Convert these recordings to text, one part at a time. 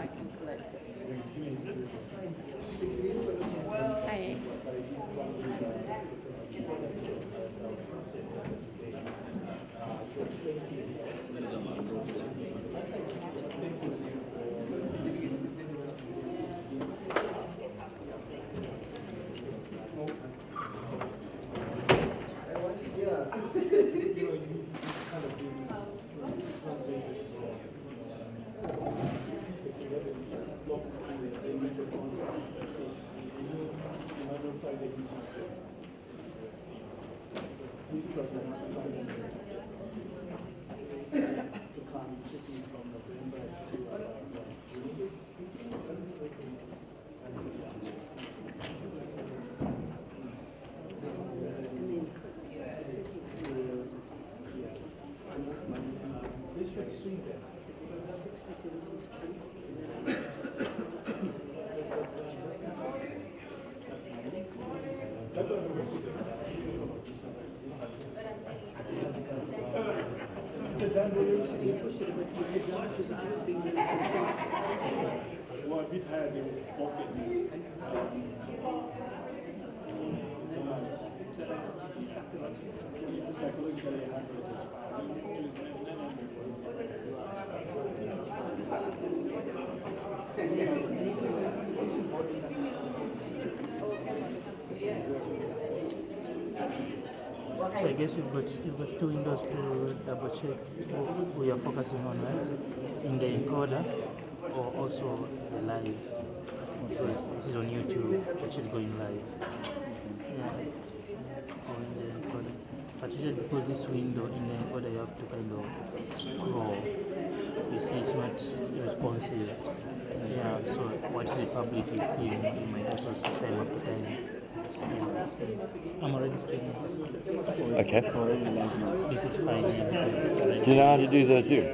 I can collect it. Hi. So I guess you've got two windows to double check who you're focusing on, right? In the encoder or also the live, because this is on YouTube, which is going live. Yeah. Or in the encoder. But usually because this window in the encoder you have to kind of scroll. You see it's not responsive. Yeah, so what the public is seeing, you might also see time after time. I'm already speaking. Okay. This is fine. Do you know how to do the Zoom?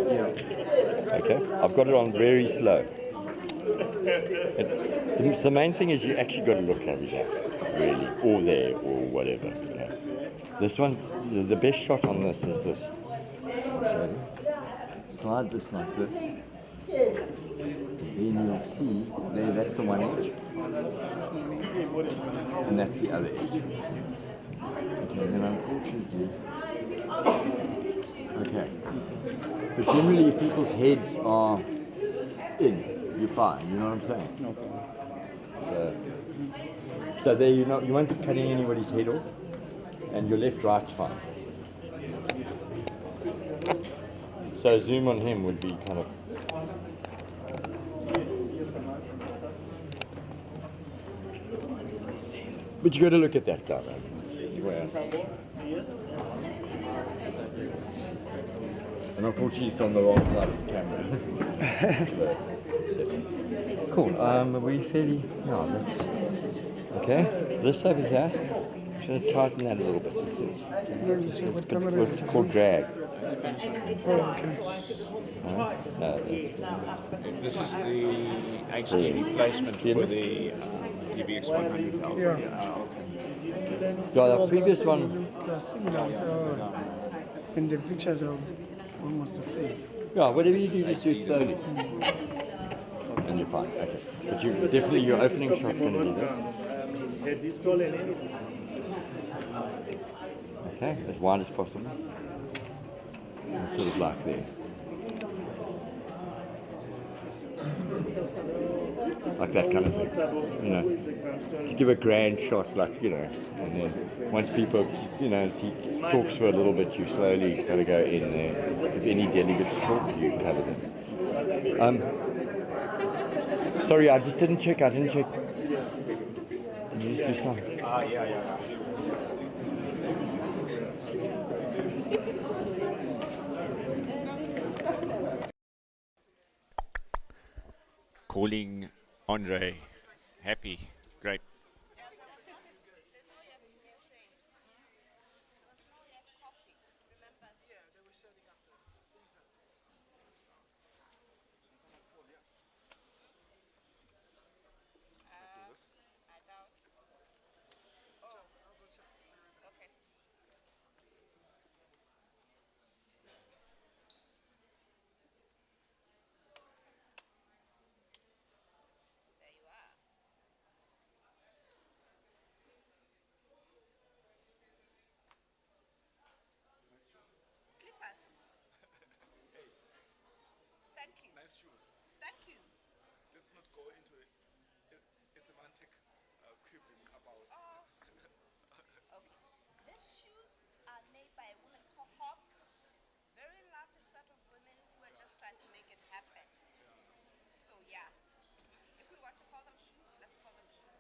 Yeah. Okay. I've got it on very slow. The main thing is you actually got to look at it, really, or there, or whatever. You know. This one's the best shot on this is this. I'll show you. Slide this like this. Then you'll see there. That's the one edge, and that's the other edge. Okay, then unfortunately, okay. But generally, people's heads are in. You're fine. You know what I'm saying? Okay. So there you won't be cutting anybody's head off, and your left right's fine. So zoom on him would be kind of. But you got to look at that guy, man. Yes. And unfortunately, it's on the wrong side of the camera. Cool. Are we fairly? No, that's okay. This over here. I'm going to tighten that a little bit. It's called drag. Oh, okay. No, This is the HDD placement for the DBX 100. Yeah. Yeah, the previous one. And the pictures are almost the same. Yeah, whatever you do, just do it slowly. And you're fine. Okay. But your opening shot's going to be this. Okay, as wide as possible. And sort of like there. Like that kind of thing. You know, to give a grand shot, like, you know, and then once people, you know, as he talks for a little bit, you slowly kind of go in there. If any delegates talk, you cover them. Sorry, I just didn't check. You just do something. Yeah. Calling Andre. Happy. Great. nice shoes. Thank you. Let's not go into a semantic quibbling about. Oh, okay. These shoes are made by a woman called Hop. Very lovely set of women who are just trying to make it happen. So yeah, if we want to call them shoes, let's call them shoes.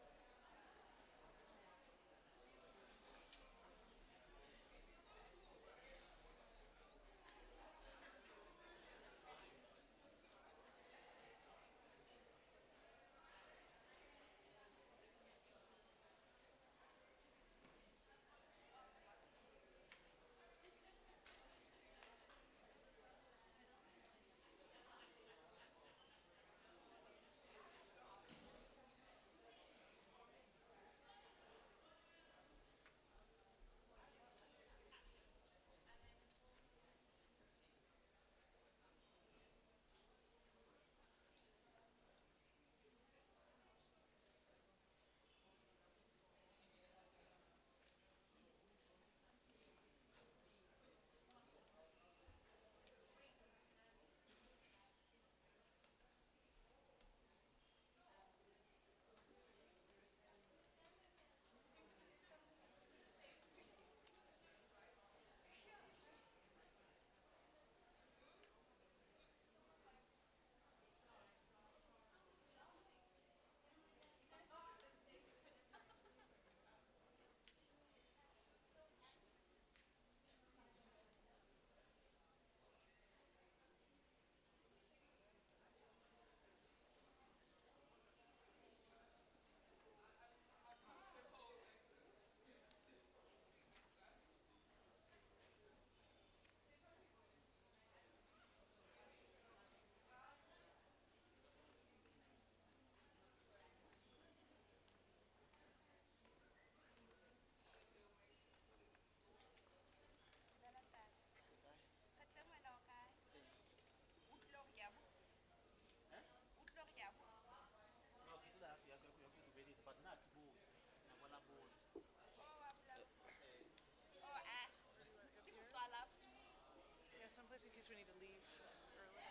Yeah, someplace in case we need to leave early.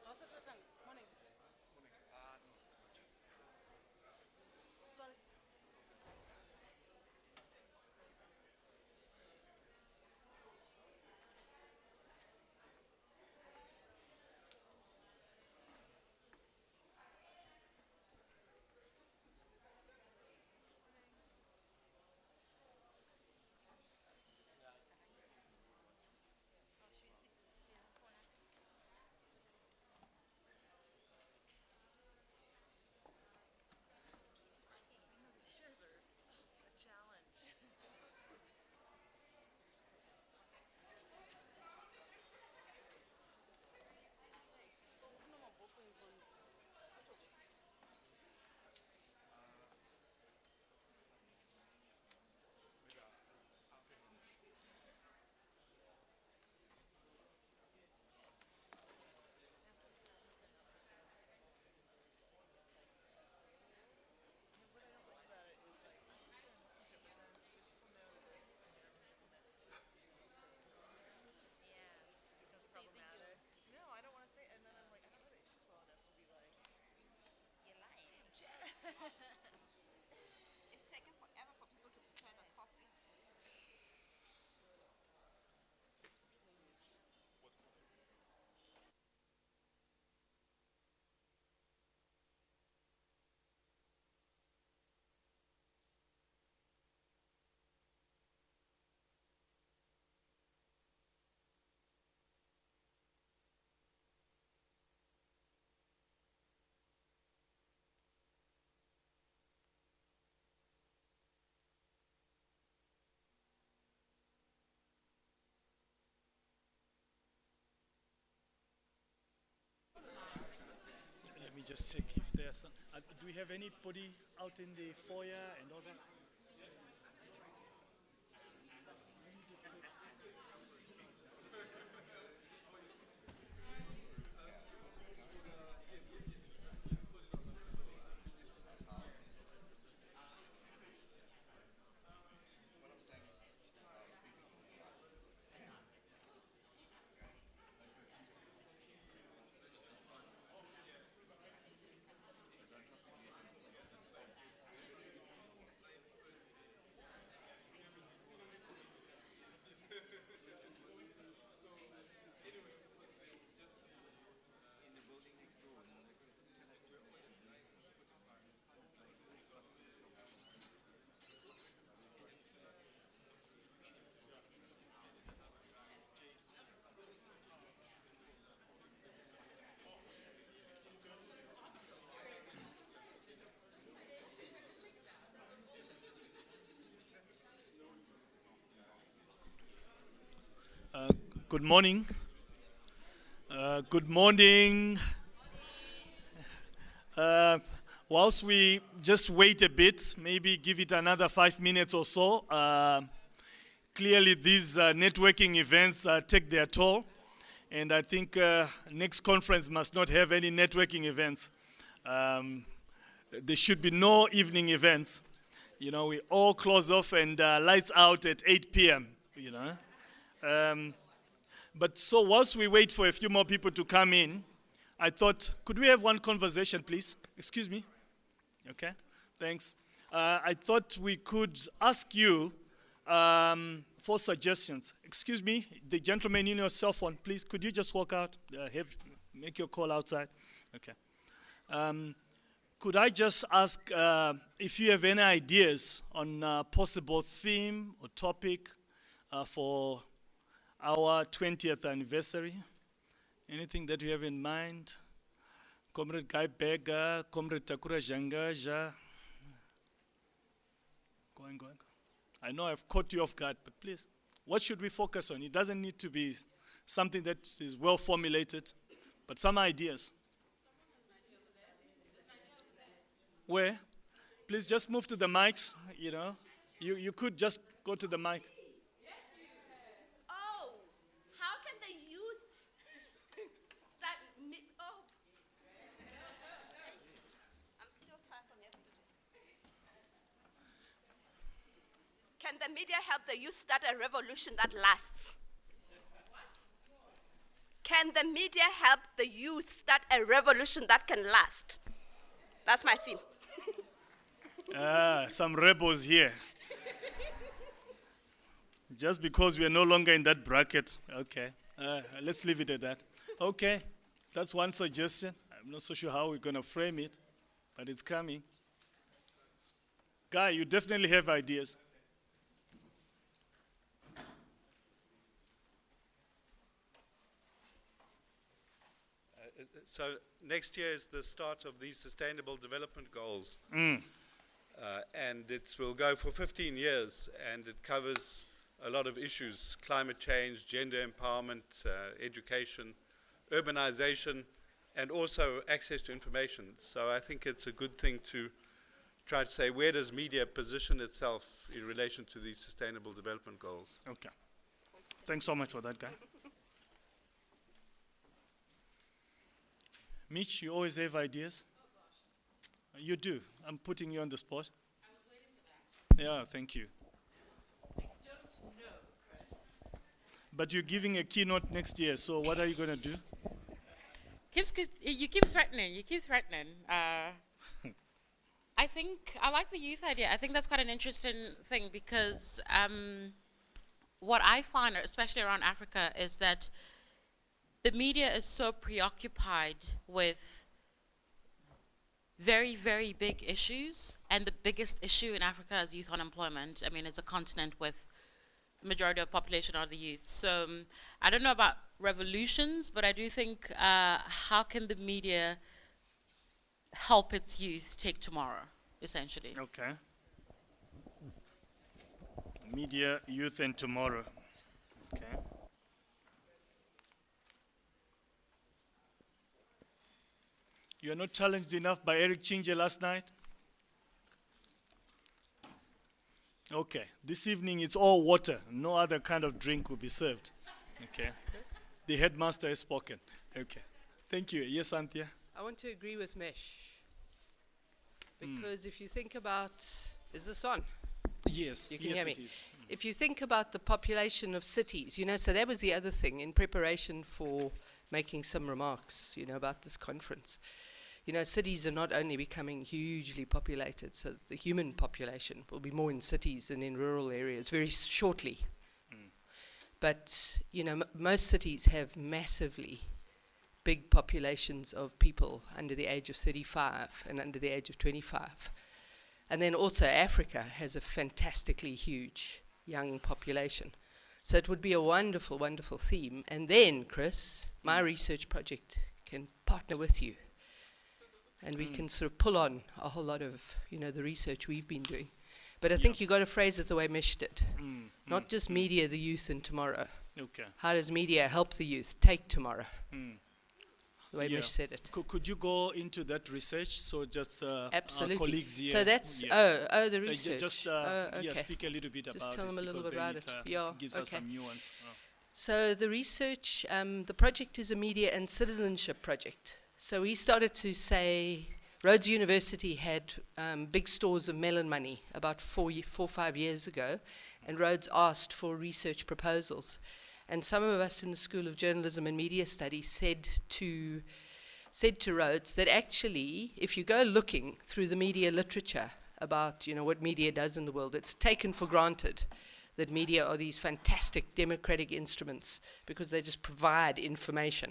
Also, morning. Morning. No, not yet. Sorry. These chairs are a challenge. Maybe I'll take one. And what I don't like about it is like you can listen to it, but then because people know that there's a certain limit to people saying things, it becomes problematic. No, I don't want to say, and then I'm like, I don't know the issues well enough to be like, I object. It's taking forever for people to prepare the coffee. Please. What coffee? Let me just check if there's some. Do we have anybody out in the foyer and all that? Good morning. Good morning. Whilst we just wait a bit, maybe give it another 5 minutes or so, clearly these networking events take their toll. And I think next conference must not have any networking events. There should be no evening events. You know, we all close off and lights out at 8 p.m., you know. But so whilst we wait for a few more people to come in, I thought, could we have one conversation, please? Excuse me. Okay, thanks. I thought we could ask you for suggestions. Excuse me, the gentleman in your cell phone, please, could you just walk out? Make your call outside. Okay. Could I just ask if you have any ideas on a possible theme or topic for our 20th anniversary? Anything that you have in mind? Comrade Guy Beggar, Comrade Takura Jangaja. Go on. I know I've caught you off guard, but please, what should we focus on? It doesn't need to be something that is well formulated, but some ideas. Where? Please just move to the mics, you know. You could just go to the mic. Oh, how can the youth start? Oh, I'm still tired from yesterday. Can the media help the youth start a revolution that lasts? Can the media help the youth start a revolution that can last? That's my theme. Some rebels here. Just because we are no longer in that bracket. Okay, let's leave it at that. Okay, that's one suggestion. I'm not so sure how we're going to frame it, but it's coming. Guy, you definitely have ideas. So next year is the start of these Sustainable Development Goals. And it will go for 15 years, and it covers a lot of issues: climate change, gender empowerment, education, urbanization, and also access to information. So I think it's a good thing to try to say, where does media position itself in relation to these Sustainable Development Goals? Okay. Thanks so much for that, Guy. Mitch, you always have ideas? You do. I'm putting you on the spot. I was waiting for that. Yeah, thank you. I don't know, Chris. But you're giving a keynote next year, so what are you going to do? You keep threatening. I think I like the youth idea. I think that's quite an interesting thing because what I find, especially around Africa, is that the media is so preoccupied with very, very big issues, and the biggest issue in Africa is youth unemployment. I mean, it's a continent with the majority of the population are the youth. So I don't know about revolutions, but I do think how can the media help its youth take tomorrow, essentially? Okay. Media, youth, and tomorrow. Okay. You are not challenged enough by Eric Chinje last night? Okay. This evening it's all water. No other kind of drink will be served. Okay. The headmaster has spoken. Okay. Thank you. Yes, Anthea? I want to agree with Mesh. Because if you think about, is this on? Yes. You can yes, hear me. it is. If you think about the population of cities, you know, so that was the other thing in preparation for making some remarks, you know, about this conference. You know, cities are not only becoming hugely populated, so the human population will be more in cities than in rural areas very shortly. But, you know, most cities have massively big populations of people under the age of 35 and under the age of 25. And then also Africa has a fantastically huge young population. So it would be a wonderful, wonderful theme. And then, Chris, my research project can partner with you. And we can sort of pull on a whole lot of, you know, the research we've been doing. But I think you got to phrase it the way Mish did. Not just media, the youth, and tomorrow. Okay. How does media help the youth take tomorrow? The way Yeah. Mish said it. Could you go into that research? So just our Absolutely. colleagues here. So that's yeah. the Ju- research. Just okay. yeah, speak a little bit Just about tell it. them a little because bit then about it. Yeah, gives us okay. some nuance. So the research, the project is a media and citizenship project. So we started to say, Rhodes University had big stores of melon money about 4 or 5 years ago, and Rhodes asked for research proposals. And some of us in the School of Journalism and Media Studies said to Rhodes that actually, if you go looking through the media literature about, what media does in the world, it's taken for granted that media are these fantastic democratic instruments because they just provide information.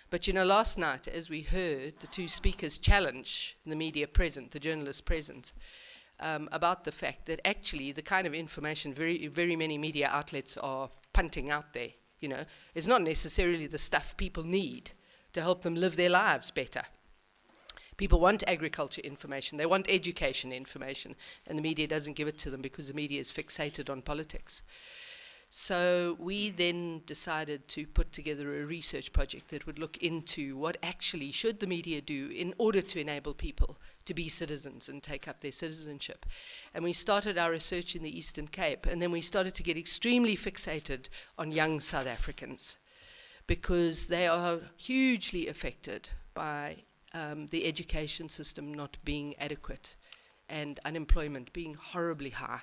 But last night, as we heard the two speakers challenge the media present, the journalists present, about the fact that actually the kind of information very, very many media outlets are punting out there, is not necessarily the stuff people need to help them live their lives better. People want agriculture information, they want education information, and the media doesn't give it to them because the media is fixated on politics. So we then decided to put together a research project that would look into what actually should the media do in order to enable people to be citizens and take up their citizenship. And we started our research in the Eastern Cape, and then we started to get extremely fixated on young South Africans because they are hugely affected by the education system not being adequate and unemployment being horribly high.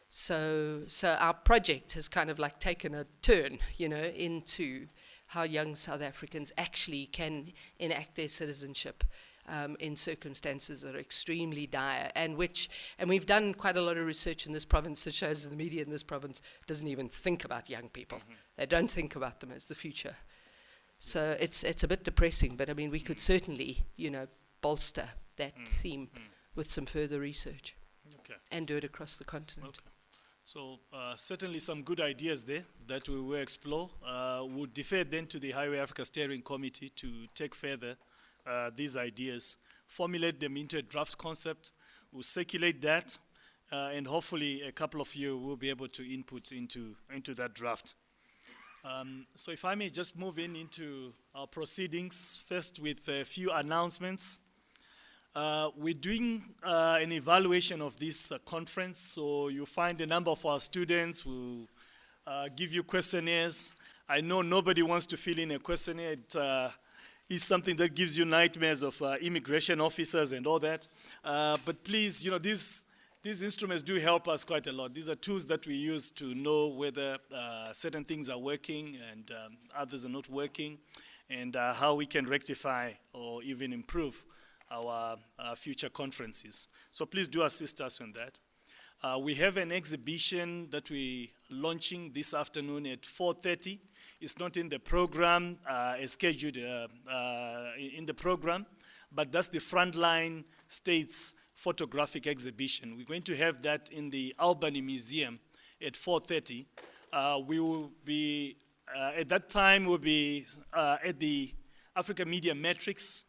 So our project has kind of like taken a turn, into how young South Africans actually can enact their citizenship in circumstances that are extremely dire, and we've done quite a lot of research in this province that shows that the media in this province doesn't even think about young people. They don't think about them as the future. So it's a bit depressing, but I mean we could certainly, bolster that theme with some further research. Okay. And do it across the continent. Okay. So certainly some good ideas there that we will explore. We'll defer then to the Highway Africa Steering Committee to take further these ideas, formulate them into a draft concept. We'll circulate that, and hopefully a couple of you will be able to input into that draft. So if I may just move into our proceedings, first with a few announcements. We're doing an evaluation of this conference, so you find a number of our students will give you questionnaires. I know nobody wants to fill in a questionnaire. It is something that gives you nightmares of immigration officers and all that. But please, these instruments do help us quite a lot. These are tools that we use to know whether certain things are working and others are not working, and how we can rectify or even improve our future conferences. So please do assist us on that. We have an exhibition that we're launching this afternoon at 4:30. It's not in the program, as scheduled in the program, but that's the Frontline States photographic exhibition. We're going to have that in the Albany Museum at 4:30. We will be, at that time, we'll be at the Africa Media Metrics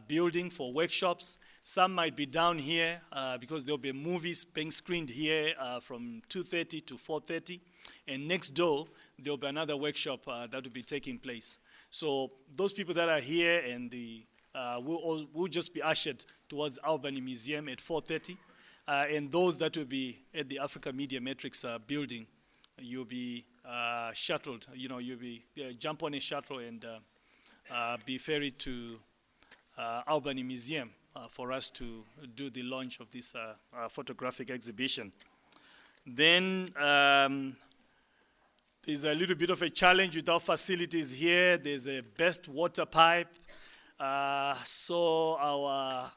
building for workshops. Some might be down here because there'll be movies being screened here from 2:30 to 4:30. And next door, there'll be another workshop that will be taking place. So those people that are here and will just be ushered towards Albany Museum at 4:30. And those that will be at the Africa Media Metrics building, you'll be shuttled. You'll be jump on a shuttle and be ferried to Albany Museum for us to do the launch of this photographic exhibition. Then there's a little bit of a challenge with our facilities here. There's a burst water pipe, so our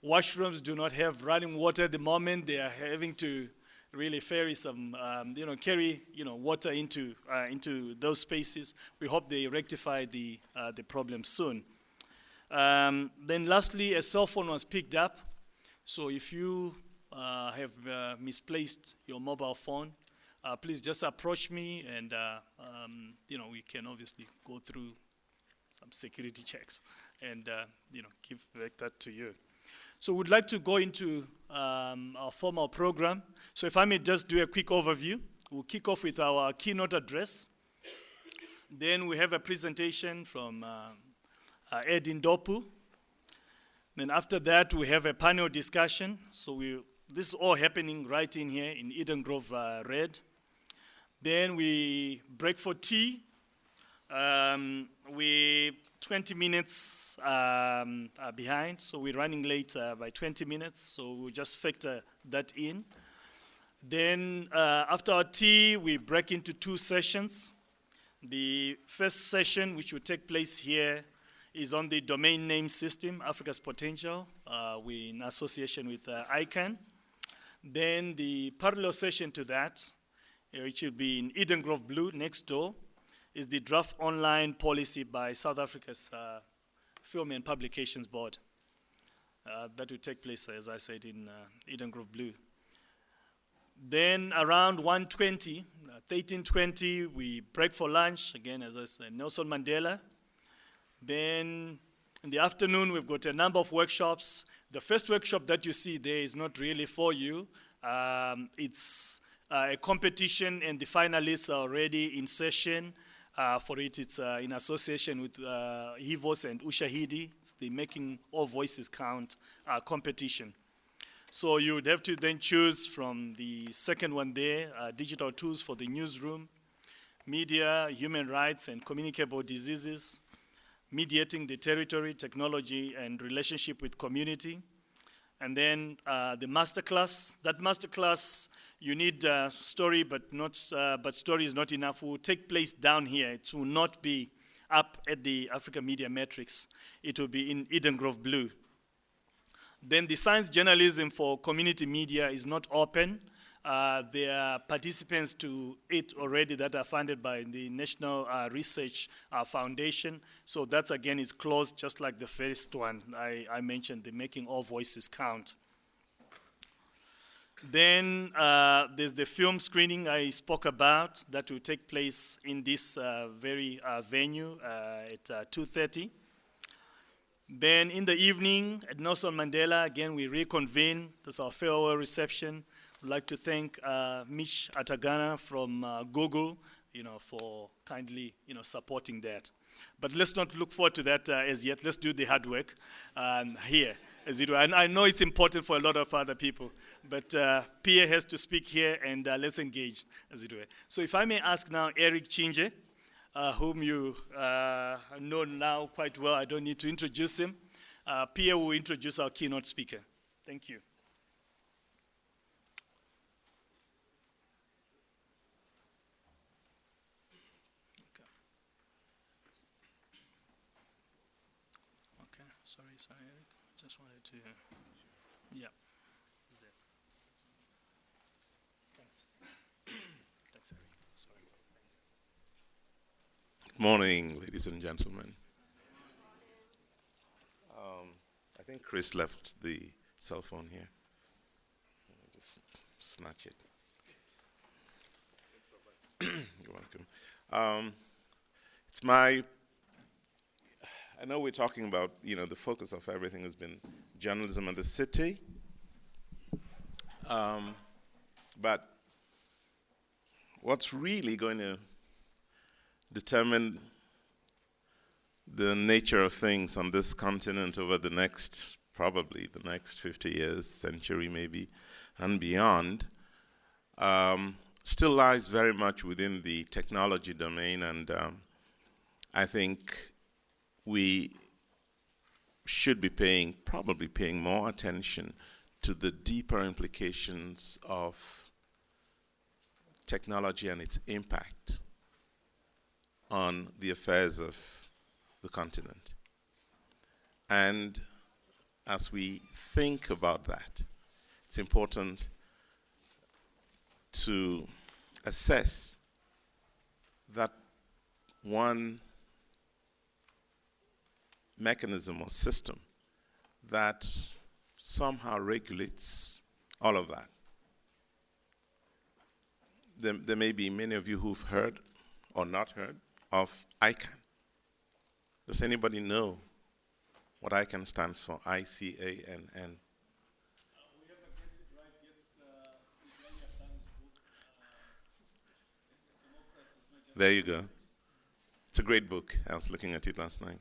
washrooms do not have running water at the moment. They are having to really ferry some, carry water into those spaces. We hope they rectify the problem soon. Then lastly, a cell phone was picked up. So if you have misplaced your mobile phone, please just approach me and, we can obviously go through some security checks and, give back that to you. So we'd like to go into our formal program. So if I may just do a quick overview. We'll kick off with our keynote address. Then we have a presentation from Edin Dopu. Then after that, we have a panel discussion. So this is all happening right in here in Eden Grove Red. Then we break for tea. We 20 minutes behind, so we're running late by 20 minutes, so we'll just factor that in. Then after our tea, we break into 2 sessions. The first session, which will take place here, is on the domain name system, Africa's Potential. We're in association with ICANN. Then the parallel session to that, which will be in Eden Grove Blue next door, is the draft online policy by South Africa's Film and Publications Board. That will take place, as I said, in Eden Grove Blue. Then around 1:20, 13:20, we break for lunch, again, as I said, Nelson Mandela. Then in the afternoon, we've got a number of workshops. The first workshop that you see there is not really for you. It's a competition, and the finalists are already in session. For it, it's in association with Hivos and Ushahidi. It's the Making All Voices Count competition. So you would have to then choose from the second one there, digital tools for the newsroom, media, human rights, and communicable diseases, mediating the territory, technology, and relationship with community. And then the masterclass. That masterclass, you need story, but story is not enough. It will take place down here. It will not be up at the Africa Media Matrix. It will be in Eden Grove Blue. Then the science journalism for community media is not open. There are participants to it already that are funded by the National Research Foundation. So that, again, is closed, just like the first one I mentioned, the Making All Voices Count. Then there's the film screening I spoke about that will take place in this very venue at 2:30. Then in the evening at Nelson Mandela, again, we reconvene. That's our farewell reception. I'd like to thank Mish Atagana from Google, for kindly, supporting that. But let's not look forward to that as yet. Let's do the hard work here, as it were. And I know it's important for a lot of other people, but Pierre has to speak here, and let's engage, as it were. So if I may ask now Eric Chinje, whom you know now quite well. I don't need to introduce him. Pierre will introduce our keynote speaker. Thank you. Okay. Sorry, Eric. Just wanted to, yeah. Thanks. Thanks, Eric. Sorry. Good morning, ladies and gentlemen. I think Chris left the cell phone here. Just snatch it. You're welcome. I know we're talking about, the focus of everything has been journalism in the city. But what's really going to determine the nature of things on this continent over probably the next 50 years, century maybe, and beyond, still lies very much within the technology domain, and I think we should be probably paying more attention to the deeper implications of technology and its impact on the affairs of the continent. And as we think about that, it's important to assess that one mechanism or system that somehow regulates all of that. There may be many of you who've heard or not heard of ICANN. Does anybody know what ICANN stands for? ICANN. There you go. It's a great book. I was looking at it last night.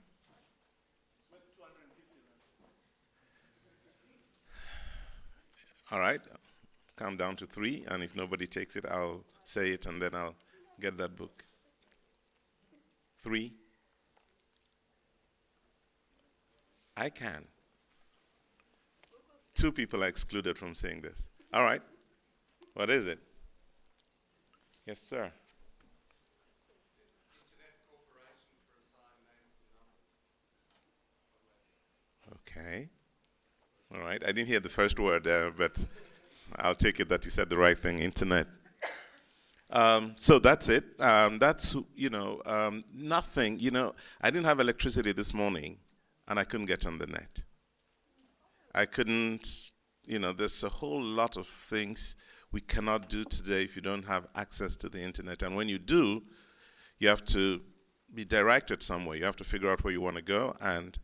All right, count down to 3, and if nobody takes it, I'll say it, and then I'll get that book. 3. I can. 2 people are excluded from saying this. All right, what is it? Yes, sir. Okay. All right. I didn't hear the first word there, but I'll take it that you said the right thing, internet. So that's it. That's, nothing. I didn't have electricity this morning, and I couldn't get on the net. I couldn't, there's a whole lot of things we cannot do today if you don't have access to the internet. And when you do, you have to be directed somewhere. You have to figure out where you want to go. And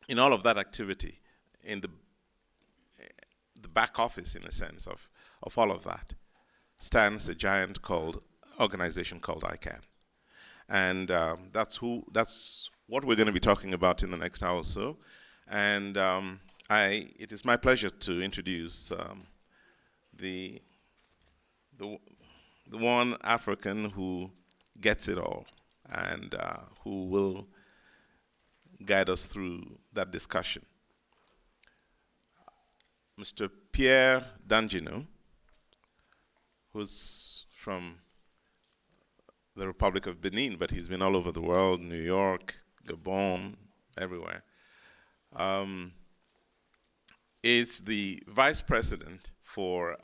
in all of that activity, in the back office, in a sense, of all of that, stands a giant organization called ICANN. And that's what we're going to be talking about in the next hour or so. And it is my pleasure to introduce the one African who gets it all and who will guide us through that discussion. Mr. Pierre Dangino, who's from the Republic of Benin, but he's been all over the world, New York, Gabon, everywhere, is the Vice President for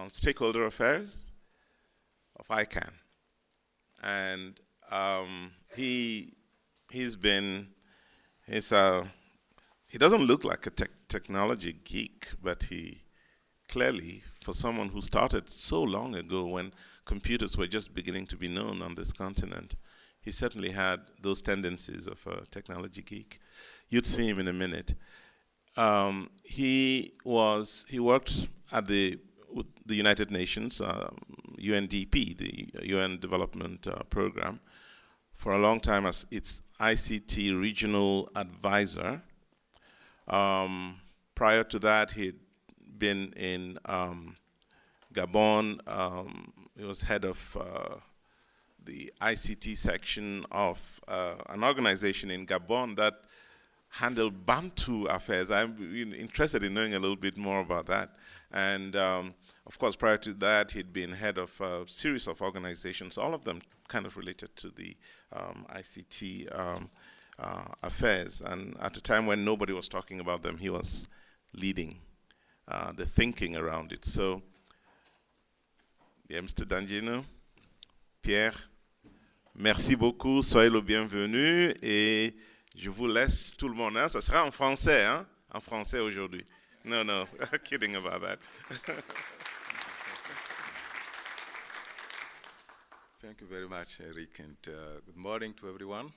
Stakeholder Affairs of ICANN. And he doesn't look like a technology geek, but he clearly, for someone who started so long ago when computers were just beginning to be known on this continent, he certainly had those tendencies of a technology geek. You'd see him in a minute. He worked at the United Nations, UNDP, the UN Development Program, for a long time as its ICT regional advisor. Prior to that, he'd been in Gabon. He was head of the ICT section of an organization in Gabon that handled Bantu affairs. I'm interested in knowing a little bit more about that. And of course, prior to that, he'd been head of a series of organizations, all of them kind of related to the ICT affairs. And at a time when nobody was talking about them, he was leading the thinking around it. So, yeah, Mr. Dangino, Pierre, merci beaucoup, soyez le bienvenu et je vous laisse tout le monde. Ça sera en français, hein? En français aujourd'hui. No, kidding about that. Thank you very much, Eric, and good morning to everyone.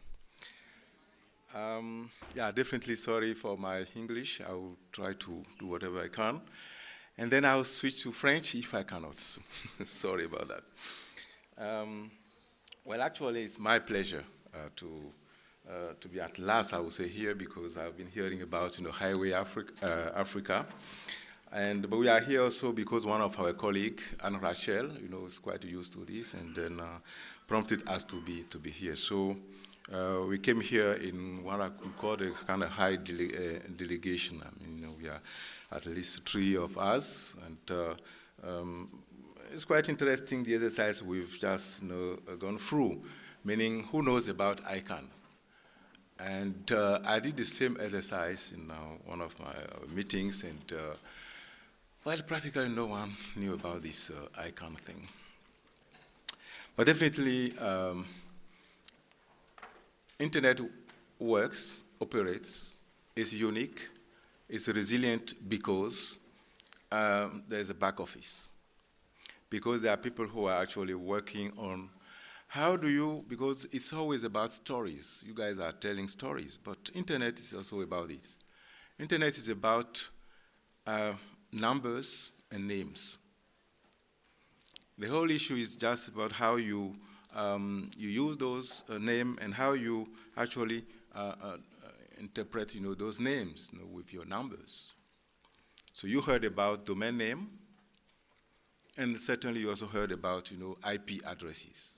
Definitely sorry for my English. I will try to do whatever I can. And then I'll switch to French if I cannot. Sorry about that. Well, actually, it's my pleasure to be at last, I would say, here, because I've been hearing about, Highway Africa. But we are here also because one of our colleagues, Anne Rachel, is quite used to this, and then prompted us to be here. So we came here in what I could call a kind of high delegation. I mean, we are at least 3 of us, and it's quite interesting, the exercise we've just gone through, meaning who knows about ICANN. And I did the same exercise in one of my meetings, and well, practically no one knew about this ICANN thing. But definitely, internet works, operates, is unique, is resilient because there's a back office. Because there are people who are actually working on because it's always about stories. You guys are telling stories, but internet is also about this. Internet is about numbers and names. The whole issue is just about how you you use those names and how you actually interpret, those names, with your numbers. So you heard about domain name, and certainly you also heard about, IP addresses.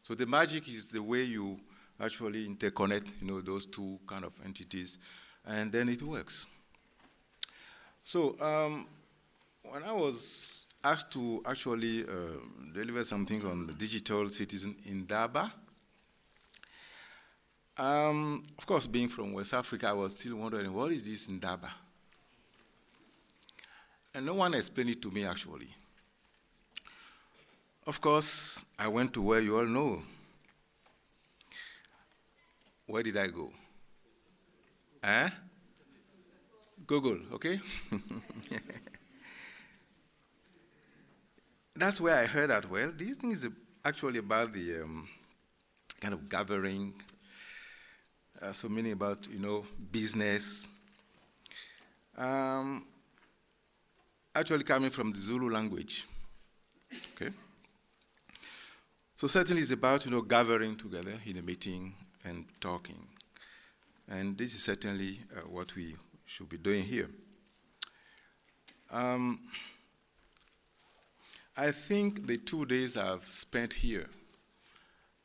So the magic is the way you actually interconnect, those two kind of entities, and then it works. So when I was asked to actually deliver something on the digital citizen in Daba, of course, being from West Africa, I was still wondering, what is this in Daba? And no one explained it to me, actually. Of course, I went to where you all know. Where did I go? Google, okay? That's where I heard that, well, this thing is actually about the kind of gathering, so meaning about, business. Actually coming from the Zulu language, okay? So certainly it's about, gathering together in a meeting and talking. And this is certainly what we should be doing here. I think the 2 days I've spent here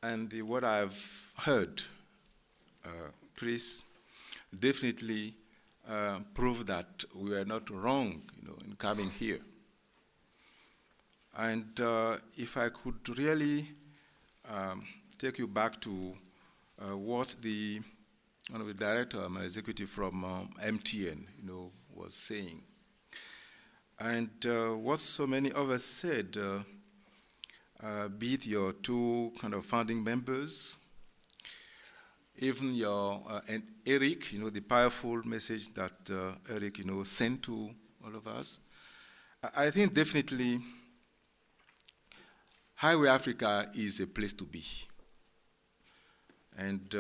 and what I've heard, Chris, definitely prove that we are not wrong, in coming here. And if I could really take you back to what one of the director, my executive from MTN, was saying. And what so many of us said, be it your two kind of founding members, even and Eric, the powerful message that Eric, sent to all of us. I think definitely Highway Africa is a place to be. And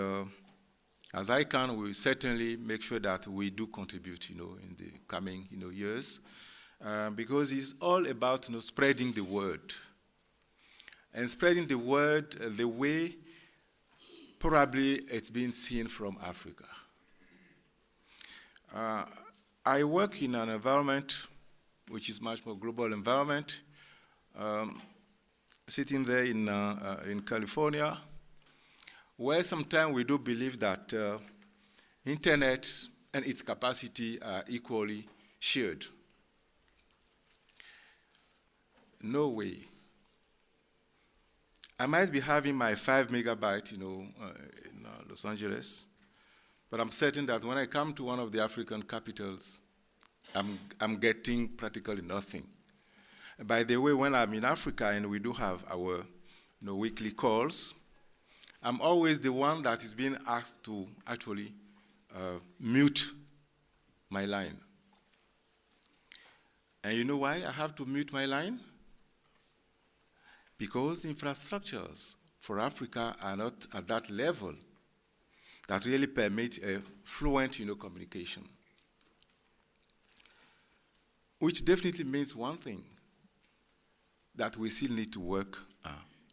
as I can, we certainly make sure that we do contribute, in the coming, years, because it's all about, spreading the word. And spreading the word the way probably it's been seen from Africa. I work in an environment which is much more global environment, sitting there in California, where sometimes we do believe that internet and its capacity are equally shared. No way. I might be having my 5 megabyte, in Los Angeles, but I'm certain that when I come to one of the African capitals, I'm getting practically nothing. By the way, when I'm in Africa and we do have our weekly calls, I'm always the one that is being asked to actually mute my line. And you know why I have to mute my line? Because the infrastructures for Africa are not at that level that really permit a fluent communication. Which definitely means one thing, that we still need to work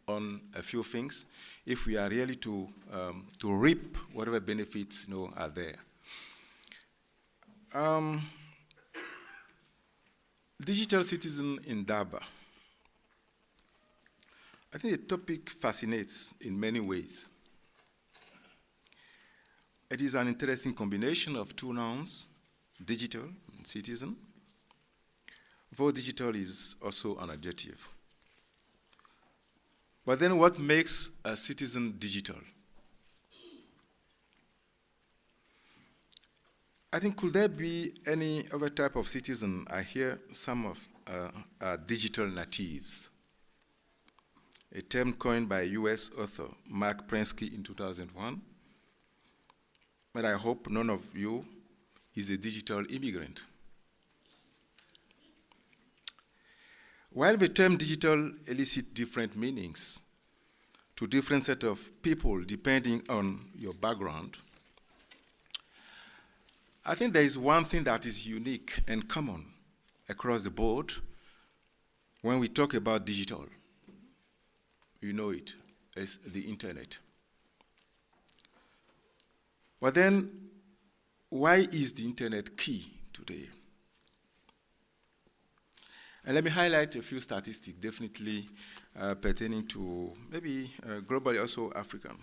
on a few things if we are really to reap whatever benefits are there. Digital citizen in Daba. I think the topic fascinates in many ways. It is an interesting combination of two nouns, digital and citizen. Though digital is also an adjective. But then what makes a citizen digital? I think, could there be any other type of citizen? I hear some of digital natives, a term coined by US author Mark Prensky in 2001. But I hope none of you is a digital immigrant. While the term digital elicits different meanings to different set of people depending on your background, I think there is one thing that is unique and common across the board when we talk about digital. You know it. as the internet. But then, why is the internet key today? And let me highlight a few statistics, definitely pertaining to maybe globally also African.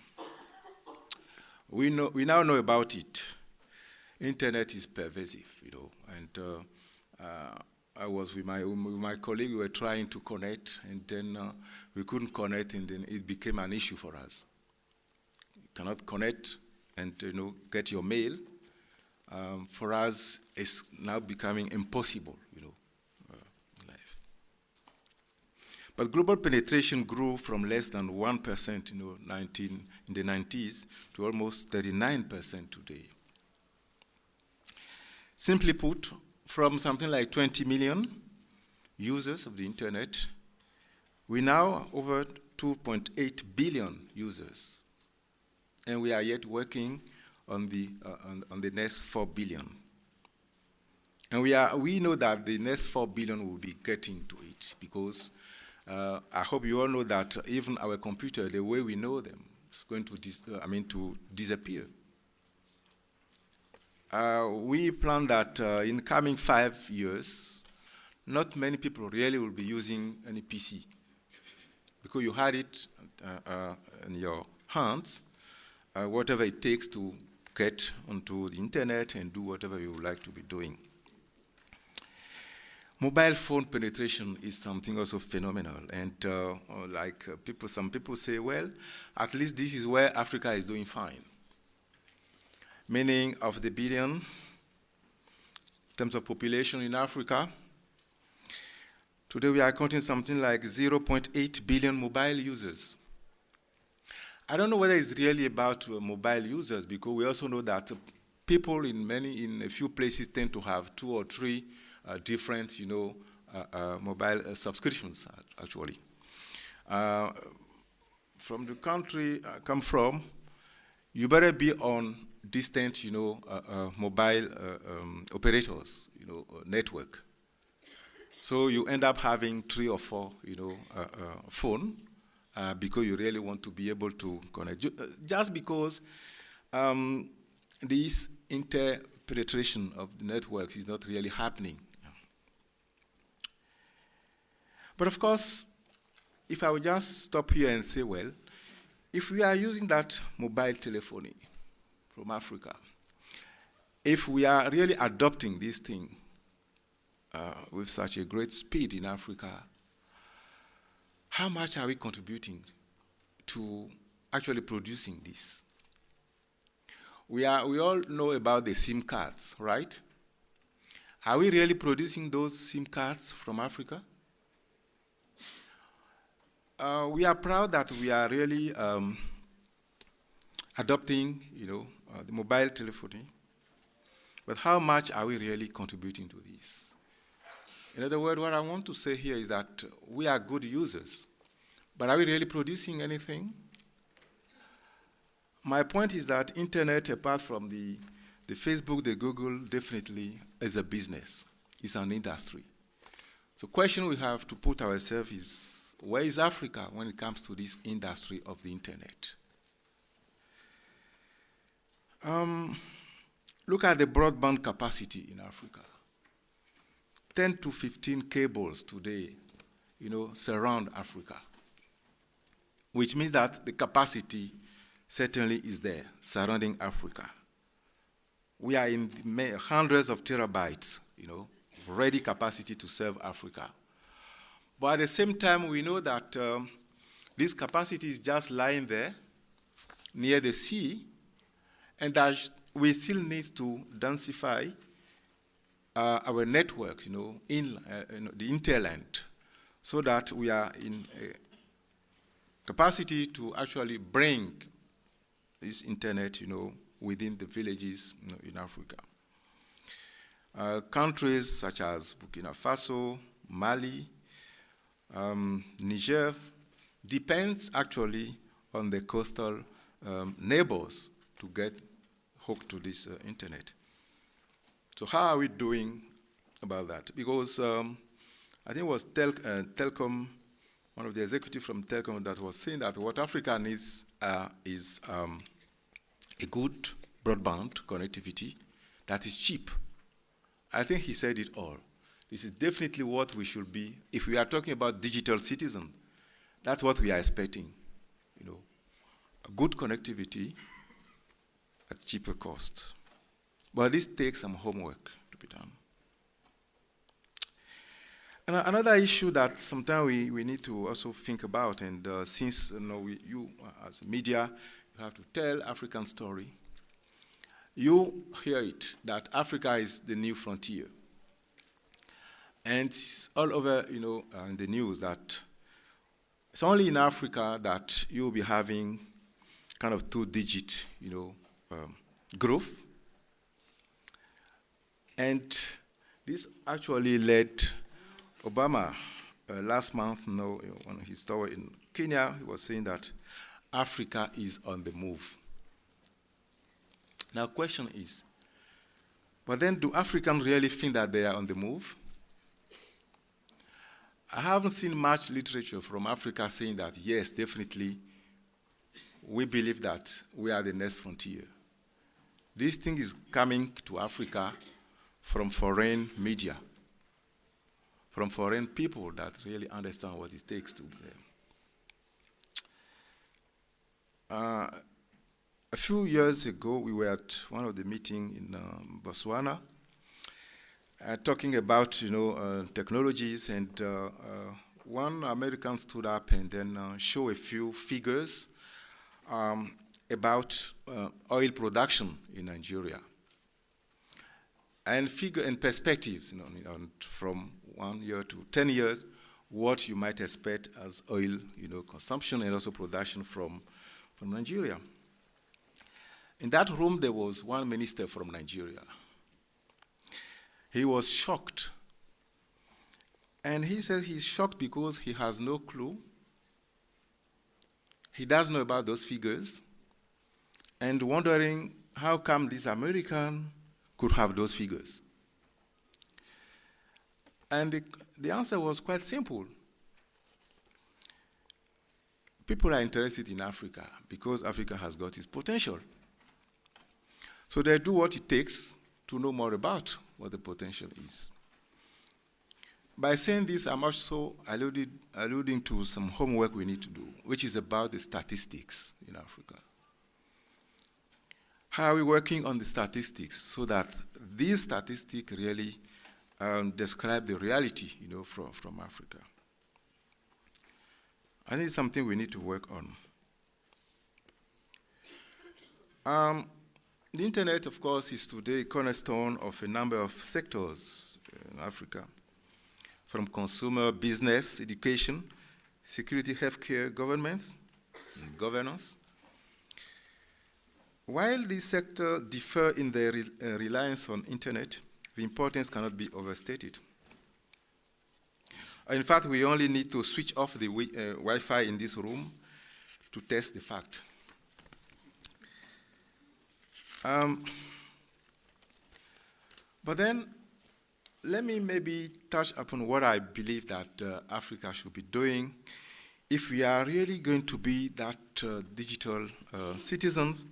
We now know about it. Internet is pervasive, and I was with my colleague. We were trying to connect, and then we couldn't connect, and then it became an issue for us. You cannot connect and get your mail. For us, it's now becoming impossible, life. But global penetration grew from less than 1% in the 90s to almost 39% today. Simply put, from something like 20 million users of the internet, we now over 2.8 billion users, and we are yet working on the next 4 billion. And we know that the next 4 billion will be getting to it, because I hope you all know that even our computer, the way we know them, is going to disappear. We plan that in coming 5 years, not many people really will be using any PC, because you had it in your hands, whatever it takes to get onto the internet and do whatever you would like to be doing. Mobile phone penetration is something also phenomenal, and some people say, well, at least this is where Africa is doing fine. Meaning of the billion, in terms of population in Africa, today we are counting something like 0.8 billion mobile users. I don't know whether it's really about mobile users, because we also know that people in a few places tend to have 2 or 3 different, mobile subscriptions, actually. From the country I come from, you better be on distant, mobile operators, network. So you end up having 3 or 4, phone, because you really want to be able to connect. Just because this interpenetration of the networks is not really happening. But of course, if I would just stop here and say, well, if we are using that mobile telephony from Africa, if we are really adopting this thing with such a great speed in Africa, how much are we contributing to actually producing this? We all know about the SIM cards, right? Are we really producing those SIM cards from Africa? We are proud that we are really adopting, the mobile telephony, but how much are we really contributing to this? In other words, what I want to say here is that we are good users, but are we really producing anything? My point is that internet, apart from the Facebook, the Google, definitely is a business. It's an industry. So the question we have to put ourselves is, where is Africa when it comes to this industry of the internet? Look at the broadband capacity in Africa. 10 to 15 cables today, surround Africa, which means that the capacity certainly is there, surrounding Africa. We are in hundreds of terabytes, ready capacity to serve Africa. But at the same time, we know that this capacity is just lying there near the sea, and that we still need to densify our networks, in the hinterland, so that we are in a capacity to actually bring this internet, within the villages in Africa. Countries such as Burkina Faso, Mali, Niger depends actually on the coastal neighbors to get hooked to this internet. So how are we doing about that? Because I think it was Telkom one of the executives from Telecom that was saying that what Africa needs is a good broadband connectivity that is cheap. I think he said it all. This is definitely what we should be. If we are talking about digital citizens, that's what we are expecting. You know, a good connectivity at cheaper cost. But this takes some homework to be done. And another issue that sometimes we need to also think about, and since you as media, you have to tell African story, you hear it, that Africa is the new frontier. And it's all over, in the news that it's only in Africa that you'll be having kind of two-digit, growth. And this actually led Obama last month, when he stood in Kenya, he was saying that Africa is on the move. Now, the question is, but then do Africans really think that they are on the move? I haven't seen much literature from Africa saying that, yes, definitely, we believe that we are the next frontier. This thing is coming to Africa from foreign media, from foreign people that really understand what it takes to be there. A few years ago, we were at one of the meetings in Botswana, talking about technologies, and one American stood up and then showed a few figures about oil production in Nigeria, and figure and perspectives, from 1 year to 10 years, what you might expect as oil, consumption and also production from Nigeria. In that room, there was one minister from Nigeria. He was shocked. And he said he's shocked because he has no clue. He doesn't know about those figures, and wondering how come this American could have those figures. And the answer was quite simple. People are interested in Africa because Africa has got its potential. So they do what it takes to know more about what the potential is. By saying this, I'm also alluding to some homework we need to do, which is about the statistics in Africa. How are we working on the statistics so that these statistics really describe the reality, from Africa? I think it's something we need to work on. The internet, of course, is today a cornerstone of a number of sectors in Africa, from consumer, business, education, security, healthcare, governance. While these sectors differ in their reliance on internet, the importance cannot be overstated. In fact, we only need to switch off the Wi-Fi in this room to test the fact. But then, let me maybe touch upon what I believe that Africa should be doing if we are really going to be that digital citizens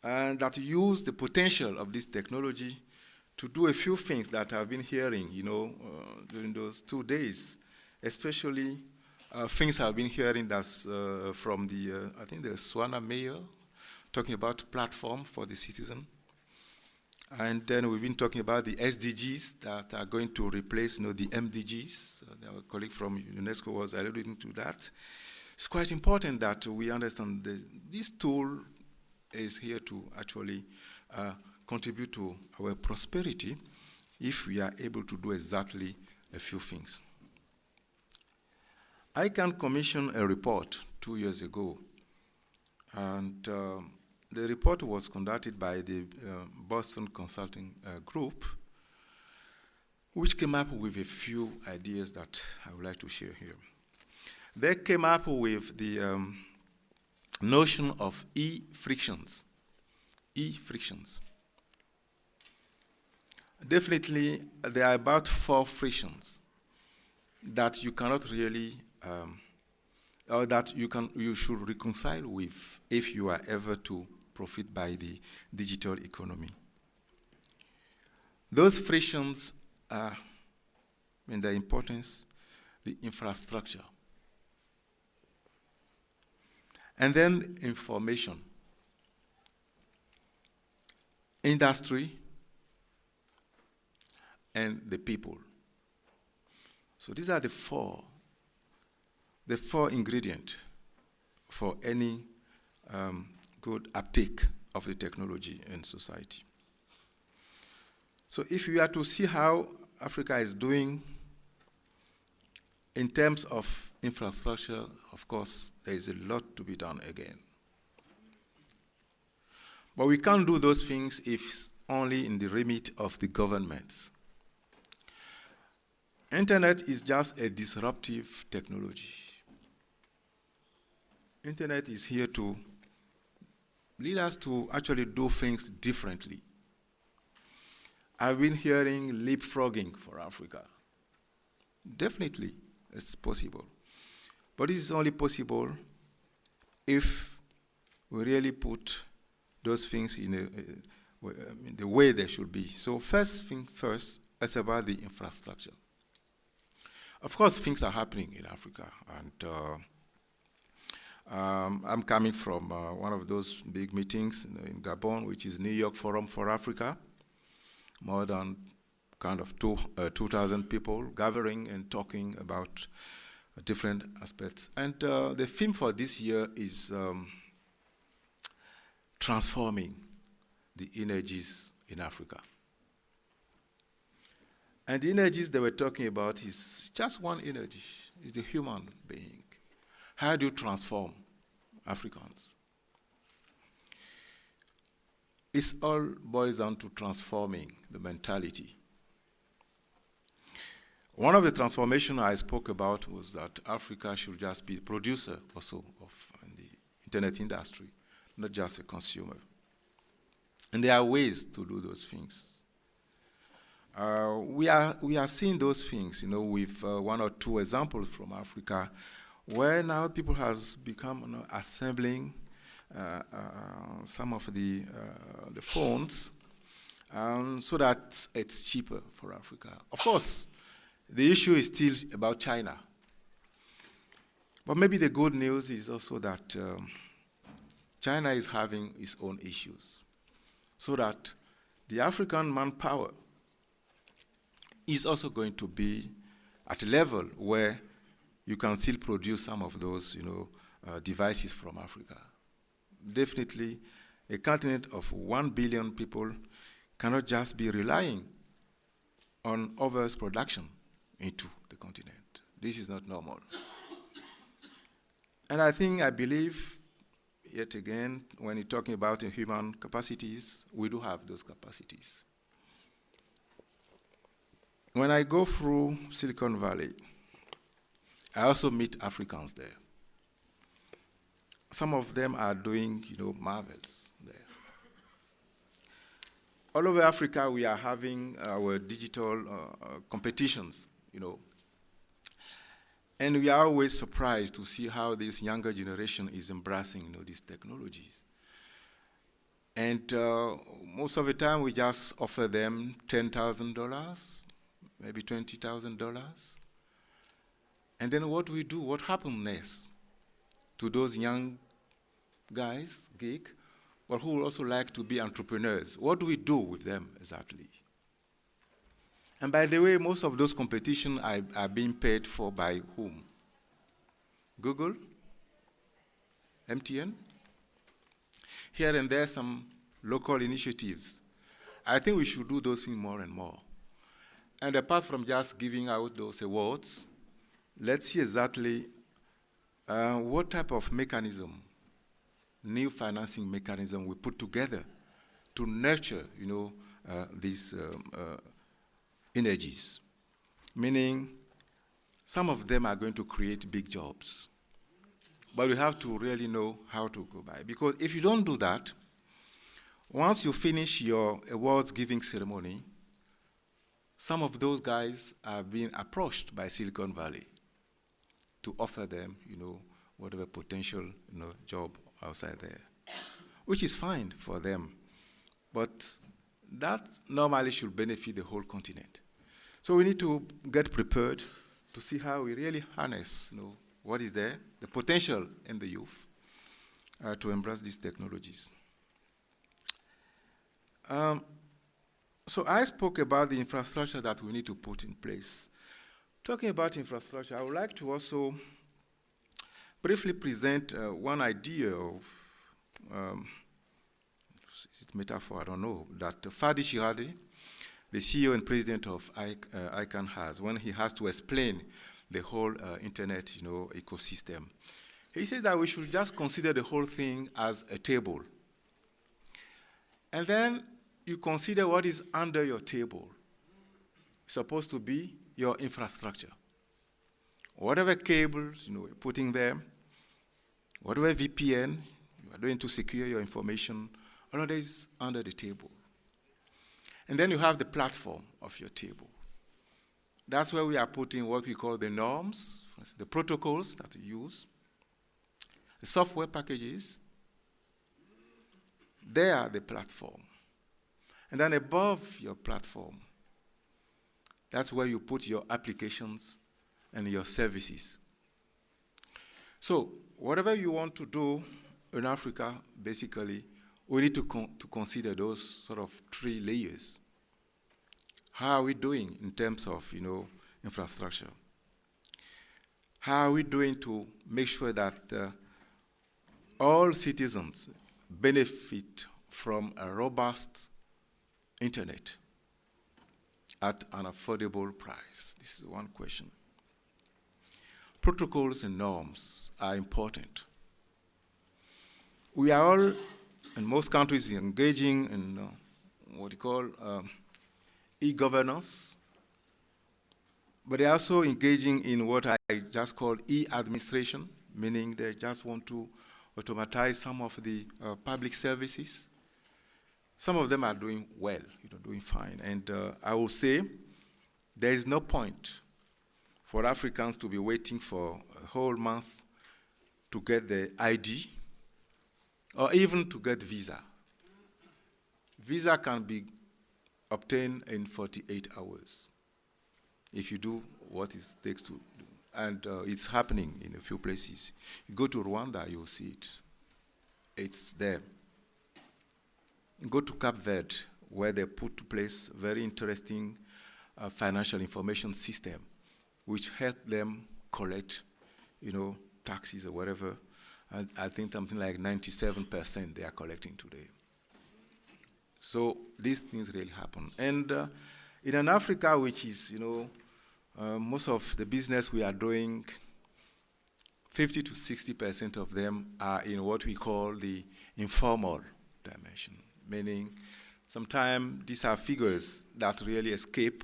and that use the potential of this technology to do a few things that I've been hearing, during those 2 days, especially things I've been hearing that's from I think the Botswana mayor, talking about platform for the citizen. And then we've been talking about the SDGs that are going to replace, the MDGs. Our colleague from UNESCO was alluding to that. It's quite important that we understand this tool is here to actually contribute to our prosperity if we are able to do exactly a few things. I can commission a report 2 years ago, and the report was conducted by the Boston Consulting Group, which came up with a few ideas that I would like to share here. They came up with the notion of e-frictions. E-frictions. Definitely, there are about 4 frictions that you cannot really or that you should reconcile with if you are ever to profit by the digital economy. Those frictions are, in their importance, the infrastructure. And then information, industry, and the people. So these are the four ingredients for any good uptake of the technology in society. So if we are to see how Africa is doing in terms of infrastructure, of course, there is a lot to be done again. But we can't do those things if only in the remit of the government. Internet is just a disruptive technology. Internet is here to lead us to actually do things differently. I've been hearing leapfrogging for Africa. Definitely, it's possible. But it is only possible if we really put those things in the way they should be. So first thing first, it's about the infrastructure. Of course, things are happening in Africa, and I'm coming from one of those big meetings in Gabon, which is New York Forum for Africa. More than kind of 2,000 people gathering and talking about different aspects. And the theme for this year is transforming the energies in Africa. And the energies they were talking about is just one energy, it's the human being. How do you transform Africans? It all boils down to transforming the mentality. One of the transformations I spoke about was that Africa should just be a producer also of the internet industry, not just a consumer. And there are ways to do those things. We are seeing those things, with one or two examples from Africa, where now people has become assembling some of the phones so that it's cheaper for Africa. Of course, the issue is still about China. But maybe the good news is also that China is having its own issues, so that the African manpower is also going to be at a level where you can still produce some of those, devices from Africa. Definitely, a continent of 1 billion people cannot just be relying on others' production into the continent. This is not normal. And I believe, yet again, when you're talking about human capacities, we do have those capacities. When I go through Silicon Valley, I also meet Africans there. Some of them are doing, marvels there. All over Africa, we are having our digital competitions, And we are always surprised to see how this younger generation is embracing, these technologies. And most of the time, we just offer them $10,000, maybe $20,000. And then what we do, what happens next to those young guys, geek, but who would also like to be entrepreneurs? What do we do with them exactly? And by the way, most of those competitions are being paid for by whom? Google? MTN? Here and there, some local initiatives. I think we should do those things more and more. And apart from just giving out those awards, let's see exactly what type of mechanism, new financing mechanism we put together to nurture, these energies. Meaning, some of them are going to create big jobs. But we have to really know how to go by. Because if you don't do that, once you finish your awards giving ceremony, some of those guys are being approached by Silicon Valley to offer them, whatever potential job outside there, which is fine for them. But that normally should benefit the whole continent. So we need to get prepared to see how we really harness what is there, the potential in the youth, to embrace these technologies. So I spoke about the infrastructure that we need to put in place. Talking about infrastructure, I would like to also briefly present one idea of, is it metaphor, I don't know, that Fadi Shirade, the CEO and president of ICANN has, when he has to explain the whole internet ecosystem. He says that we should just consider the whole thing as a table. And then you consider what is under your table. It's supposed to be your infrastructure. Whatever cables you're putting there, whatever VPN you are doing to secure your information, all of that is under the table. And then you have the platform of your table. That's where we are putting what we call the norms, the protocols that we use, the software packages. They are the platform. And then above your platform, that's where you put your applications and your services. So whatever you want to do in Africa, basically, we need to consider those sort of three layers. How are we doing in terms of infrastructure? How are we doing to make sure that all citizens benefit from a robust internet at an affordable price? This is one question. Protocols and norms are important. We are all, in most countries, engaging in what you call e-governance, but they're also engaging in what I just call e-administration, meaning they just want to automatize some of the public services. Some of them are doing well, doing fine. And I will say there is no point for Africans to be waiting for a whole month to get the ID or even to get visa. Visa can be obtained in 48 hours if you do what it takes to do. And it's happening in a few places. You go to Rwanda, you'll see it. It's there. You go to Cape Verde, where they put to place very interesting financial information system, which help them collect, taxes or whatever. And I think something like 97% they are collecting today. So these things really happen. And in an Africa, which is, most of the business we are doing, 50 to 60% of them are in what we call the informal dimension, meaning sometimes these are figures that really escape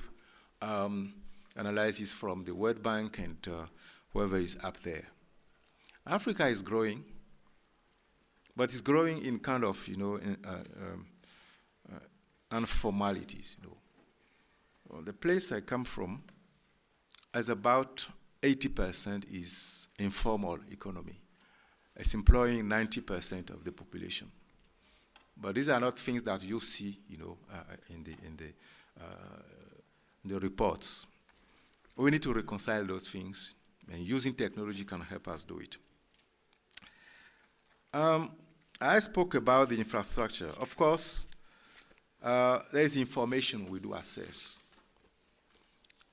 analysis from the World Bank and whoever is up there. Africa is growing, but it's growing in kind of, informalities. Well, the place I come from, as about 80% is informal economy. It's employing 90% of the population. But these are not things that you see, in the reports. We need to reconcile those things, and using technology can help us do it. I spoke about the infrastructure. Of course, there is information we do access.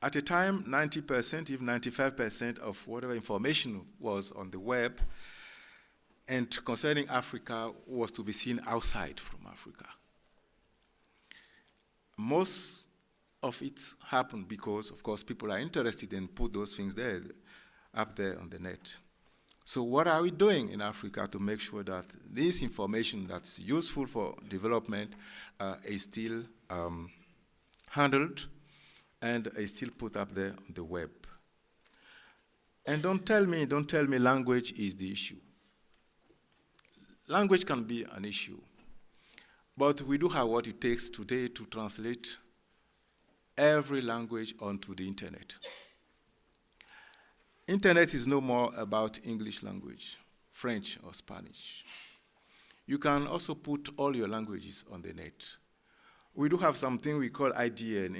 At a time, 90%, even 95% of whatever information was on the web and concerning Africa was to be seen outside from Africa. Most of it happened because, of course, people are interested and put those things there, up there on the net. So what are we doing in Africa to make sure that this information that's useful for development is still handled and is still put up there on the web? And don't tell me language is the issue. Language can be an issue, but we do have what it takes today to translate every language onto the internet. Internet is no more about English language, French or Spanish. You can also put all your languages on the net. We do have something we call IDN,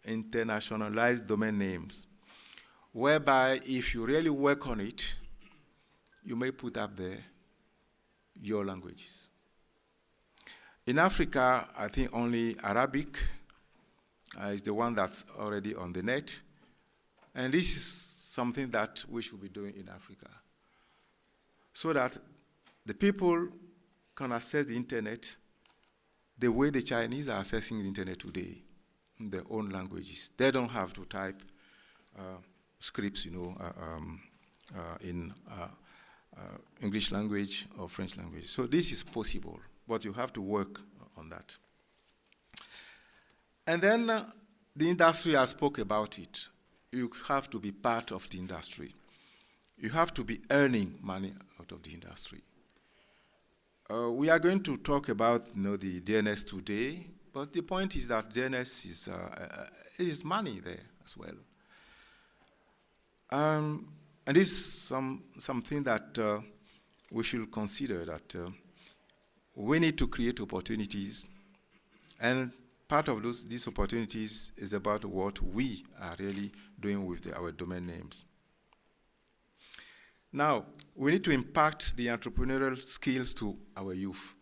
internationalized domain names, whereby if you really work on it, you may put up there your languages. In Africa, I think only Arabic is the one that's already on the net. And this is something that we should be doing in Africa, so that the people can access the internet the way the Chinese are accessing the internet today, in their own languages. They don't have to type scripts, in English language or French language. So this is possible, but you have to work on that. And then the industry, I spoke about it. You have to be part of the industry. You have to be earning money out of the industry. We are going to talk about the DNS today, but the point is that DNS is money there as well. And this is something that we should consider, that we need to create opportunities, and part of these opportunities is about what we are really doing with our domain names. Now, we need to impact the entrepreneurial skills to our youth.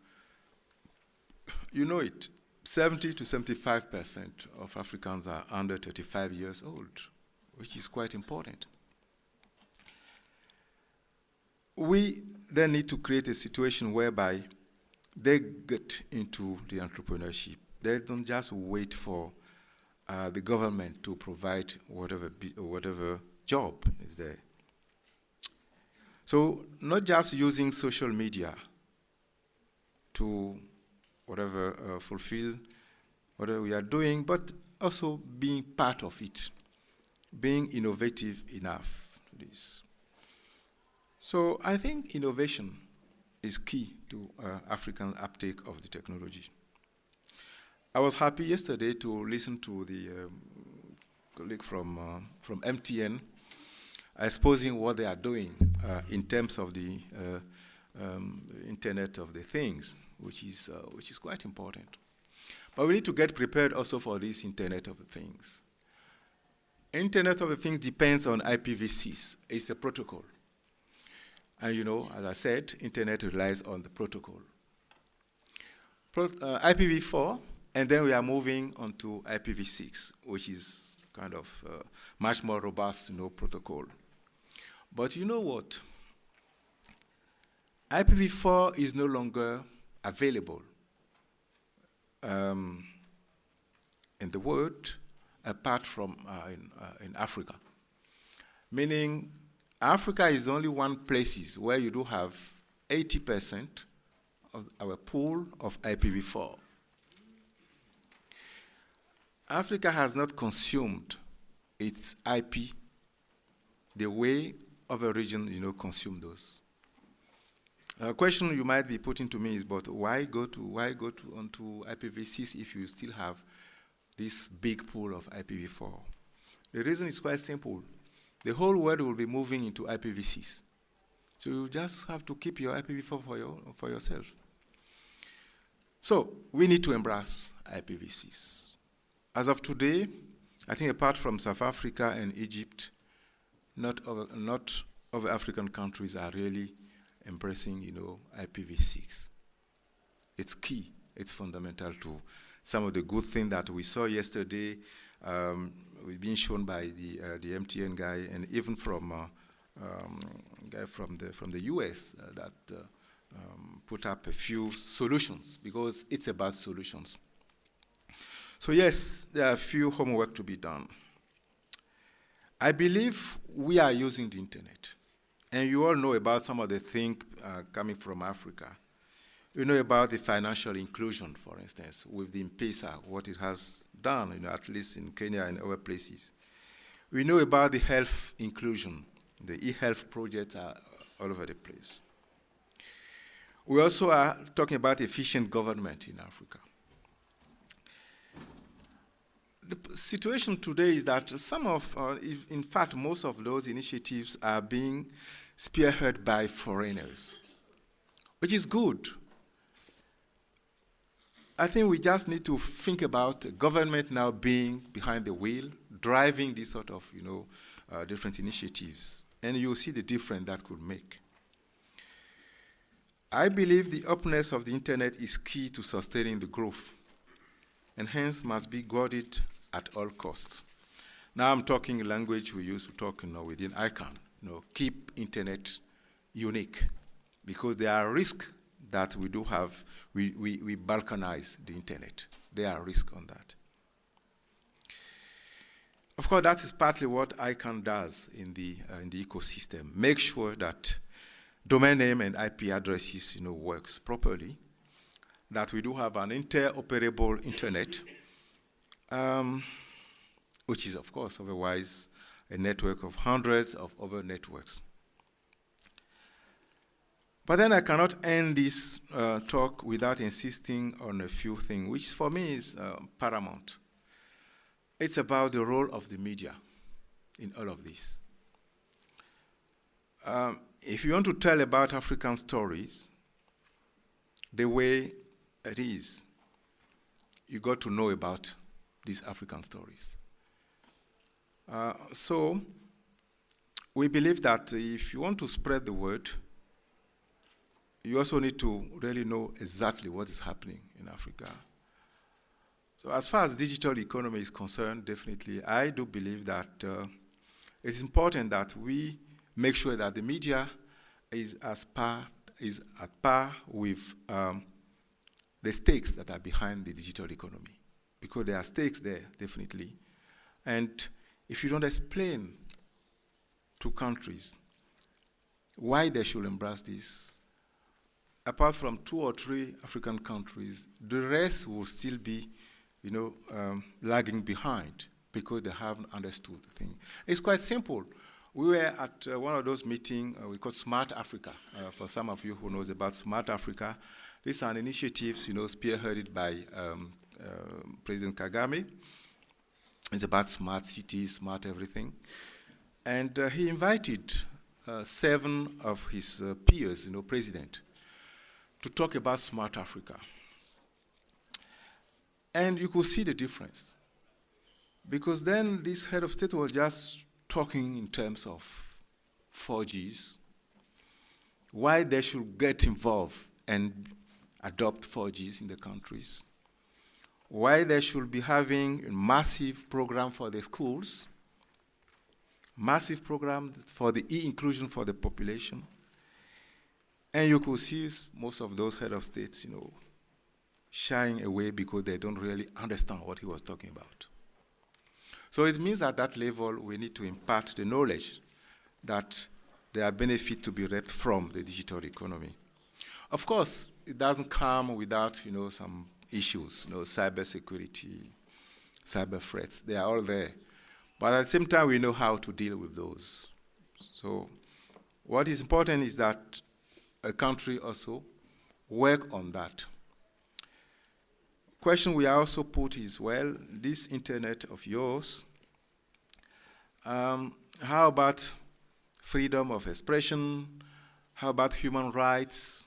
You know it, 70 to 75% of Africans are under 35 years old, which is quite important. We then need to create a situation whereby they get into the entrepreneurship. They don't just wait for the government to provide whatever job is there. So not just using social media to fulfill whatever we are doing, but also being part of it, being innovative enough to this. So I think innovation is key to African uptake of the technology. I was happy yesterday to listen to the colleague from MTN exposing what they are doing in terms of the Internet of the Things, which is quite important. But we need to get prepared also for this Internet of the Things. Internet of the Things depends on IPv6. It's a protocol. And as I said, Internet relies on the protocol. IPv4, and then we are moving on to IPv6, which is kind of much more robust, protocol. But you know what? IPv4 is no longer available in the world, apart from in Africa. Meaning, Africa is only one place where you do have 80% of our pool of IPv4. Africa has not consumed its IP the way other regions, consume those. A question you might be putting to me is, but why go onto IPv6 if you still have this big pool of IPv4? The reason is quite simple. The whole world will be moving into IPv6. So you just have to keep your IPv4 for yourself. So we need to embrace IPv6. As of today, I think apart from South Africa and Egypt, not other African countries are really embracing, IPv6. It's key. It's fundamental to some of the good things that we saw yesterday. We've been shown by the MTN guy, and even from guy from the US that put up a few solutions, because it's about solutions. So yes, there are a few homework to be done. I believe we are using the internet, and you all know about some of the things coming from Africa. You know about the financial inclusion, for instance, with the M-Pesa, what it has done, at least in Kenya and other places. We know about the health inclusion. The e-health projects are all over the place. We also are talking about efficient government in Africa. the situation today is that some of, in fact, most of those initiatives are being spearheaded by foreigners, which is good. I think we just need to think about government now being behind the wheel, driving these sort of, different initiatives, and you'll see the difference that could make. I believe the openness of the internet is key to sustaining the growth, and hence must be guarded at all costs. Now I'm talking language we used to talk within ICANN. Keep internet unique, because there are risks that we do have. We balkanize the internet. There are risks on that. Of course, that is partly what ICANN does in the ecosystem. Make sure that domain name and IP addresses works properly, that we do have an interoperable internet, which is, of course, otherwise a network of hundreds of other networks. But then I cannot end this talk without insisting on a few things, which for me is paramount. It's about the role of the media in all of this. If you want to tell about African stories the way it is, you got to know about these African stories. So we believe that if you want to spread the word, you also need to really know exactly what is happening in Africa. So as far as digital economy is concerned, definitely, I do believe that it's important that we make sure that the media is at par with the stakes that are behind the digital economy, because there are stakes there, definitely. And if you don't explain to countries why they should embrace this, apart from 2 or 3 African countries, the rest will still be, lagging behind because they haven't understood the thing. It's quite simple. We were at one of those meetings we call Smart Africa. For some of you who knows about Smart Africa, these are initiatives, spearheaded by President Kagame. It's about smart cities, smart everything. And he invited 7 of his peers, president, to talk about Smart Africa. And you could see the difference. Because then this head of state was just talking in terms of 4Gs, why they should get involved and adopt 4Gs in the countries, why they should be having a massive program for the schools, massive program for the e-inclusion for the population. And you could see most of those head of states, shying away because they don't really understand what he was talking about. So it means at that level, we need to impart the knowledge that there are benefits to be reaped from the digital economy. Of course, it doesn't come without, some issues, cyber security, cyber threats. They are all there. But at the same time, we know how to deal with those. So what is important is that a country also work on that. Question we also put is, well, this internet of yours, how about freedom of expression? How about human rights?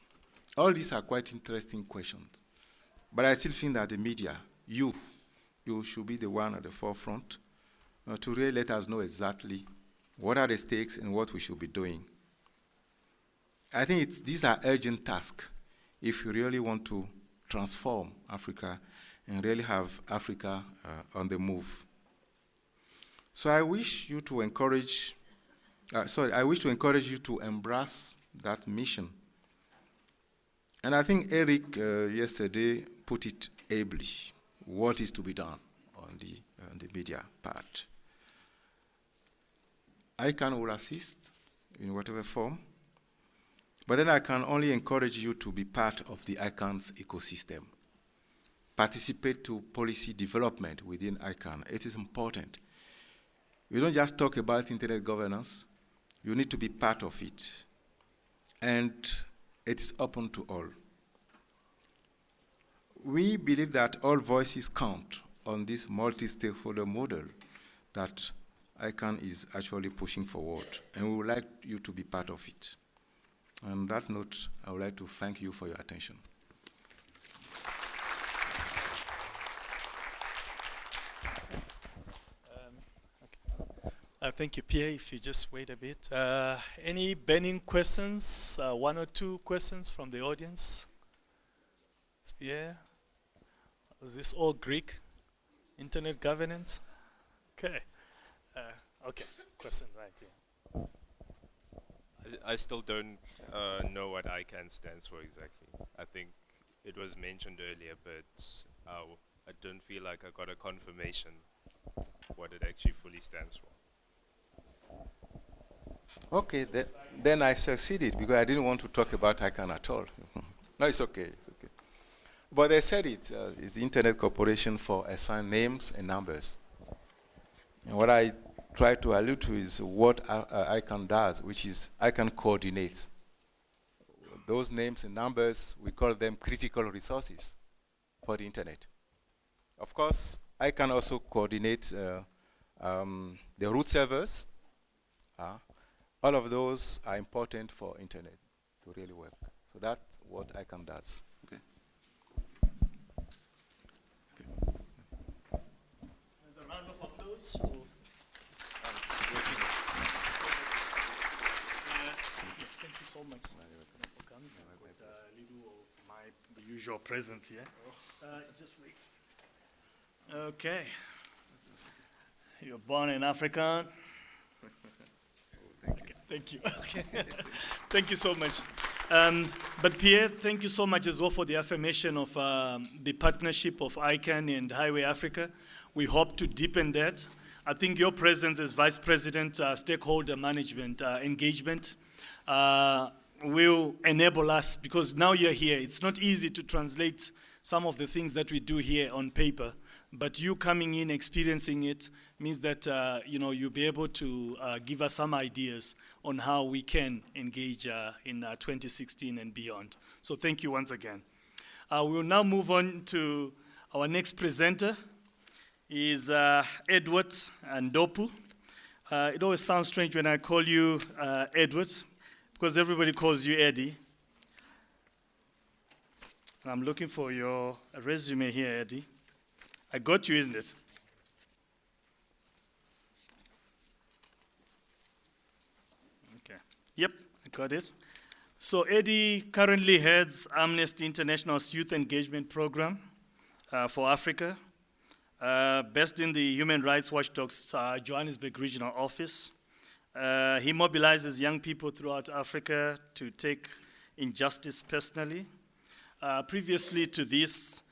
All these are quite interesting questions. But I still think that the media, you should be the one at the forefront to really let us know exactly what are the stakes and what we should be doing. I think these are urgent tasks if you really want to transform Africa and really have Africa on the move. So I wish you to encourage, you to embrace that mission. And I think Eric yesterday put it ably, what is to be done on the media part. ICANN will assist in whatever form, but then I can only encourage you to be part of the ICANN's ecosystem. Participate to policy development within ICANN. It is important. You don't just talk about internet governance, you need to be part of it. And it is open to all. We believe that all voices count on this multi-stakeholder model that ICANN is actually pushing forward, and we would like you to be part of it. On that note, I would like to thank you for your attention. Thank you, Pierre. If you just wait a bit. Any burning questions? One or two questions from the audience? Pierre? Is this all Greek? Internet governance? Okay. Okay. Question right here. I still don't know what ICANN stands for exactly. I think it was mentioned earlier, but I don't feel like I got a confirmation what it actually fully stands for. Okay, then I succeeded because I didn't want to talk about ICANN at all. No, it's okay. It's okay. But they said it's the Internet Corporation for Assigned Names and Numbers. And what I try to allude to is what ICANN does, which is ICANN coordinates. Those names and numbers, we call them critical resources for the Internet. Of course, ICANN also coordinates the root servers. All of those are important for Internet to really work. So that's what ICANN does. Okay. A round of applause. Thank you so much for coming. With a little of my usual presence here. Just wait. Okay. You're born in Africa. Thank you. Okay. Thank you so much. But Pierre, thank you so much as well for the affirmation of the partnership of ICANN and Highway Africa. We hope to deepen that. I think your presence as Vice President, Stakeholder Management Engagement will enable us, because now you're here, it's not easy to translate some of the things that we do here on paper, but you coming in, experiencing it, means that you'll be able to give us some ideas on how we can engage in 2016 and beyond. So thank you once again. We will now move on to our next presenter. Is Edward Ndopu. It always sounds strange when I call you Edward, because everybody calls you Eddie. And I'm looking for your resume here, Eddie. I got you, isn't it? Okay. Yep, I got it. So Eddie currently heads Amnesty International's Youth Engagement Program for Africa, based in the Human Rights Watchdog's Johannesburg Regional Office. He mobilizes young people throughout Africa to take injustice personally. Previously to this,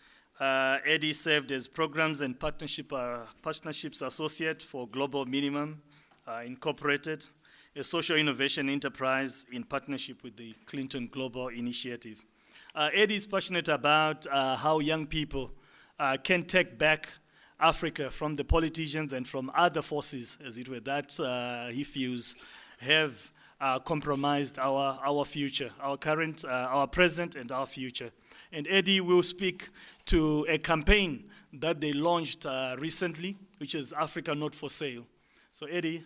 Eddie served as Programs and Partnerships Associate for Global Minimum Incorporated, a social innovation enterprise in partnership with the Clinton Global Initiative. Eddie is passionate about how young people can take back Africa from the politicians and from other forces, as it were, that he feels have compromised our future, our current, our present, and our future. And Eddie will speak to a campaign that they launched recently, which is Africa Not for Sale. So Eddie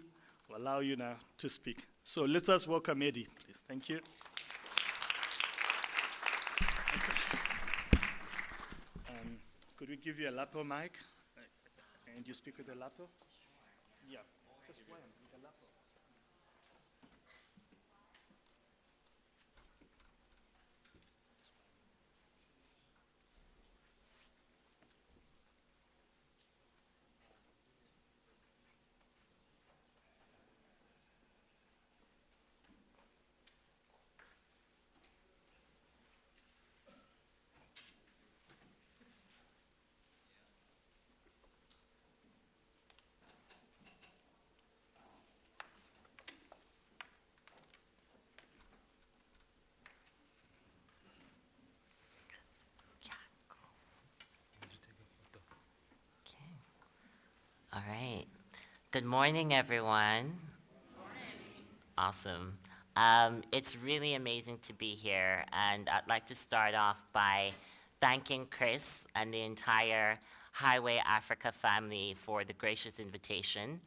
will allow you now to speak. So let us welcome Eddie, please. Thank you. Okay. Could we give you a lapel mic? And you speak with a lapel? Yeah, just one with a lapel. All right. Good morning, everyone. Awesome. It's really amazing to be here, and I'd like to start off by thanking Chris and the entire Highway Africa family for the gracious invitation.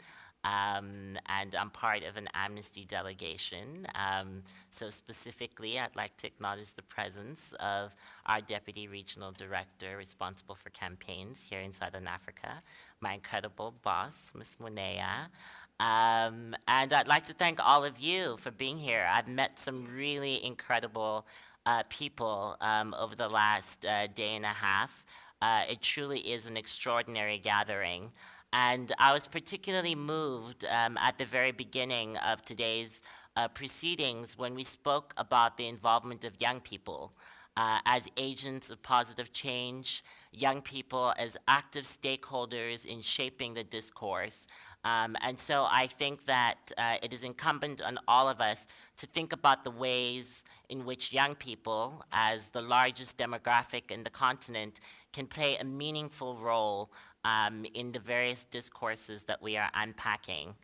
And I'm part of an Amnesty delegation. So specifically, I'd like to acknowledge the presence of our Deputy Regional Director responsible for campaigns here in Southern Africa, my incredible boss, Ms. Munea. And I'd like to thank all of you for being here. I've met some really incredible people over the last day and a half. It truly is an extraordinary gathering. And I was particularly moved at the very beginning of today's proceedings when we spoke about the involvement of young people as agents of positive change, young people as active stakeholders in shaping the discourse. And so I think that it is incumbent on all of us to think about the ways in which young people, as the largest demographic in the continent, can play a meaningful role in the various discourses that we are unpacking.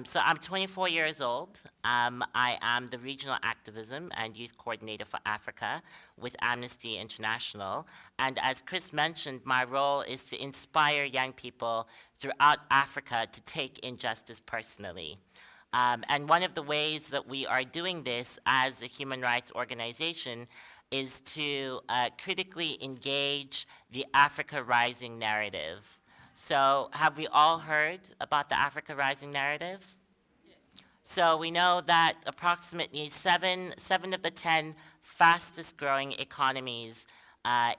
So I'm 24 years old. I am the Regional Activism and Youth Coordinator for Africa with Amnesty International. And as Chris mentioned, my role is to inspire young people throughout Africa to take injustice personally. And one of the ways that we are doing this as a human rights organization is to critically engage the Africa Rising narrative. So have we all heard about the Africa Rising narrative? Yes. So we know that approximately seven of the 10 fastest growing economies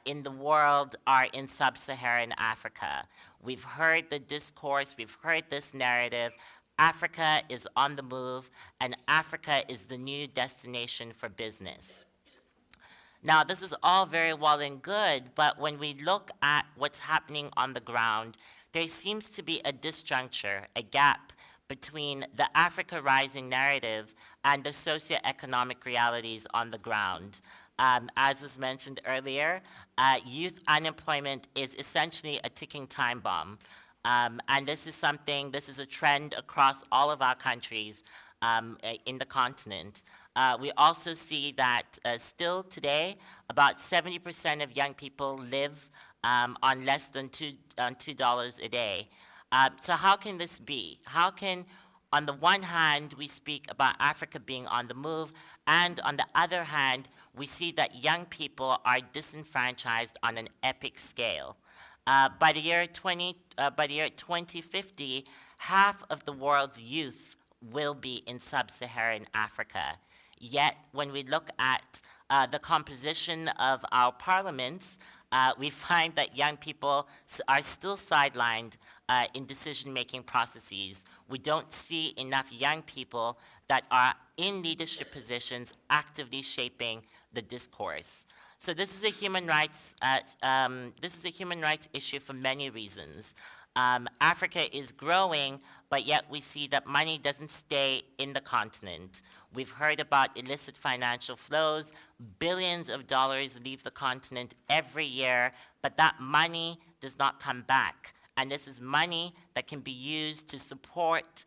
in the world are in sub-Saharan Africa. We've heard the discourse, we've heard this narrative. Africa is on the move, and Africa is the new destination for business. Now, this is all very well and good, but when we look at what's happening on the ground, there seems to be a disjuncture, a gap between the Africa Rising narrative and the socioeconomic realities on the ground. As was mentioned earlier, youth unemployment is essentially a ticking time bomb. And this is a trend across all of our countries in the continent. We also see that still today, about 70% of young people live on less than $2 a day. So how can this be? How can, on the one hand, we speak about Africa being on the move, and on the other hand, we see that young people are disenfranchised on an epic scale? By the year 2050, half of the world's youth will be in sub-Saharan Africa. Yet, when we look at the composition of our parliaments, we find that young people are still sidelined in decision-making processes. We don't see enough young people that are in leadership positions actively shaping the discourse. So this is a human rights issue for many reasons. Africa is growing, but yet we see that money doesn't stay in the continent. We've heard about illicit financial flows. Billions of dollars leave the continent every year, but that money does not come back. And this is money that can be used to support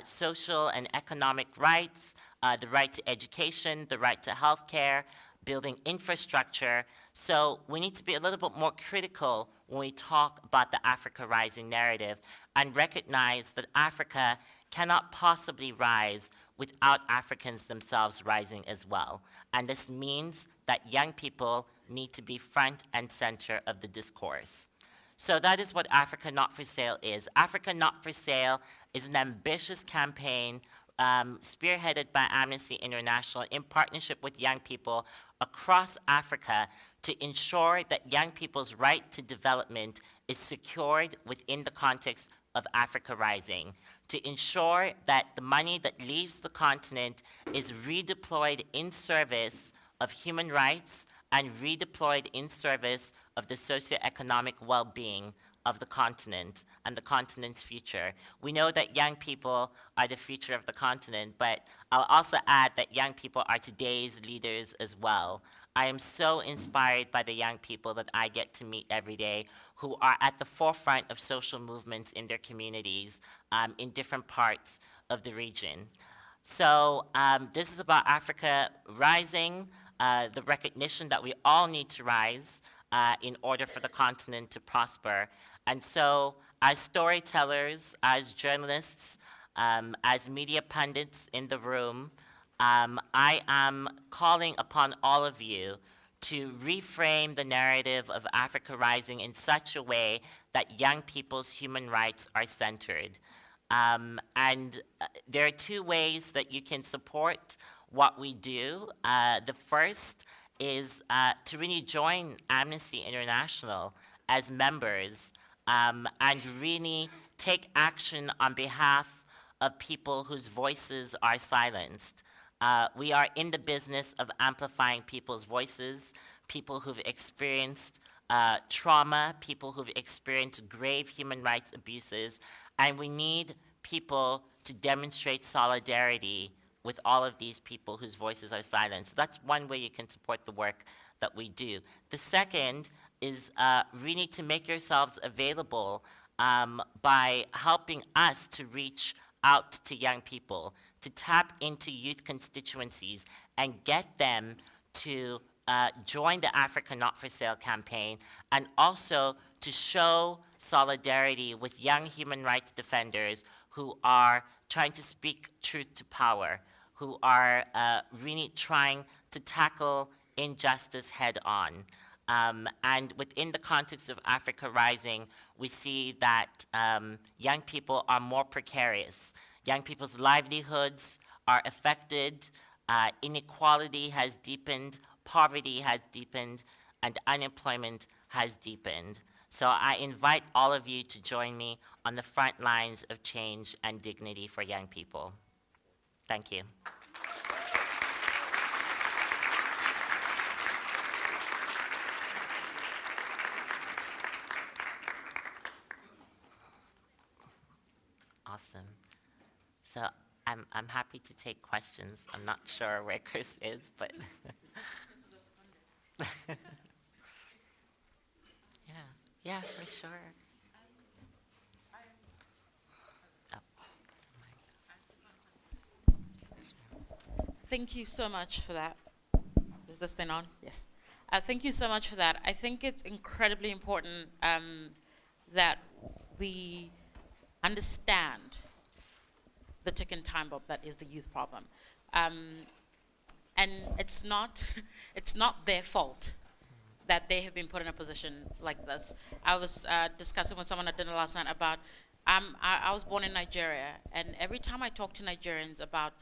social and economic rights, the right to education, the right to health care, building infrastructure. So we need to be a little bit more critical when we talk about the Africa Rising narrative and recognize that Africa cannot possibly rise without Africans themselves rising as well. And this means that young people need to be front and center of the discourse. So that is what Africa Not for Sale is. Africa Not for Sale is an ambitious campaign spearheaded by Amnesty International in partnership with young people across Africa to ensure that young people's right to development is secured within the context of Africa Rising, to ensure that the money that leaves the continent is redeployed in service of human rights and redeployed in service of the socioeconomic well-being of the continent and the continent's future. We know that young people are the future of the continent, but I'll also add that young people are today's leaders as well. I am so inspired by the young people that I get to meet every day who are at the forefront of social movements in their communities in different parts of the region. So this is about Africa rising, the recognition that we all need to rise, in order for the continent to prosper. And so, as storytellers, as journalists, as media pundits in the room, I am calling upon all of you to reframe the narrative of Africa Rising in such a way that young people's human rights are centered. There are two ways that you can support what we do. The first is to really join Amnesty International as members and really take action on behalf of people whose voices are silenced. We are in the business of amplifying people's voices, people who've experienced trauma, people who've experienced grave human rights abuses, and we need people to demonstrate solidarity with all of these people whose voices are silenced. So that's one way you can support the work that we do. The second is really to make yourselves available by helping us to reach out to young people, to tap into youth constituencies and get them to join the Africa Not for Sale campaign, and also to show solidarity with young human rights defenders who are trying to speak truth to power, who are really trying to tackle injustice head on. And within the context of Africa Rising, we see that young people are more precarious. Young people's livelihoods are affected, inequality has deepened, poverty has deepened, and unemployment has deepened. So I invite all of you to join me on the front lines of change and dignity for young people. Thank you. Awesome. So I'm happy to take questions. I'm not sure where Chris is, but yeah, for sure. Thank you so much for that. Is this thing on? Yes. Thank you so much for that. I think it's incredibly important that we understand the ticking time bomb that is the youth problem. And it's not their fault that they have been put in a position like this. I was discussing with someone at dinner last night about, I was born in Nigeria, and every time I talk to Nigerians about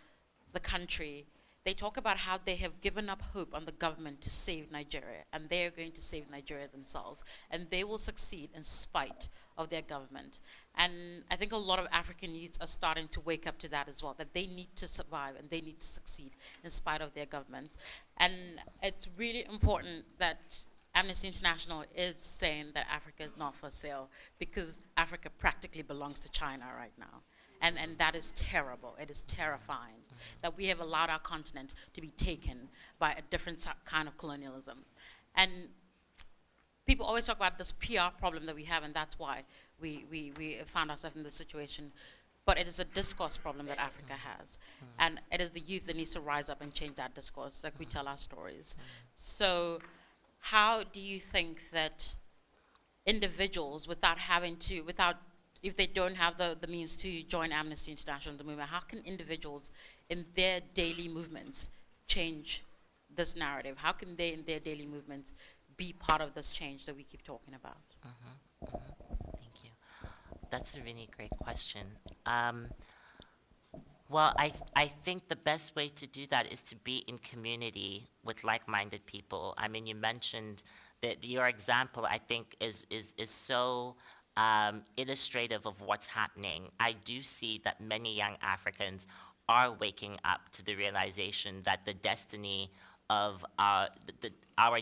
the country, they talk about how they have given up hope on the government to save Nigeria, and they are going to save Nigeria themselves, and they will succeed in spite of their government. And I think a lot of African youths are starting to wake up to that as well, that they need to survive and they need to succeed in spite of their government. And it's really important that Amnesty International is saying that Africa is not for sale, because Africa practically belongs to China right now. And that is terrible. It is terrifying that we have allowed our continent to be taken by a different kind of colonialism. And people always talk about this PR problem that we have, and that's why we found ourselves in this situation. But it is a discourse problem that Africa has. And it is the youth that needs to rise up and change that discourse, like we tell our stories. So how do you think that individuals, if they don't have the means to join Amnesty International, the movement, how can individuals in their daily movements change this narrative? How can they, in their daily movements, be part of this change that we keep talking about? Thank you. That's a really great question. Well, I think the best way to do that is to be in community with like-minded people. I mean, you mentioned that your example, I think, is so illustrative of what's happening. I do see that many young Africans are waking up to the realization that the destiny of our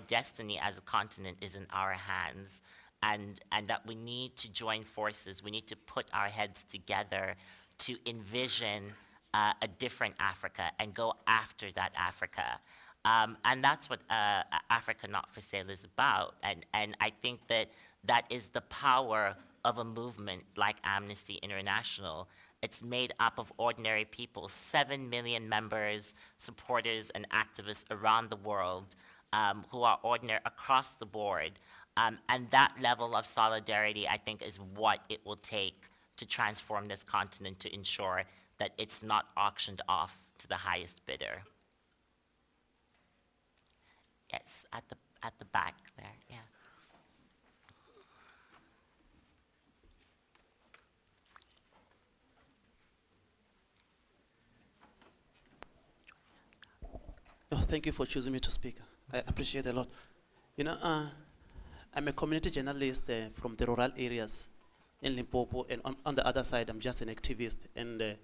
destiny as a continent is in our hands, and that we need to join forces. We need to put our heads together to envision a different Africa and go after that Africa. And that's what Africa Not for Sale is about. And I think that is the power of a movement like Amnesty International. It's made up of ordinary people, 7 million members, supporters, and activists around the world. who are ordinary across the board. And that level of solidarity, I think, is what it will take to transform this continent to ensure that it's not auctioned off to the highest bidder. Yes, at the back there, yeah. Oh, thank you for choosing me to speak. I appreciate it a lot. You know, I'm a community journalist from the rural areas in Limpopo, and on the other side, I'm just an activist. And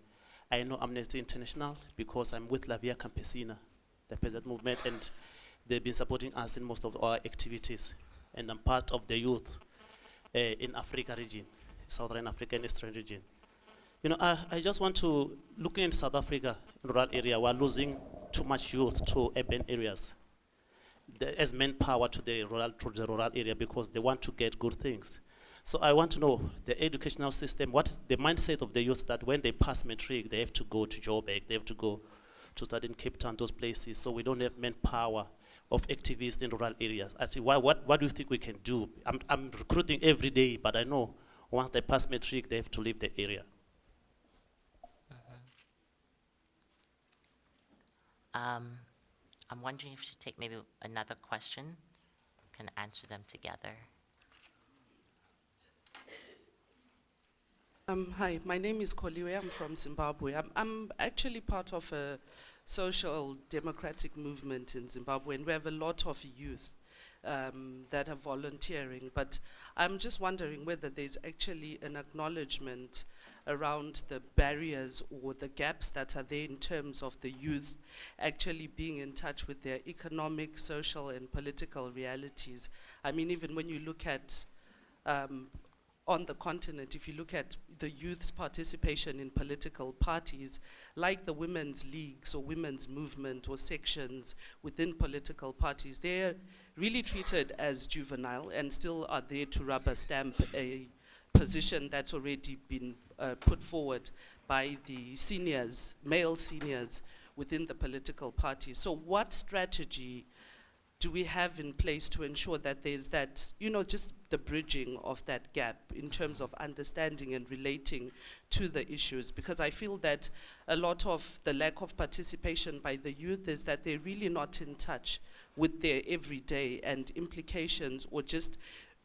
I know Amnesty International because I'm with La Via Campesina, the peasant movement, and they've been supporting us in most of our activities. And I'm part of the youth in Africa region, Southern Africa and Eastern region. You know, I just want to, looking in South Africa, rural area, we're losing too much youth to urban areas. As manpower to the rural area because they want to get good things. So I want to know the educational system, what is the mindset of the youth that when they pass matric, they have to go to Joburg, they have to go to study in Cape Town, those places, so we don't have manpower of activists in rural areas. Actually, what do you think we can do? I'm recruiting every day, but I know once they pass matric, they have to leave the area. I'm wondering if we should take maybe another question. Can answer them together. Hi, my name is Koliwe. I'm from Zimbabwe. I'm actually part of a social democratic movement in Zimbabwe, and we have a lot of youth that are volunteering. But I'm just wondering whether there's actually an acknowledgement around the barriers or the gaps that are there in terms of the youth actually being in touch with their economic, social, and political realities. I mean, even when you look at on the continent, if you look at the youth's participation in political parties, like the women's leagues or women's movement or sections within political parties, they're really treated as juvenile and still are there to rubber stamp a position that's already been put forward by the seniors, male seniors within the political party. So what strategy do we have in place to ensure that there's that, you know, just the bridging of that gap in terms of understanding and relating to the issues? Because I feel that a lot of the lack of participation by the youth is that they're really not in touch with their everyday and implications, or just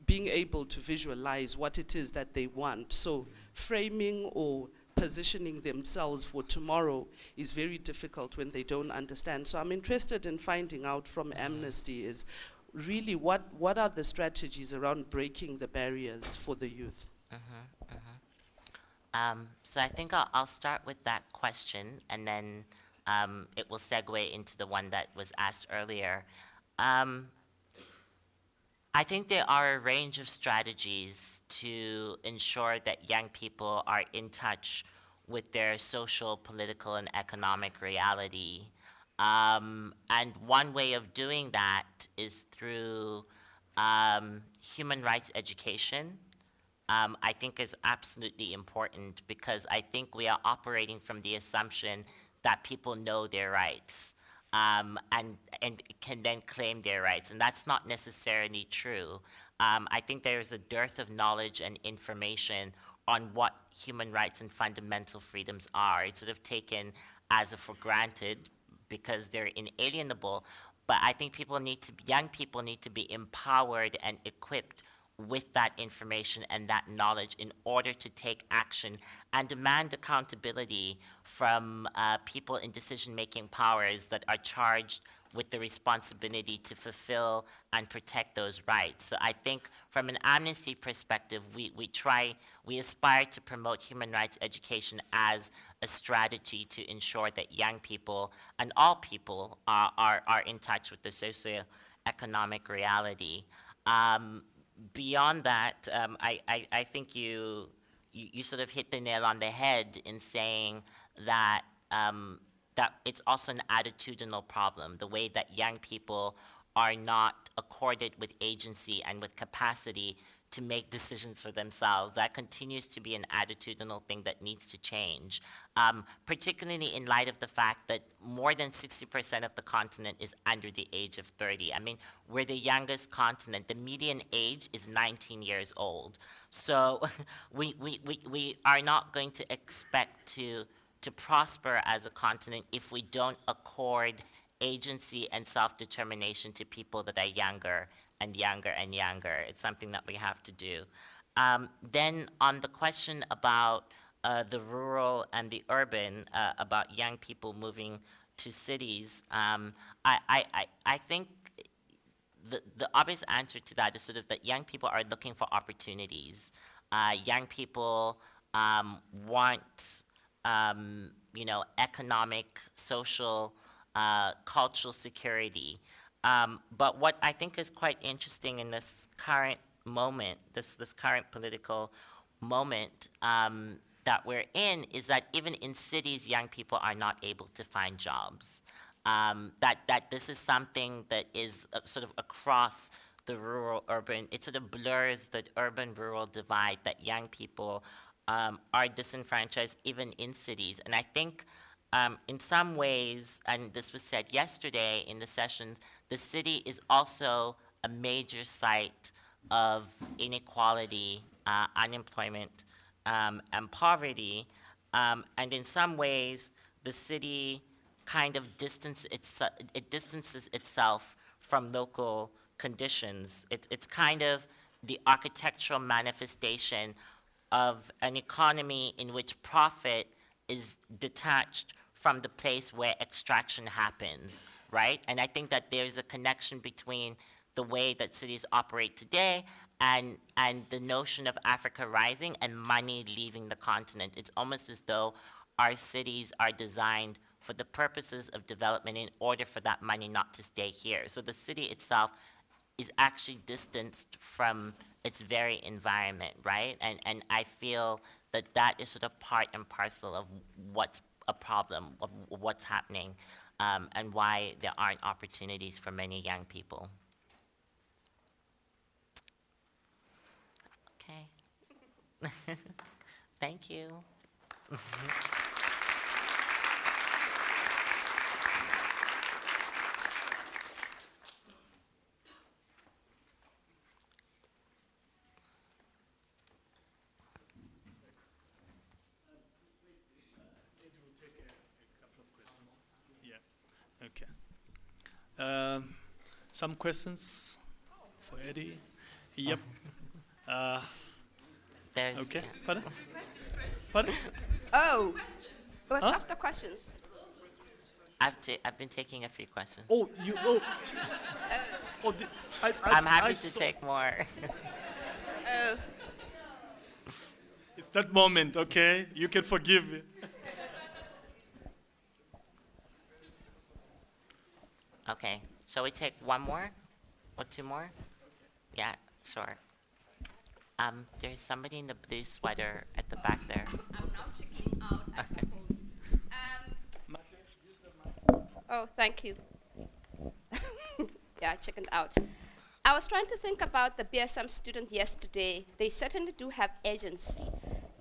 being able to visualize what it is that they want. So framing or positioning themselves for tomorrow is very difficult when they don't understand. So I'm interested in finding out from Amnesty is really what are the strategies around breaking the barriers for the youth? So I think I'll start with that question, and then it will segue into the one that was asked earlier. I think there are a range of strategies to ensure that young people are in touch with their social, political, and economic reality. And one way of doing that is through human rights education. I think is absolutely important, because I think we are operating from the assumption that people know their rights. And can then claim their rights, and that's not necessarily true. I think there is a dearth of knowledge and information on what human rights and fundamental freedoms are. It's sort of taken as for granted because they're inalienable, but I think young people need to be empowered and equipped with that information and that knowledge in order to take action and demand accountability from people in decision-making powers that are charged with the responsibility to fulfill and protect those rights. So I think from an Amnesty perspective, we aspire to promote human rights education as a strategy to ensure that young people and all people are in touch with the socioeconomic reality. Beyond that, I think you sort of hit the nail on the head in saying that that it's also an attitudinal problem, the way that young people are not accorded with agency and with capacity to make decisions for themselves. That continues to be an attitudinal thing that needs to change, particularly in light of the fact that more than 60% of the continent is under the age of 30. I mean, we're the youngest continent. The median age is 19 years old. So we are not going to expect to prosper as a continent if we don't accord agency and self-determination to people that are younger and younger and younger. It's something that we have to do. Then on the question about the rural and the urban, about young people moving to cities, I think the obvious answer to that is sort of that young people are looking for opportunities. Young people want, economic, social, cultural security. But what I think is quite interesting in this current moment, this current political moment that we're in, is that even in cities, young people are not able to find jobs. That this is something that is sort of across the rural-urban. It sort of blurs the urban-rural divide, that young people are disenfranchised even in cities. And I think in some ways, and this was said yesterday in the sessions, the city is also a major site of inequality, unemployment, and poverty. And in some ways, the city kind of distances itself from local conditions. It's kind of the architectural manifestation of an economy in which profit is detached from the place where extraction happens, right? And I think that there's a connection between the way that cities operate today and the notion of Africa rising and money leaving the continent. It's almost as though our cities are designed for the purposes of development in order for that money not to stay here. So the city itself is actually distanced from its very environment, right? And I feel that that is sort of part and parcel of what's a problem, of what's happening, and why there aren't opportunities for many young people. Okay. Thank you. Okay. Some questions for Eddie? Yep. Okay. Pardon? Pardon? Oh, it was after questions. I've been taking a few questions. Oh, you. Oh. I'm happy to take more. It's that moment, okay? You can forgive me. Okay, shall we take one more or two more? Yeah, sure. There's somebody in the blue sweater at the back there. I'm now checking out, I suppose. Oh, thank you. Yeah, I chickened out. I was trying to think about the BSM student yesterday. They certainly do have agency.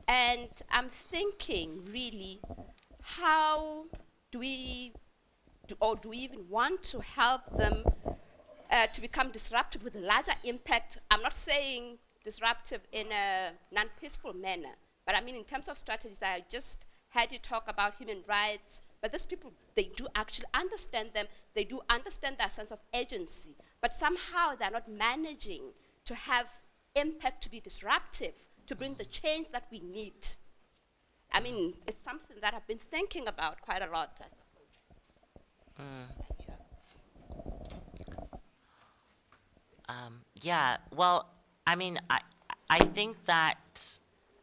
And I'm thinking, really, how do we do we even want to help them to become disruptive with a larger impact? I'm not saying disruptive in a non-peaceful manner, but I mean in terms of strategies. I just had you talk about human rights, but these people, they do actually understand them. They do understand their sense of agency, but somehow they're not managing to have impact, to be disruptive, to bring the change that we need. I mean, it's something that I've been thinking about quite a lot, I suppose. Yeah, well, I mean, I think that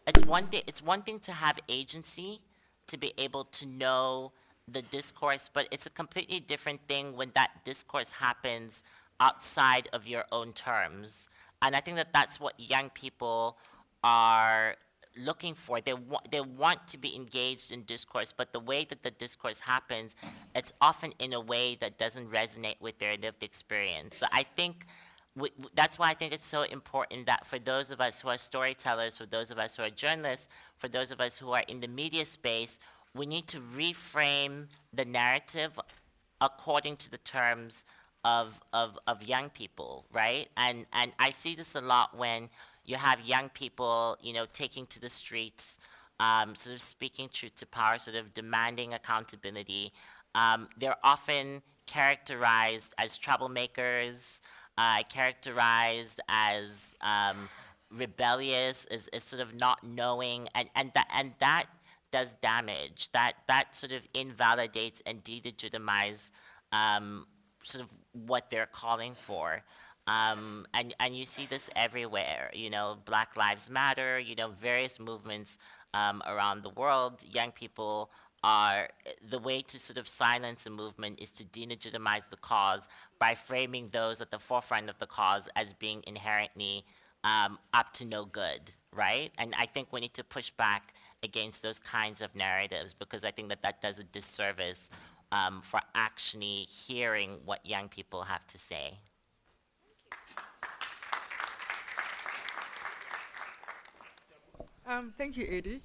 it's one thing to have agency, to be able to know the discourse, but it's a completely different thing when that discourse happens outside of your own terms. And I think that that's what young people are looking for. They want to be engaged in discourse, but the way that the discourse happens, it's often in a way that doesn't resonate with their lived experience. So I think that's why I think it's so important that for those of us who are storytellers, for those of us who are journalists, for those of us who are in the media space, we need to reframe the narrative according to the terms of young people, right? And I see this a lot when you have young people, you know, taking to the streets, sort of speaking truth to power, sort of demanding accountability. They're often characterized as troublemakers, characterized as rebellious, as sort of not knowing, and that does damage. That sort of invalidates and de-legitimizes sort of what they're calling for. And you see this everywhere, you know, Black Lives Matter, you know, various movements around the world. Young people are, the way to sort of silence a movement is to delegitimize the cause by framing those at the forefront of the cause as being inherently up to no good, right? And I think we need to push back against those kinds of narratives, because I think that does a disservice for actually hearing what young people have to say. Thank you, Eddie.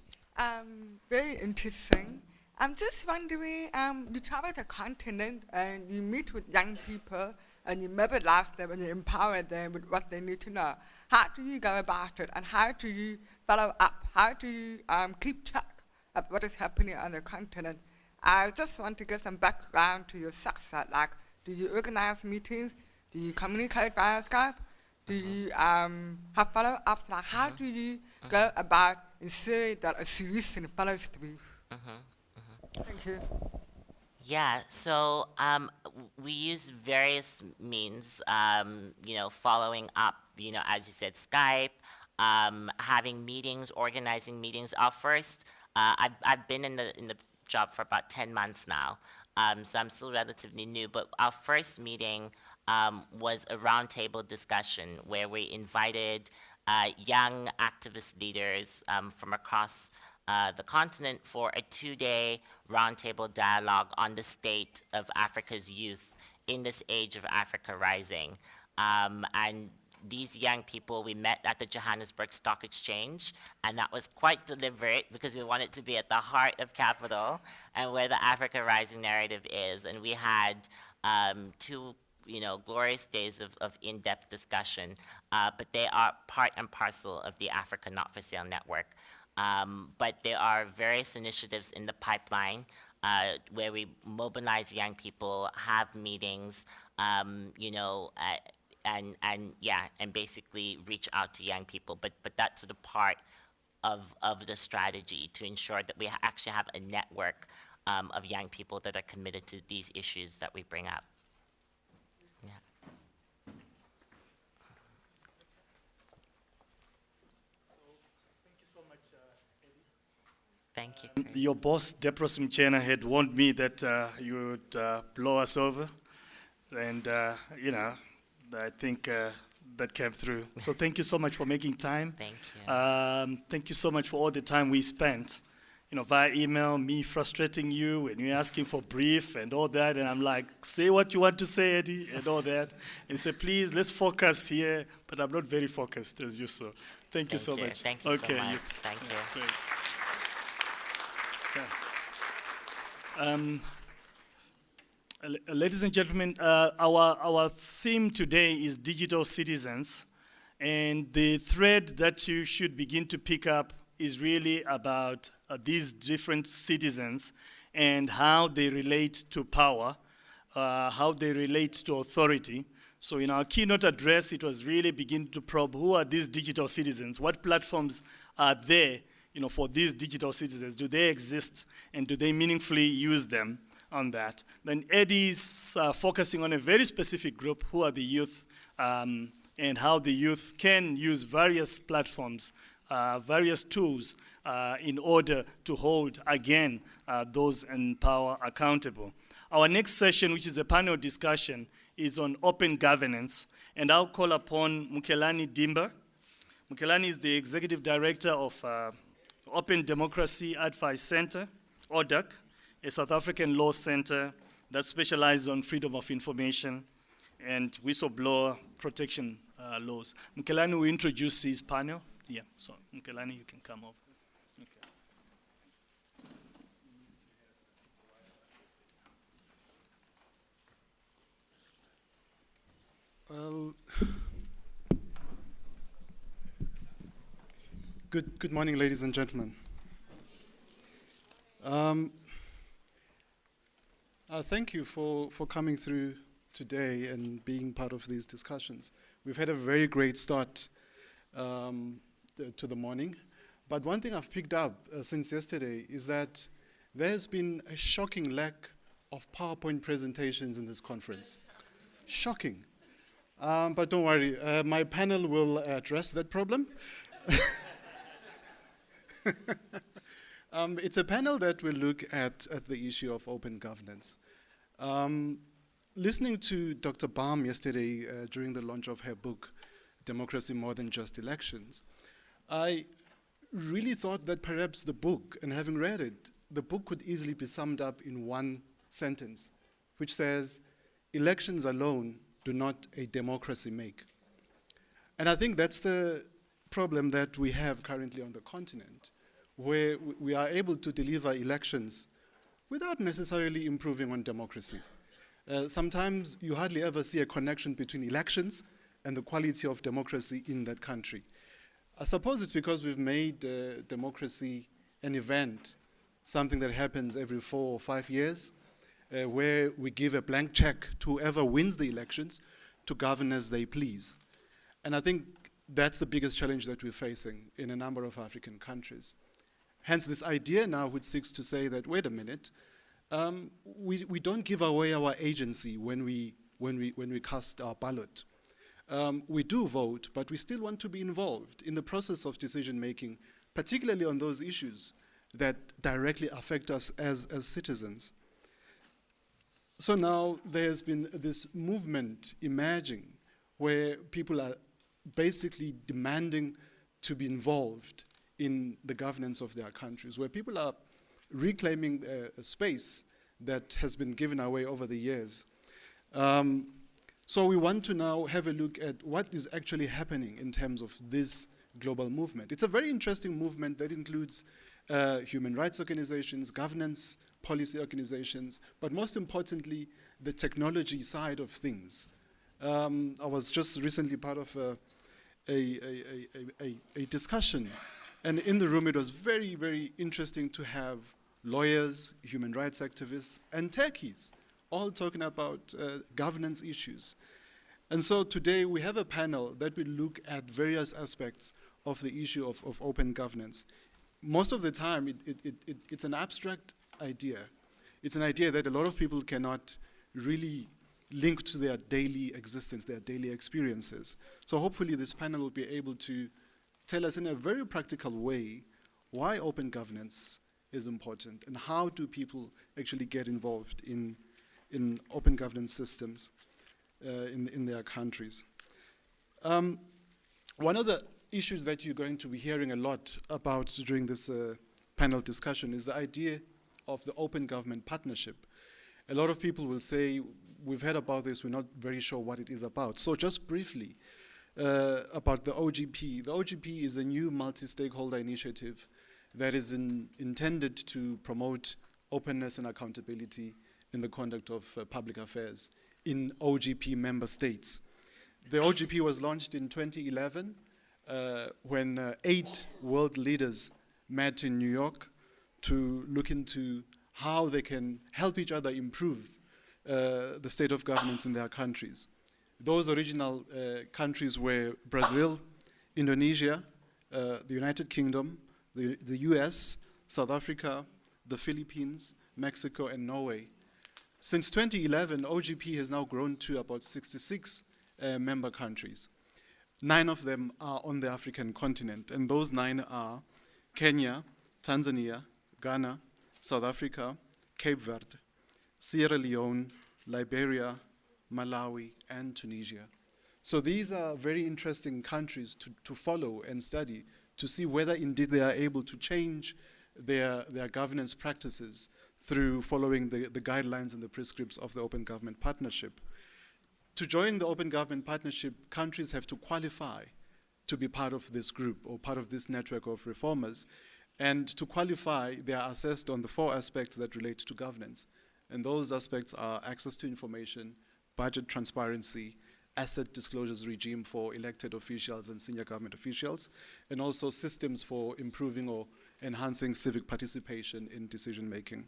Very interesting. I'm just wondering, you travel the continent and you meet with young people and you mobilize them and you empower them with what they need to know. How do you go about it, and how do you follow up? How do you keep track of what is happening on the continent? I just want to get some background to your success. Like, do you organize meetings? Do you communicate via Skype? Do you have follow-ups? Like, how do you go about ensuring that a solution follows through? Thank you. Yeah, so we use various means, you know, following up, you know, as you said, Skype, having meetings, organizing meetings. Our first, I've been in the job for about 10 months now, so I'm still relatively new, but our first meeting was a roundtable discussion where we invited young activist leaders from across the continent for a 2-day roundtable dialogue on the state of Africa's youth in this age of Africa rising. And these young people, we met at the Johannesburg Stock Exchange, and that was quite deliberate because we wanted to be at the heart of capital and where the Africa rising narrative is. And we had 2 you know, glorious days of in-depth discussion, but they are part and parcel of the Africa Not For Sale network. But there are various initiatives in the pipeline where we mobilize young people, have meetings, you know, and basically reach out to young people. But that's sort of part of the strategy to ensure that we actually have a network of young people that are committed to these issues that we bring up. Yeah. Thank you so much, Eddie. Thank you. Chris. Your boss, Depros Mchena, had warned me that you would blow us over, and you know, I think that came through. So thank you so much for making time. Thank you. Thank you so much for all the time we spent, you know, via email, me frustrating you and you asking for brief and all that, and I'm like, say what you want to say, Eddie, and all that. And you say, please, let's focus here, but I'm not very focused as you saw. Thank you so much. Thank you so much. Thank you. Okay. Ladies and gentlemen, our theme today is digital citizens, and the thread that you should begin to pick up is really about these different citizens and how they relate to power, how they relate to authority. So in our keynote address, it was really beginning to probe who are these digital citizens, what platforms are there, you know, for these digital citizens, do they exist, and do they meaningfully use them on that. Then Eddie's focusing on a very specific group, who are the youth, and how the youth can use various platforms, various tools in order to hold, again, those in power accountable. Our next session, which is a panel discussion, is on open governance, and I'll call upon Mukelani Dimba. Mukelani is the Executive Director of Open Democracy Advice Center, ODAC, a South African law center that specializes on freedom of information. and whistleblower protection laws. Mkelani will introduce his panel. Yeah, so Mkelani, you can come over. Well, good morning, ladies and gentlemen. Thank you for coming through today and being part of these discussions. We've had a very great start to the morning, but one thing I've picked up since yesterday is that there has been a shocking lack of PowerPoint presentations in this conference. Shocking. But don't worry, my panel will address that problem. It's a panel that will look at the issue of open governance. Listening to Dr. Baum yesterday during the launch of her book, Democracy More Than Just Elections, I really thought that perhaps the book, and having read it, the book could easily be summed up in one sentence, which says, elections alone do not a democracy make. And I think that's the problem that we have currently on the continent, where we are able to deliver elections without necessarily improving on democracy. Sometimes you hardly ever see a connection between elections and the quality of democracy in that country. I suppose it's because we've made democracy an event, something that happens every 4 or 5 years, where we give a blank check to whoever wins the elections to govern as they please. And I think that's the biggest challenge that we're facing in a number of African countries. Hence this idea now which seeks to say that, wait a minute, we don't give away our agency when we cast our ballot. We do vote, but we still want to be involved in the process of decision making, particularly on those issues that directly affect us as citizens. So now there's been this movement emerging where people are basically demanding to be involved in the governance of their countries, where people are reclaiming a space that has been given away over the years. So we want to now have a look at what is actually happening in terms of this global movement. It's a very interesting movement that includes human rights organizations, governance policy organizations, but most importantly, the technology side of things. I was just recently part of a discussion, and in the room it was very, very interesting to have lawyers, human rights activists, and techies all talking about governance issues. And so today we have a panel that will look at various aspects of the issue of open governance. Most of the time it's an abstract idea. It's an idea that a lot of people cannot really link to their daily existence, their daily experiences. So hopefully this panel will be able to tell us in a very practical way why open governance is important and how do people actually get involved in open governance systems in their countries. One of the issues that you're going to be hearing a lot about during this panel discussion is the idea of the open government partnership. A lot of people will say, we've heard about this, we're not very sure what it is about. So just briefly about the OGP. The OGP is a new multi-stakeholder initiative that is intended to promote openness and accountability in the conduct of public affairs in OGP member states. The OGP was launched in 2011 when 8 world leaders met in New York to look into how they can help each other improve the state of governance in their countries. Those original countries were Brazil, Indonesia, the United Kingdom, the US, South Africa, the Philippines, Mexico, and Norway. Since 2011, OGP has now grown to about 66 member countries. 9 of them are on the African continent, and those 9 are Kenya, Tanzania, Ghana, South Africa, Cape Verde, Sierra Leone, Liberia, Malawi, and Tunisia. So these are very interesting countries to follow and study to see whether indeed they are able to change their governance practices through following the guidelines and the prescripts of the Open Government Partnership. To join the Open Government Partnership, countries have to qualify to be part of this group or part of this network of reformers. And to qualify, they are assessed on the 4 aspects that relate to governance. And those aspects are access to information, budget transparency, asset disclosures regime for elected officials and senior government officials, and also systems for improving or enhancing civic participation in decision making.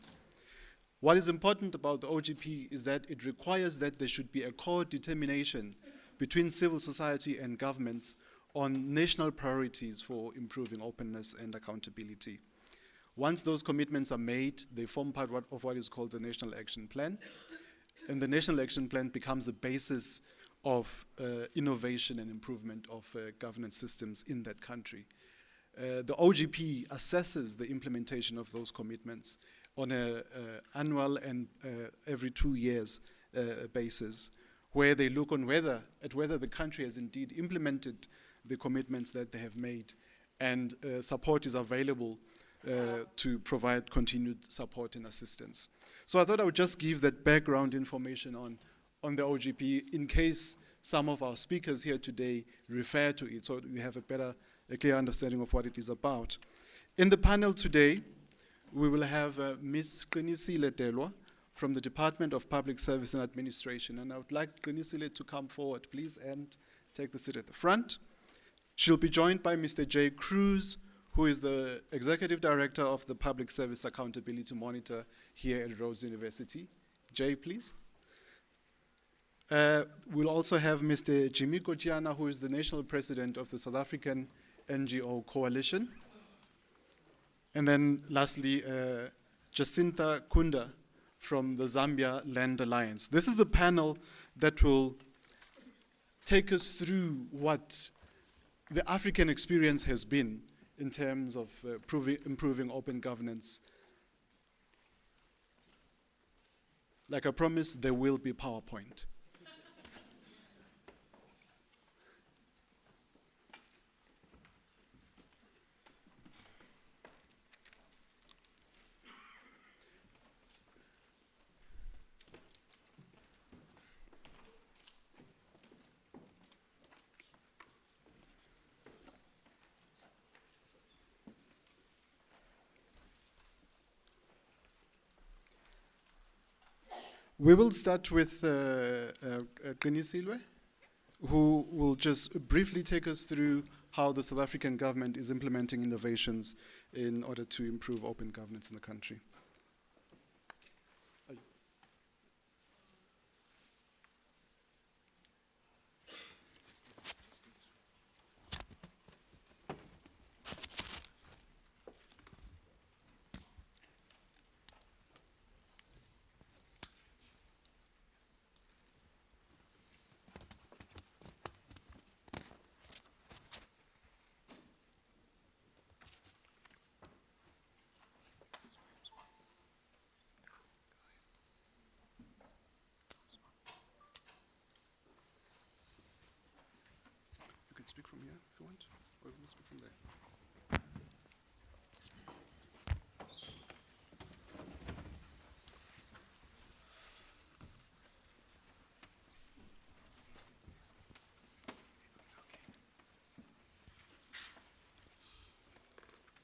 What is important about the OGP is that it requires that there should be a core determination between civil society and governments on national priorities for improving openness and accountability. Once those commitments are made, they form part of what is called the National Action Plan. And the National Action Plan becomes the basis of innovation and improvement of governance systems in that country. The OGP assesses the implementation of those commitments on an annual and every 2 years basis, where they look on whether the country has indeed implemented the commitments that they have made, and support is available to provide continued support and assistance. So I thought I would just give that background information on the OGP in case some of our speakers here today refer to it, so we have a clear understanding of what it is about. In the panel today, we will have Ms. Qinisile Delwa from the Department of Public Service and Administration. And I would like Qinisile to come forward, please, and take the seat at the front. She'll be joined by Mr. Jay Cruz, who is the Executive Director of the Public Service Accountability Monitor here at Rhodes University. Jay, please. We'll also have Mr. Jimmy Kochiana, who is the National President of the South African NGO Coalition. And then lastly, Jacinta Kunda from the Zambia Land Alliance. This is the panel that will take us through what the African experience has been in terms of improving open governance. Like I promised, there will be PowerPoint. We will start with Qinisile, who will just briefly take us through how the South African government is implementing innovations in order to improve open governance in the country. Speak from here if you want, or you can speak from there.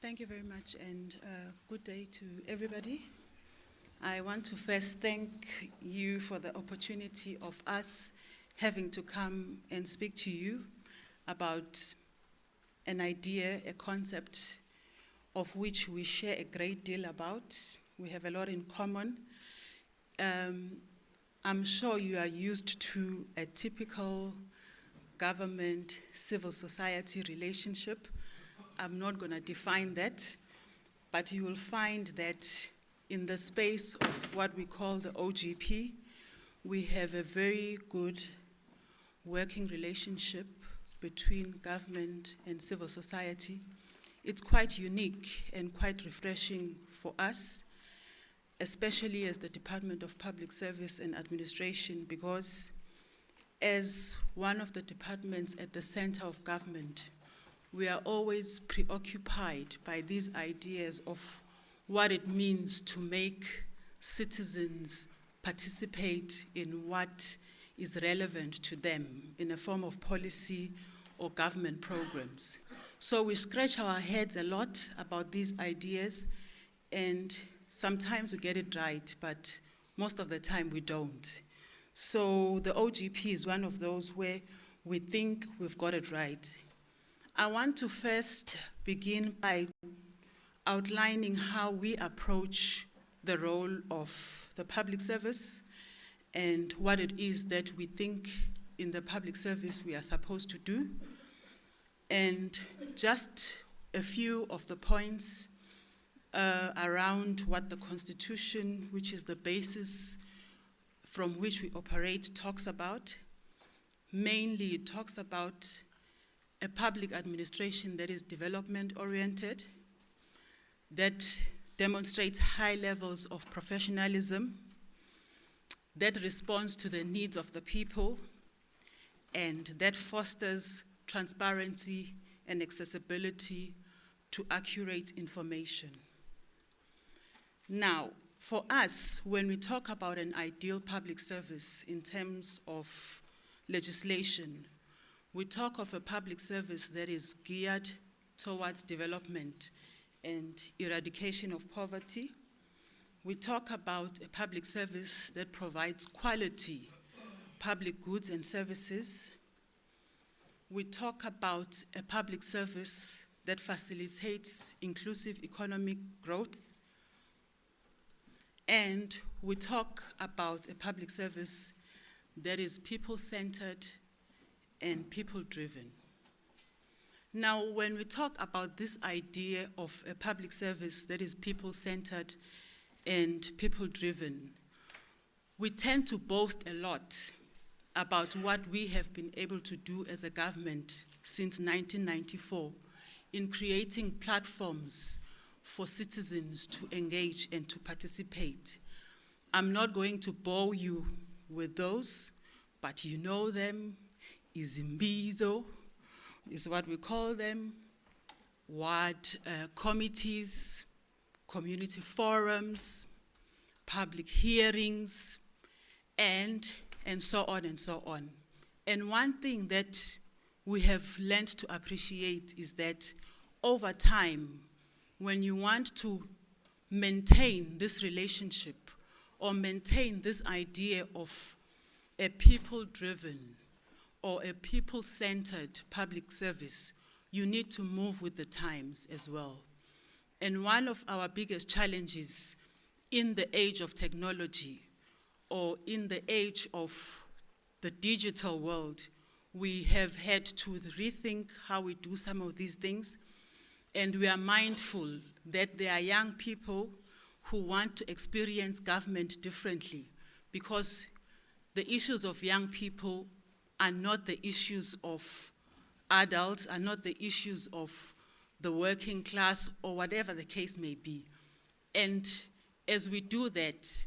Thank you very much, and good day to everybody. I want to first thank you for the opportunity of us having to come and speak to you about an idea, a concept of which we share a great deal about. We have a lot in common. I'm sure you are used to a typical government, civil society relationship. I'm not going to define that, but you will find that in the space of what we call the OGP, we have a very good working relationship between government and civil society. It's quite unique and quite refreshing for us, especially as the Department of Public Service and Administration, because as one of the departments at the center of government, we are always preoccupied by these ideas of what it means to make citizens participate in what is relevant to them in a form of policy or government programs. So we scratch our heads a lot about these ideas, and sometimes we get it right, but most of the time we don't. So the OGP is one of those where we think we've got it right. I want to first begin by outlining how we approach the role of the public service and what it is that we think in the public service we are supposed to do. And just a few of the points around what the Constitution, which is the basis from which we operate, talks about. Mainly, it talks about a public administration that is development-oriented, that demonstrates high levels of professionalism, that responds to the needs of the people, and that fosters transparency and accessibility to accurate information. Now, for us, when we talk about an ideal public service in terms of legislation, we talk of a public service that is geared towards development and eradication of poverty. We talk about a public service that provides quality public goods and services. We talk about a public service that facilitates inclusive economic growth. And we talk about a public service that is people-centered and people-driven. Now, when we talk about this idea of a public service that is people-centered and people-driven, we tend to boast a lot about what we have been able to do as a government since 1994 in creating platforms for citizens to engage and to participate. I'm not going to bore you with those, but you know them. Izimbizo is what we call them. Ward committees, community forums, public hearings, and so on and so on. And one thing that we have learned to appreciate is that over time, when you want to maintain this relationship or maintain this idea of a people-driven or a people-centered public service, you need to move with the times as well. And one of our biggest challenges in the age of technology or in the age of the digital world, we have had to rethink how we do some of these things. And we are mindful that there are young people who want to experience government differently, because the issues of young people are not the issues of adults, are not the issues of the working class, or whatever the case may be. And as we do that,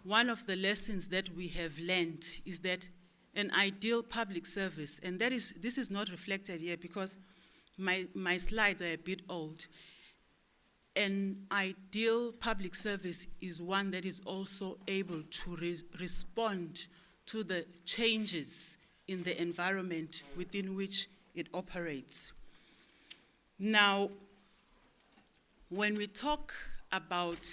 one of the lessons that we have learned is that an ideal public service, and this is not reflected here because my slides are a bit old. An ideal public service is one that is also able to respond to the changes in the environment within which it operates. Now, when we talk about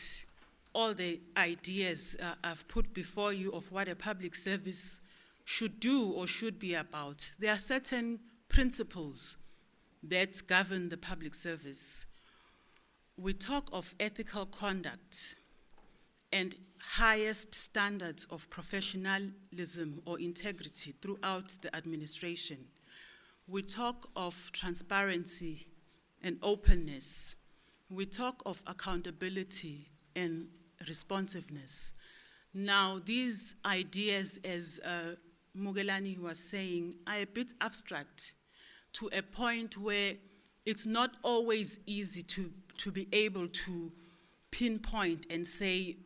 all the ideas I've put before you of what a public service should do or should be about, there are certain principles that govern the public service. We talk of ethical conduct and highest standards of professionalism or integrity throughout the administration. We talk of transparency and openness. We talk of accountability and responsiveness. Now, these ideas, as Mugelani was saying, are a bit abstract to a point where it's not always easy to be able to pinpoint and say,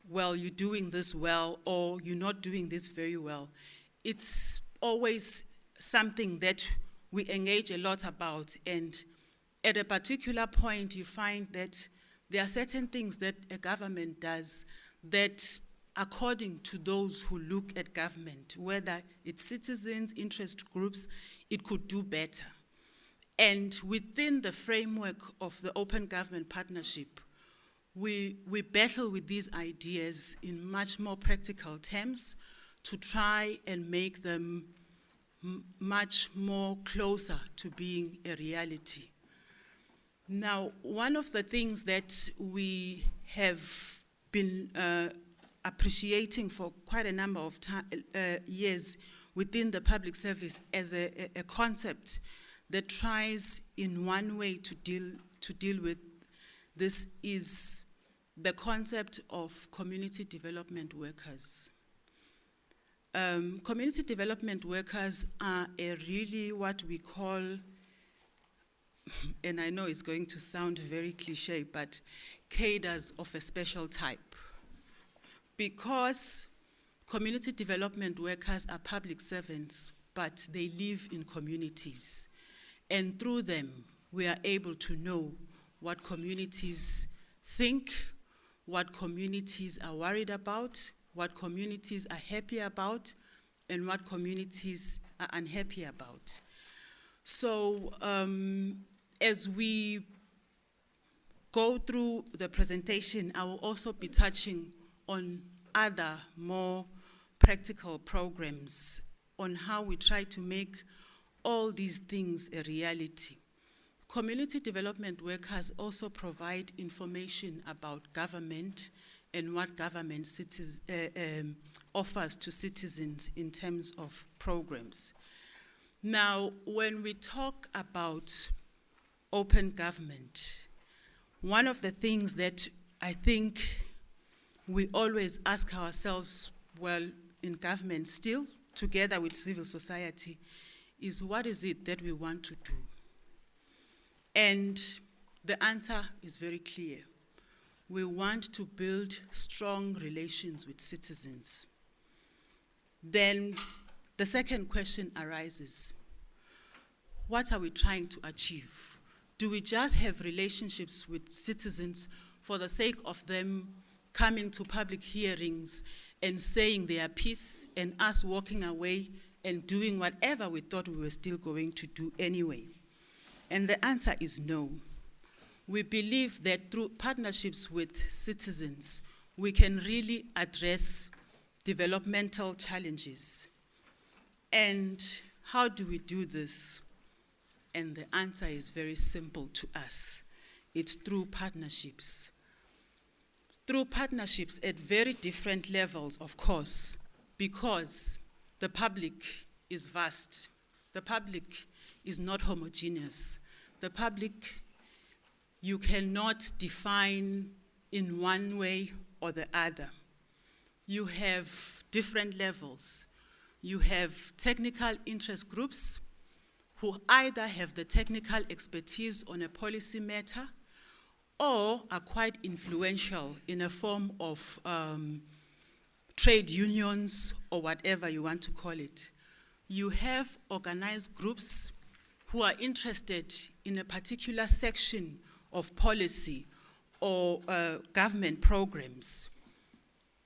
well, you're doing this well, or you're not doing this very well. It's always something that we engage a lot about, and at a particular point, you find that there are certain things that a government does that according to those who look at government, whether it's citizens, interest groups, it could do better. And within the framework of the Open Government Partnership, we battle with these ideas in much more practical terms to try and make them much more closer to being a reality. Now, one of the things that we have been appreciating for quite a number of years within the public service as a concept that tries in one way to deal with this is the concept of community development workers. Community development workers are really what we call, and I know it's going to sound very cliche, but cadres of a special type. Because community development workers are public servants, but they live in communities. And through them, we are able to know what communities think, what communities are worried about, what communities are happy about, and what communities are unhappy about. So as we go through the presentation, I will also be touching on other more practical programs on how we try to make all these things a reality. Community development workers also provide information about government and what government offers to citizens in terms of programs. Now, when we talk about open government, one of the things that I think we always ask ourselves, well, in government still, together with civil society, is what is it that we want to do? And the answer is very clear. We want to build strong relations with citizens. Then the second question arises. What are we trying to achieve? Do we just have relationships with citizens for the sake of them coming to public hearings and saying their piece and us walking away and doing whatever we thought we were still going to do anyway? And the answer is no. We believe that through partnerships with citizens, we can really address developmental challenges. And how do we do this? And the answer is very simple to us. It's through partnerships. Through partnerships at very different levels, of course, because the public is vast. The public is not homogeneous. The public, you cannot define in one way or the other. You have different levels. You have technical interest groups who either have the technical expertise on a policy matter or are quite influential in a form of trade unions or whatever you want to call it. You have organized groups who are interested in a particular section of policy or government programs.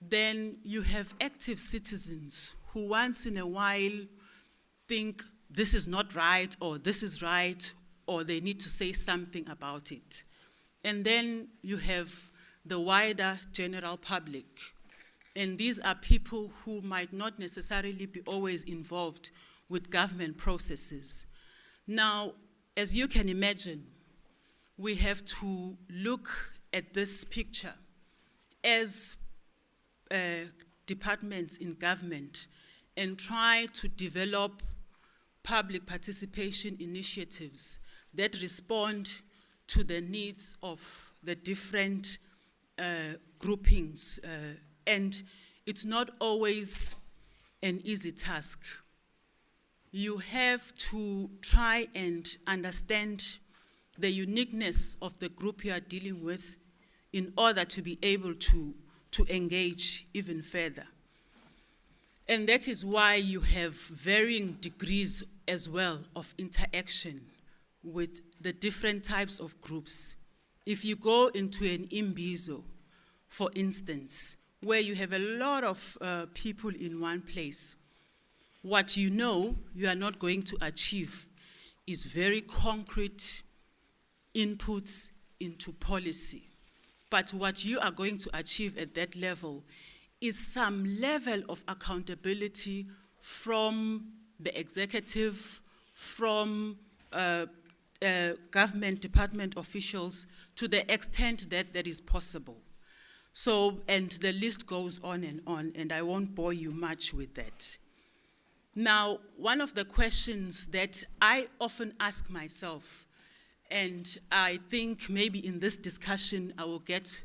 Then you have active citizens who once in a while think this is not right or this is right or they need to say something about it. And then you have the wider general public. And these are people who might not necessarily be always involved with government processes. Now, as you can imagine, we have to look at this picture as departments in government and try to develop public participation initiatives that respond to the needs of the different groupings. And it's not always an easy task. You have to try and understand the uniqueness of the group you are dealing with in order to be able to engage even further. And that is why you have varying degrees as well of interaction with the different types of groups. If you go into an imbizo, for instance, where you have a lot of people in one place. What you know you are not going to achieve is very concrete inputs into policy. But what you are going to achieve at that level is some level of accountability from the executive, from government department officials, to the extent that that is possible. So, and the list goes on, and I won't bore you much with that. Now, one of the questions that I often ask myself, and I think maybe in this discussion I will get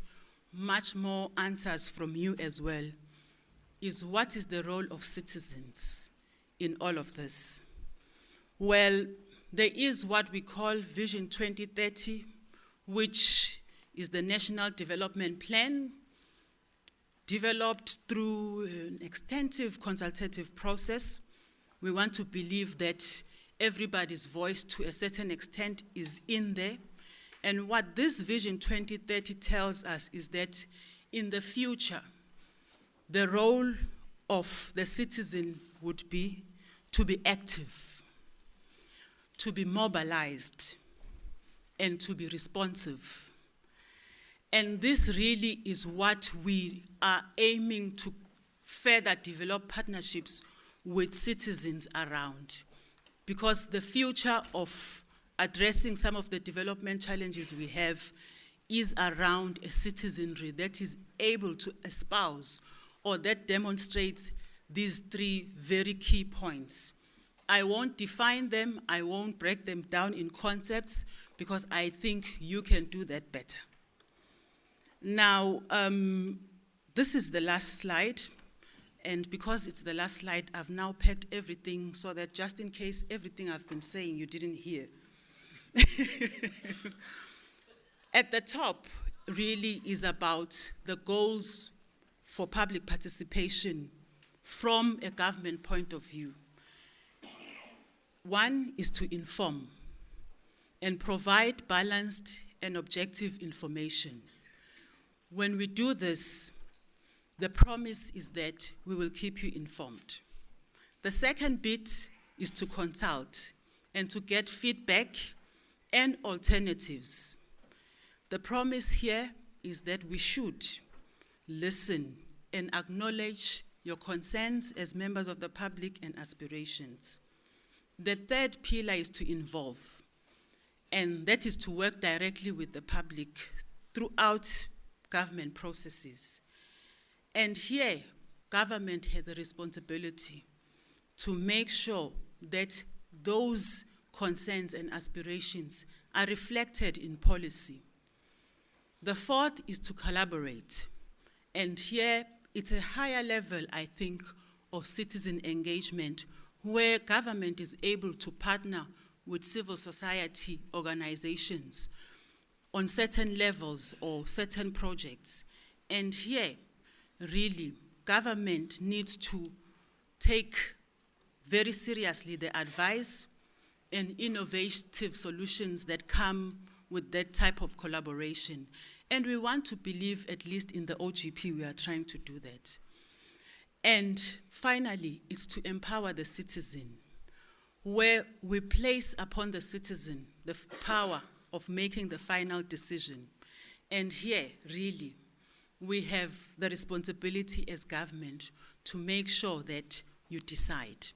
much more answers from you as well, is what is the role of citizens in all of this? Well, there is what we call Vision 2030, which is the National Development Plan, developed through an extensive consultative process. We want to believe that everybody's voice to a certain extent is in there. And what this Vision 2030 tells us is that in the future, the role of the citizen would be to be active, to be mobilized, and to be responsive. And this really is what we are aiming to further develop partnerships with citizens around. Because the future of addressing some of the development challenges we have is around a citizenry that is able to espouse or that demonstrates these three very key points. I won't define them, I won't break them down in concepts, because I think you can do that better. Now, this is the last slide, and because it's the last slide, I've now packed everything so that just in case everything I've been saying you didn't hear. At the top really is about the goals for public participation from a government point of view. One is to inform and provide balanced and objective information. When we do this, the promise is that we will keep you informed. The second bit is to consult and to get feedback and alternatives. The promise here is that we should listen and acknowledge your concerns as members of the public and aspirations. The third pillar is to involve, and that is to work directly with the public throughout government processes. And here, government has a responsibility to make sure that those concerns and aspirations are reflected in policy. The fourth is to collaborate. And here, it's a higher level, I think, of citizen engagement, where government is able to partner with civil society organizations on certain levels or certain projects. And here, really, government needs to take very seriously the advice and innovative solutions that come with that type of collaboration. And we want to believe, at least in the OGP, we are trying to do that. And finally, it's to empower the citizen, where we place upon the citizen the power of making the final decision. And here, really, we have the responsibility as government to make sure that you decide.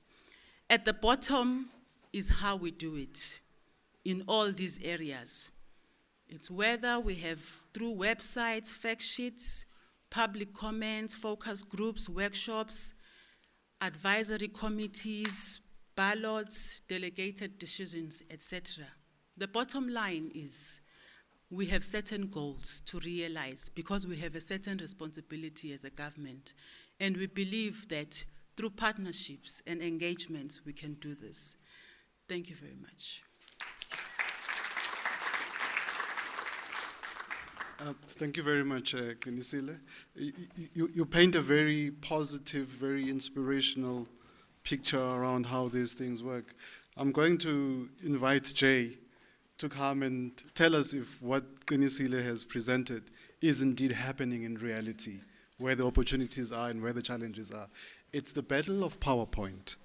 At the bottom is how we do it in all these areas. It's whether we have through websites, fact sheets, public comments, focus groups, workshops, advisory committees, ballots, delegated decisions, etc. The bottom line is we have certain goals to realize because we have a certain responsibility as a government. And we believe that through partnerships and engagements, we can do this. Thank you very much. Thank you very much, Qinisile. You paint a very positive, very inspirational picture around how these things work. I'm going to invite Jay to come and tell us if what Qinisile has presented is indeed happening in reality where the opportunities are and where the challenges are. It's the battle of PowerPoint.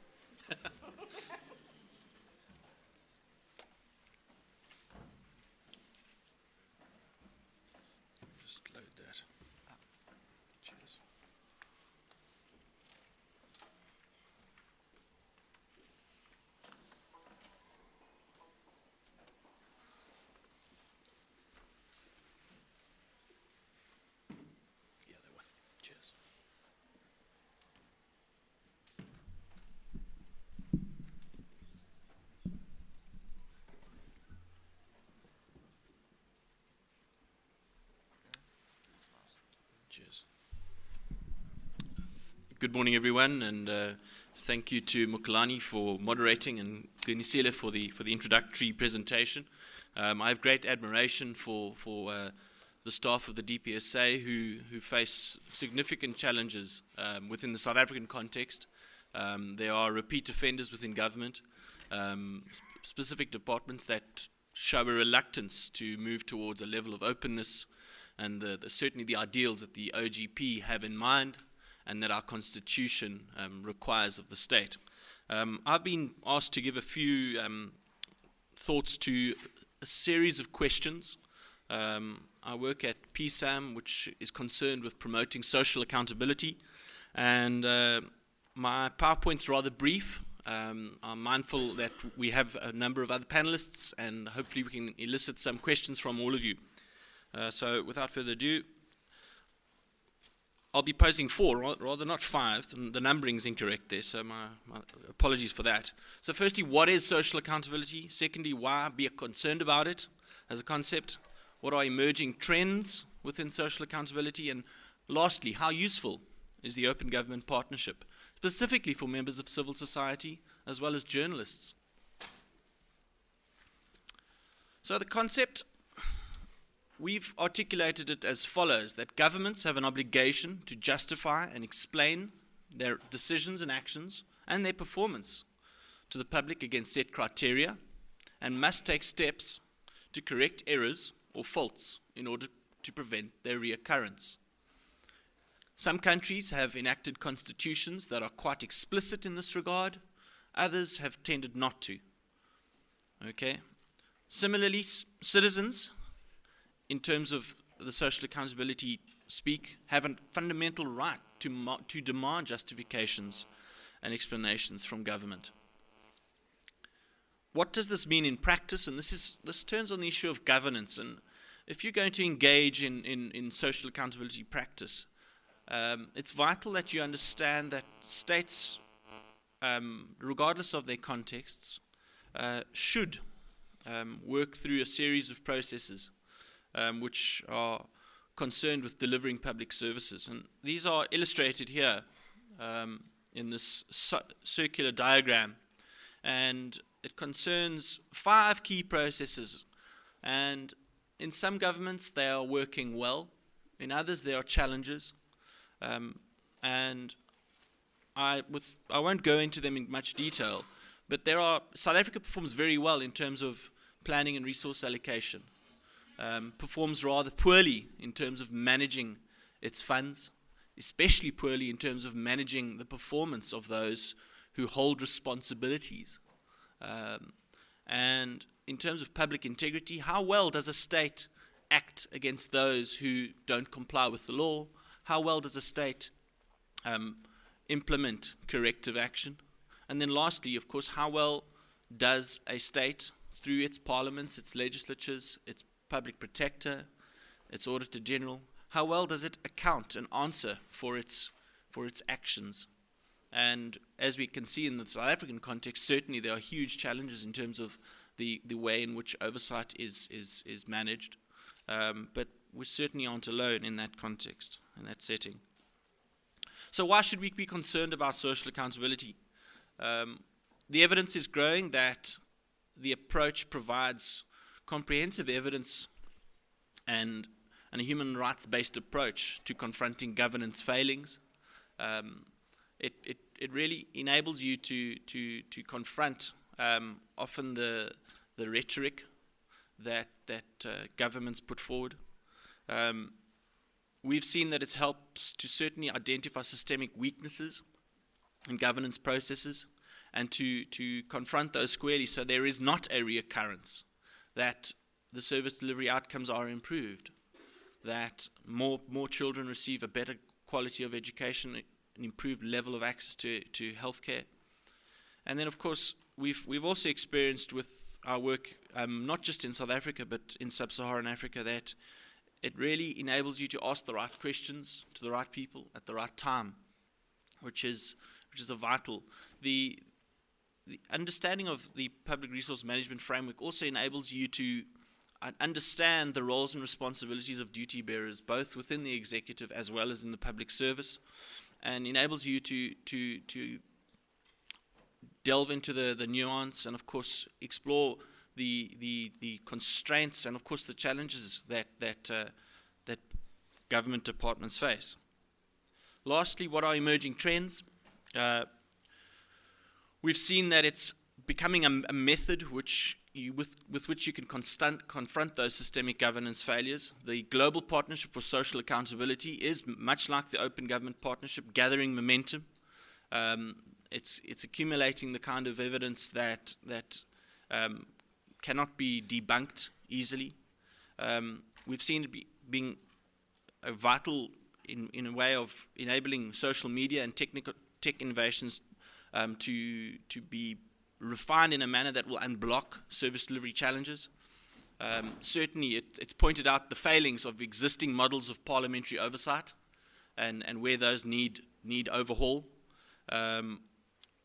Just load that. Cheers. Yeah, that one. Cheers. Cheers. Good morning, everyone, and thank you to Mukalani for moderating and Gunisile for the introductory presentation. I have great admiration for the staff of the DPSA who face significant challenges within the South African context. There are repeat offenders within government, specific departments that show a reluctance to move towards a level of openness and certainly the ideals that the OGP have in mind and that our constitution requires of the state. I've been asked to give a few thoughts to a series of questions. I work at PSAM, which is concerned with promoting social accountability, and my PowerPoint's rather brief. I'm mindful that we have a number of other panelists, and hopefully we can elicit some questions from all of you. So without further ado, I'll be posing 4, rather not 5. The numbering's incorrect there, so my apologies for that. So firstly, what is social accountability? Secondly, why be concerned about it as a concept? What are emerging trends within social accountability? And lastly, how useful is the open government partnership, specifically for members of civil society as well as journalists? So the concept, we've articulated it as follows, that governments have an obligation to justify and explain their decisions and actions and their performance to the public against set criteria and must take steps to correct errors or faults in order to prevent their reoccurrence. Some countries have enacted constitutions that are quite explicit in this regard. Others have tended not to. Okay. Similarly, citizens, in terms of the social accountability speak, have a fundamental right to demand justifications and explanations from government. What does this mean in practice? And this turns on the issue of governance. And if you're going to engage in social accountability practice, it's vital that you understand that states, regardless of their contexts, should work through a series of processes which are concerned with delivering public services. And these are illustrated here in this circular diagram. And it concerns 5 key processes. And in some governments, they are working well. In others, there are challenges. And I won't go into them in much detail, but South Africa performs very well in terms of planning and resource allocation. Performs rather poorly in terms of managing its funds, especially poorly in terms of managing the performance of those who hold responsibilities. And in terms of public integrity, how well does a state act against those who don't comply with the law? How well does a state implement corrective action? And then lastly, of course, how well does a state, through its parliaments, its legislatures, its public protector, its auditor general, how well does it account and answer for its actions? And as we can see in the South African context, certainly there are huge challenges in terms of the way in which oversight is managed. But we certainly aren't alone in that context, in that setting. So why should we be concerned about social accountability? The evidence is growing that the approach provides comprehensive evidence and a human rights-based approach to confronting governance failings. It really enables you to confront often the rhetoric that governments put forward. we've seen that it helps to certainly identify systemic weaknesses in governance processes and to confront those squarely so there is not a reoccurrence, that the service delivery outcomes are improved, that more children receive a better quality of education, an improved level of access to healthcare. And then, of course, we've also experienced with our work, not just in South Africa, but in sub-Saharan Africa, that it really enables you to ask the right questions to the right people at the right time, which is a vital. The understanding of the public resource management framework also enables you to understand the roles and responsibilities of duty bearers, both within the executive as well as in the public service, and enables you to delve into the nuance and, of course, explore the constraints and, of course, the challenges that government departments face. Lastly, what are emerging trends? We've seen that it's becoming a method with which you can confront those systemic governance failures. The Global Partnership for Social Accountability is, much like the Open Government Partnership, gathering momentum. It's accumulating the kind of evidence that cannot be debunked easily. We've seen it being vital in a way of enabling social media and tech innovations to be refined in a manner that will unblock service delivery challenges. Certainly, it's pointed out the failings of existing models of parliamentary oversight and where those need overhaul.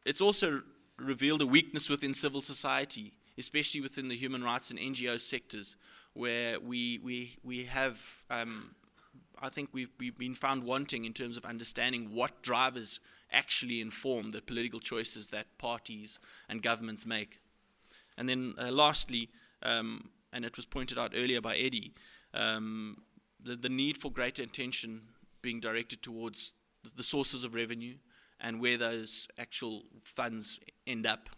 It's also revealed a weakness within civil society, especially within the human rights and NGO sectors, where we have, I think we've been found wanting in terms of understanding what drivers actually inform the political choices that parties and governments make. And then lastly, and it was pointed out earlier by Eddie, the need for greater attention being directed towards the sources of revenue and where those actual funds end up.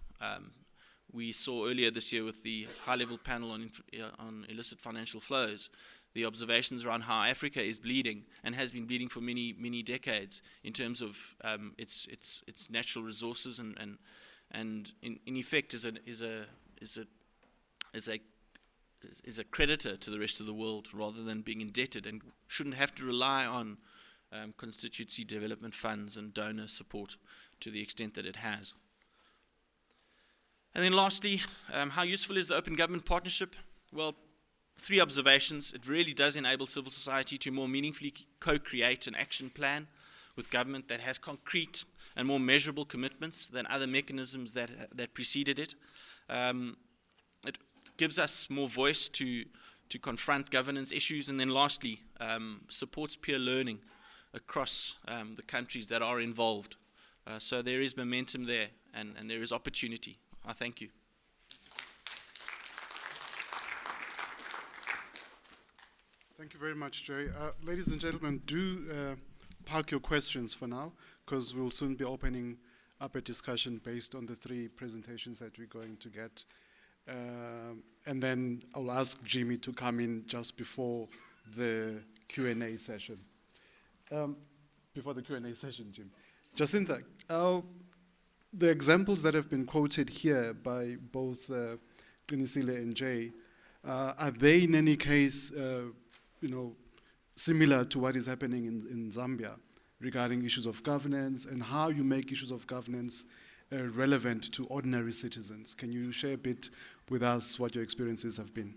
We saw earlier this year with the high-level panel on illicit financial flows, the observations around how Africa is bleeding and has been bleeding for many decades in terms of its natural resources and in effect is a creditor to the rest of the world rather than being indebted, and shouldn't have to rely on constituency development funds and donor support to the extent that it has. And then lastly, how useful is the Open Government Partnership? Well, 3 observations. It really does enable civil society to more meaningfully co-create an action plan with government that has concrete and more measurable commitments than other mechanisms that preceded it. It gives us more voice to confront governance issues. And then lastly, supports peer learning across the countries that are involved. So there is momentum there and there is opportunity. I thank you. Thank you very much, Jay. Ladies and gentlemen, do park your questions for now, because we'll soon be opening up a discussion based on the 3 presentations that we're going to get. And then I'll ask Jimmy to come in just before the Q&A session. Before the Q&A session, Jim. Jacinta, the examples that have been quoted here by both Qinisile and Jay, are they in any case similar to what is happening in Zambia regarding issues of governance and how you make issues of governance relevant to ordinary citizens? Can you share a bit with us what your experiences have been?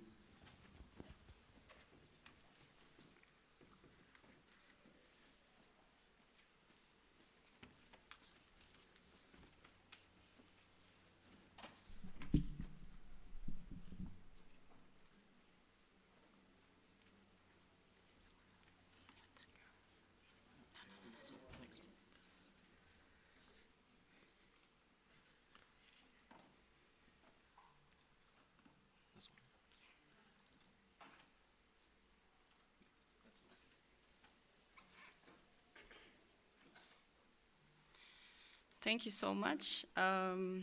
Thank you so much. I'm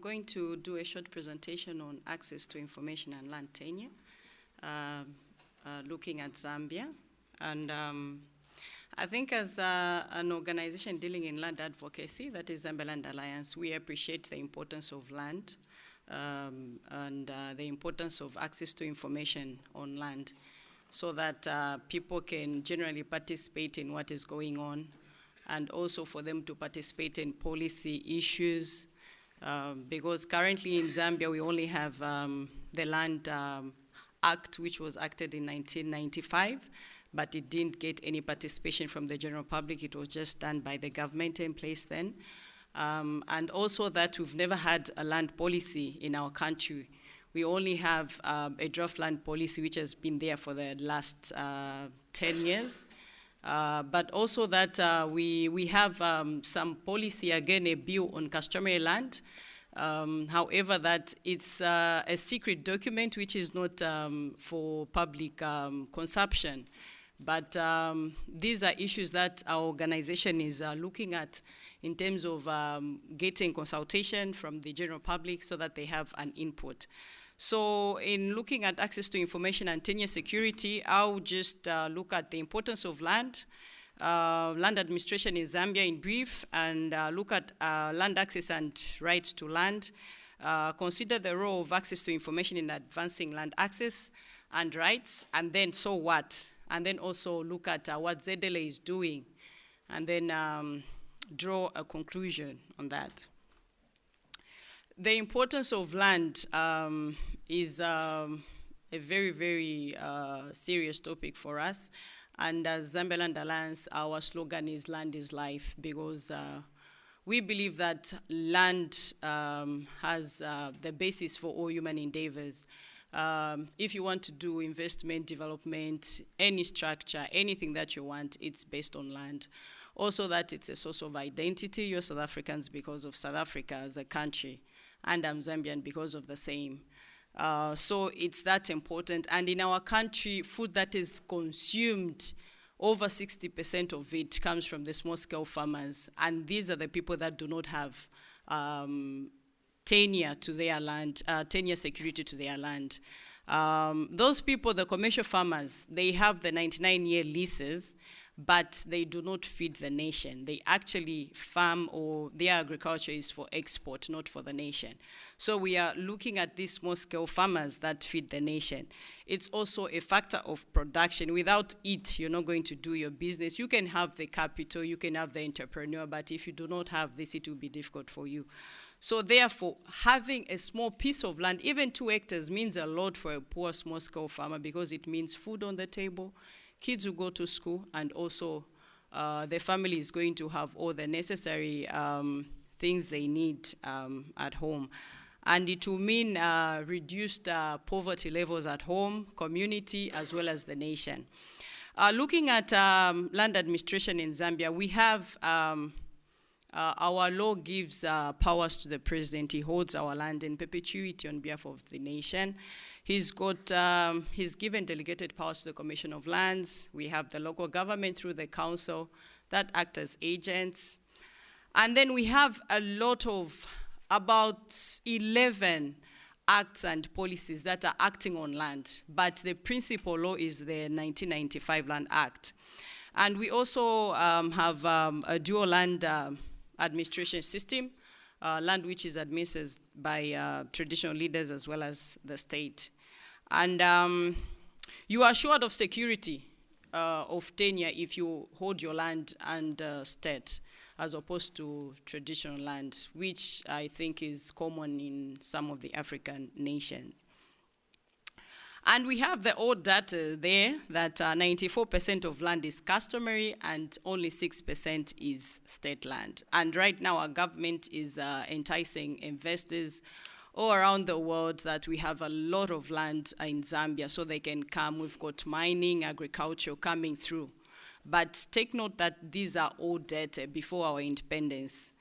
going to do a short presentation on access to information and land tenure, looking at Zambia. And I think as an organization dealing in land advocacy, that is Zambia Land Alliance, we appreciate the importance of land and the importance of access to information on land so that people can generally participate in what is going on, and also for them to participate in policy issues, because currently in Zambia we only have the Land Act, which was acted in 1995, but it didn't get any participation from the general public. It was just done by the government in place then. And also that we've never had a land policy in our country. We only have a draft land policy which has been there for the last 10 years. But also that we have some policy, again, a bill on customary land. However, that it's a secret document which is not for public consumption. But these are issues that our organization is looking at in terms of getting consultation from the general public so that they have an input. So in looking at access to information and tenure security, I'll just look at the importance of land, land administration in Zambia in brief, and look at land access and rights to land, consider the role of access to information in advancing land access and rights, and then so what? And then also look at what ZLA is doing, and then draw a conclusion on that. The importance of land is a very, very serious topic for us. And as Zambia Land Alliance, our slogan is "Land is Life," because we believe that land has the basis for all human endeavors. If you want to do investment, development, any structure, anything that you want, it's based on land. Also that it's a source of identity. You're South Africans because of South Africa as a country, and I'm Zambian because of the same. So it's that important. And in our country, food that is consumed, over 60% of it comes from the small-scale farmers. And these are the people that do not have tenure to their land, tenure security to their land. Those people, the commercial farmers, they have the 99-year leases, but they do not feed the nation. They actually farm, or their agriculture is for export, not for the nation. So we are looking at these small-scale farmers that feed the nation. It's also a factor of production. Without it, you're not going to do your business. You can have the capital, you can have the entrepreneur, but if you do not have this, it will be difficult for you. So therefore, having a small piece of land, even 2 hectares, means a lot for a poor small-scale farmer, because it means food on the table, kids will go to school, and also the family is going to have all the necessary things they need at home. And it will mean reduced poverty levels at home, community, as well as the nation. Looking at land administration in Zambia, we have our law gives powers to the president. He holds our land in perpetuity on behalf of the nation. He's given delegated powers to the Commission of Lands. We have the local government through the council that act as agents. And then we have a lot of, about 11 acts and policies that are acting on land. But the principal law is the 1995 Land Act. And we also have a dual land administration system, land which is administered by traditional leaders as well as the state. And you are assured of security of tenure if you hold your land under state, as opposed to traditional land, which I think is common in some of the African nations. And we have the old data there that 94% of land is customary and only 6% is state land. And right now our government is enticing investors all around the world that we have a lot of land in Zambia so they can come. We've got mining, agriculture coming through. But take note that these are old data before our independence.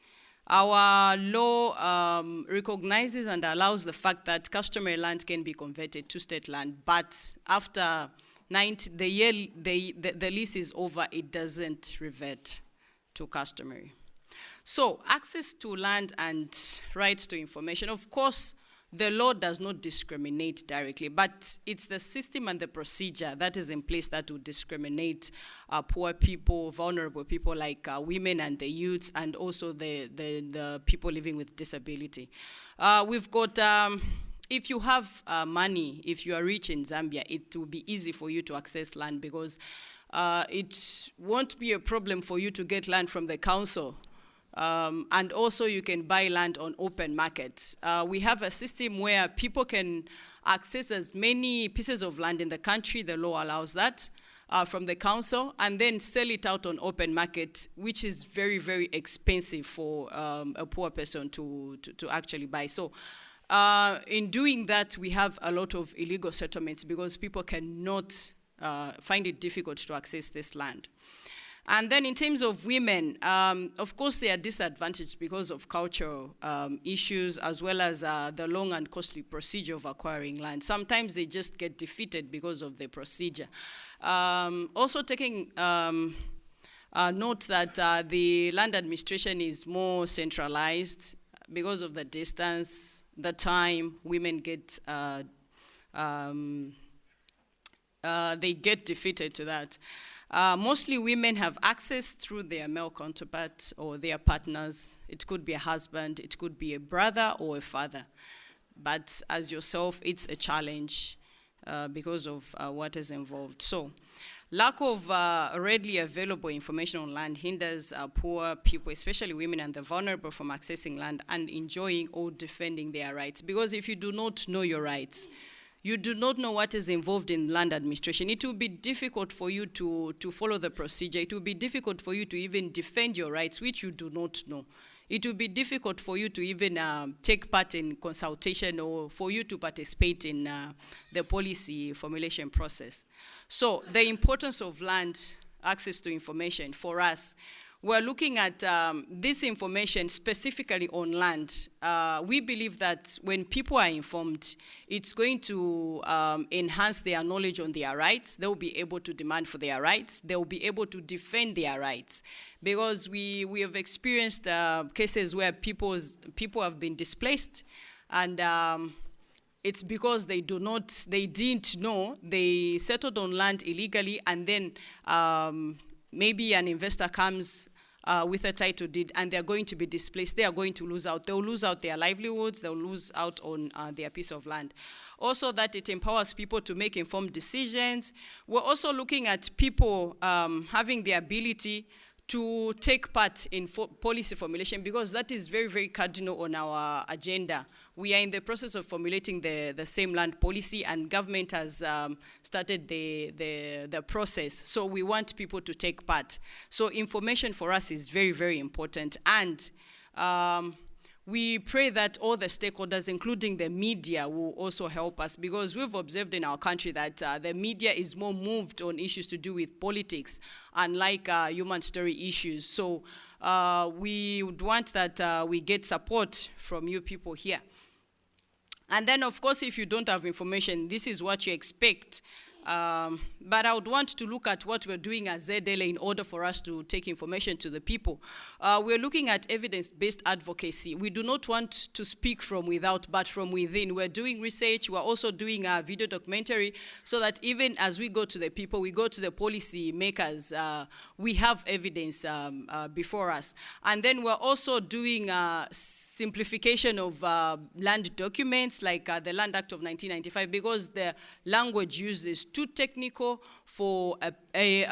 Our law recognizes and allows the fact that customary land can be converted to state land, but after the lease is over, it doesn't revert to customary. So access to land and rights to information. Of course, the law does not discriminate directly, but it's the system and the procedure that is in place that will discriminate poor people, vulnerable people like women and the youths, and also the people living with disability. We've got, if you have money, if you are rich in Zambia, it will be easy for you to access land, because it won't be a problem for you to get land from the council. And also you can buy land on open markets. We have a system where people can access as many pieces of land in the country, the law allows that, from the council, and then sell it out on open market, which is very, very expensive for a poor person to actually buy. So in doing that, we have a lot of illegal settlements because people cannot find it difficult to access this land. And then in terms of women, of course they are disadvantaged because of cultural issues, as well as the long and costly procedure of acquiring land. Sometimes they just get defeated because of the procedure. Also taking note that the land administration is more centralized because of the distance, the time women get, they get defeated to that. Mostly women have access through their male counterpart or their partners. It could be a husband, it could be a brother or a father. But as yourself, it's a challenge because of what is involved. So, lack of readily available information on land hinders poor people, especially women and the vulnerable, from accessing land and enjoying or defending their rights. Because if you do not know your rights, you do not know what is involved in land administration, it will be difficult for you to follow the procedure. It will be difficult for you to even defend your rights, which you do not know. It will be difficult for you to even take part in consultation or for you to participate in the policy formulation process. So the importance of land access to information for us, we're looking at this information specifically on land. We believe that when people are informed, it's going to enhance their knowledge on their rights. They'll be able to demand for their rights. They'll be able to defend their rights. Because we have experienced cases where people have been displaced, and it's because they didn't know, they settled on land illegally, and then maybe an investor comes with a title deed and they're going to be displaced. They are going to lose out. They'll lose out their livelihoods. They'll lose out on their piece of land. Also, that it empowers people to make informed decisions. We're also looking at people having the ability to take part in policy formulation, because that is very, very cardinal on our agenda. We are in the process of formulating the same land policy, and government has started the process. So we want people to take part. So information for us is very, very important. And we pray that all the stakeholders, including the media, will also help us, because we've observed in our country that the media is more moved on issues to do with politics, unlike human story issues. So we would want that we get support from you people here. And then, of course, if you don't have information, this is what you expect. But I would want to look at what we're doing as ZLA in order for us to take information to the people. We're looking at evidence-based advocacy. We do not want to speak from without, but from within. We're doing research. We're also doing a video documentary, so that even as we go to the people, we go to the policy makers, we have evidence before us. And then we're also doing simplification of land documents, like the Land Act of 1995, because the language used is too technical for a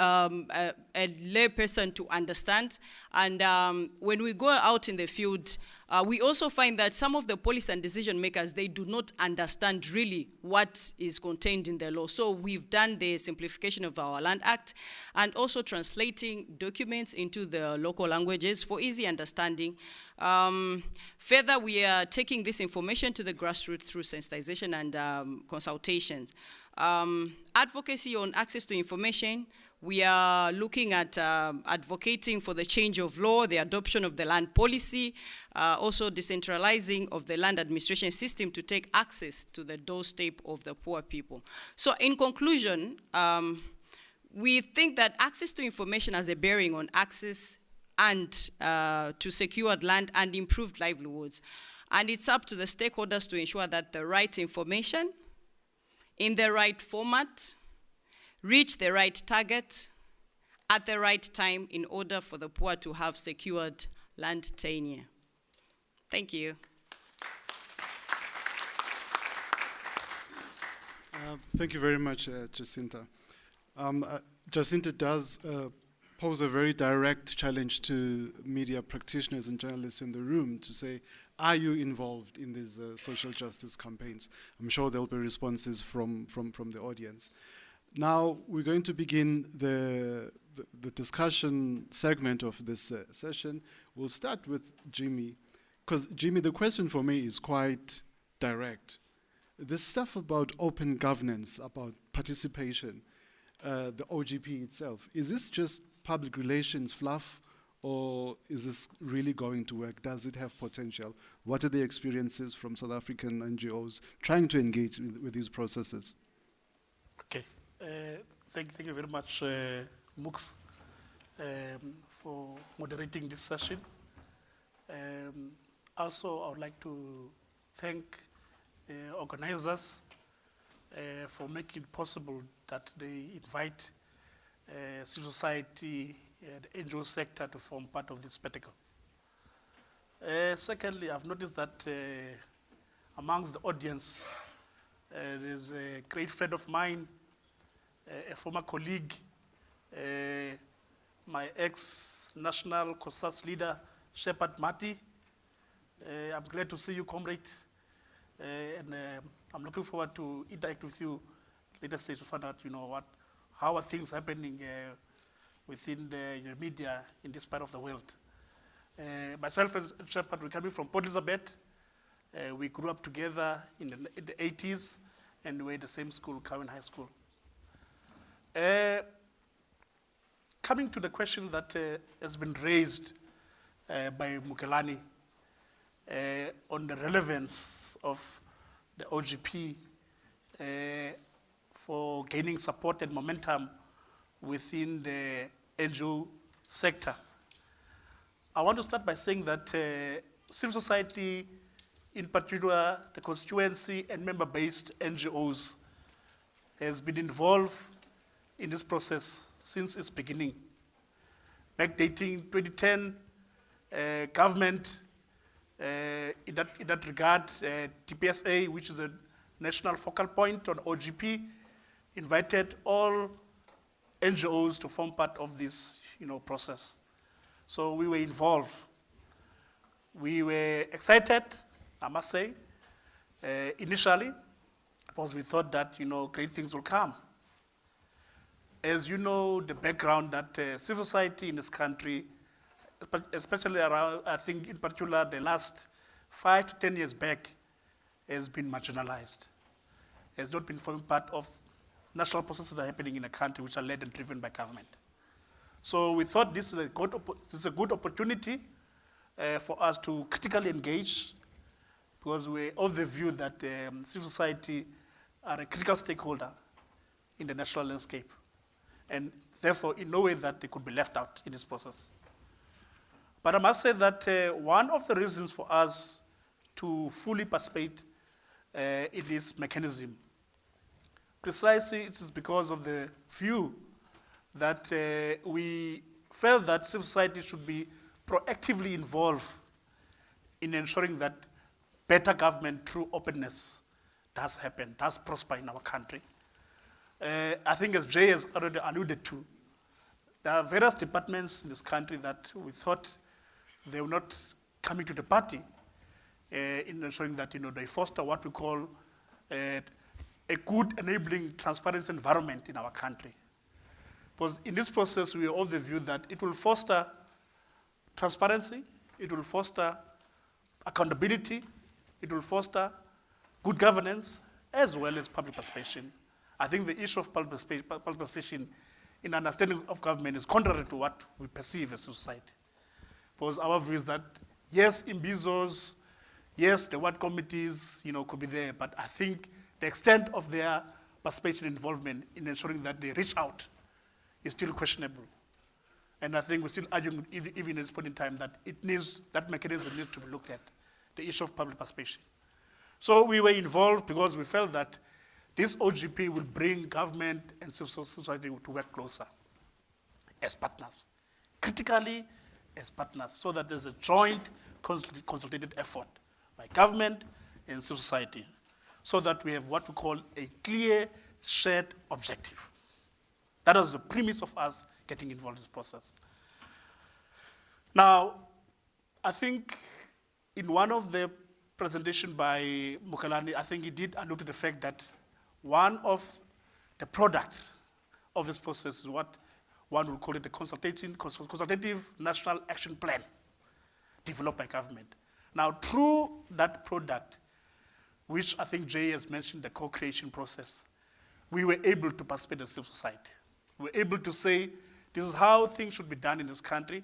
lay person to understand. And when we go out in the field, we also find that some of the policy and decision makers, they do not understand really what is contained in the law. So we've done the simplification of our Land Act, and also translating documents into the local languages for easy understanding. Further, we are taking this information to the grassroots through sensitization and consultations. Advocacy on access to information. We are looking at advocating for the change of law, the adoption of the land policy, also decentralizing of the land administration system to take access to the doorstep of the poor people. So in conclusion, we think that access to information has a bearing on access and to secured land and improved livelihoods. And it's up to the stakeholders to ensure that the right information, in the right format, reach the right target, at the right time in order for the poor to have secured land tenure. Thank you. Thank you very much, Jacinta. Jacinta does pose a very direct challenge to media practitioners and journalists in the room to say, are you involved in these social justice campaigns? I'm sure there'll be responses from the audience. Now, we're going to begin the discussion segment of this session. We'll start with Jimmy, because Jimmy, the question for me is quite direct. This stuff about open governance, about participation, the OGP itself, is this just public relations fluff, or is this really going to work? Does it have potential? What are the experiences from South African NGOs trying to engage with these processes? Okay. Thank you very much, Mooks, for moderating this session. Also, I would like to thank organizers for making it possible that they invite civil society and the NGO sector to form part of this spectacle. Secondly, I've noticed that amongst the audience, there's a great friend of mine, a former colleague, my ex-national COSAS leader, Shepard Mati. I'm glad to see you, comrade. And I'm looking forward to interact with you later stage to find out, how are things happening within the media in this part of the world. Myself and Shepard, we're coming from Port Elizabeth. We grew up together in the 80s, and we were in the same school, Cowan High School. Coming to the question that has been raised by Mukelani on the relevance of the OGP for gaining support and momentum within the NGO sector. I want to start by saying that civil society, in particular the constituency and member-based NGOs, has been involved in this process since its beginning. Backdating 2010, government, in that regard, TPSA, which is a national focal point on OGP, invited all NGOs to form part of this process. So we were involved. We were excited, I must say, initially, because we thought that great things will come. As you know, the background that civil society in this country, especially around, I think in particular the last 5 to 10 years back, has been marginalized. Has not been forming part of national processes that are happening in the country which are led and driven by government. So we thought this is a good opportunity for us to critically engage, because we're of the view that civil society are a critical stakeholder in the national landscape, and therefore in no way that they could be left out in this process. But I must say that one of the reasons for us to fully participate in this mechanism, precisely it is because of the view that we felt that civil society should be proactively involved in ensuring that better government through openness does happen, does prosper in our country. I think as Jay has already alluded to, there are various departments in this country that we thought they were not coming to the party in ensuring that they foster what we call a good enabling transparency environment in our country. Because in this process, we are of the view that it will foster transparency, it will foster accountability, it will foster good governance, as well as public participation. I think the issue of public participation in understanding of government is contrary to what we perceive as society. Because our view is that, yes, imbizos, yes, the ward committees, could be there, but I think the extent of their participation and involvement in ensuring that they reach out is still questionable. And I think we're still arguing, even at this point in time, that that mechanism needs to be looked at the issue of public participation. So we were involved because we felt that this OGP will bring government and civil society to work closer as partners, critically as partners, so that there's a joint consultated effort by government and civil society, so that we have what we call a clear shared objective. That was the premise of us getting involved in this process. Now, I think in one of the presentation by Mukalani, I think he did allude to the fact that one of the products of this process is what one would call it the consultative national action plan developed by government. Now, through that product, which I think Jay has mentioned, the co-creation process, we were able to participate in civil society. We were able to say, this is how things should be done in this country.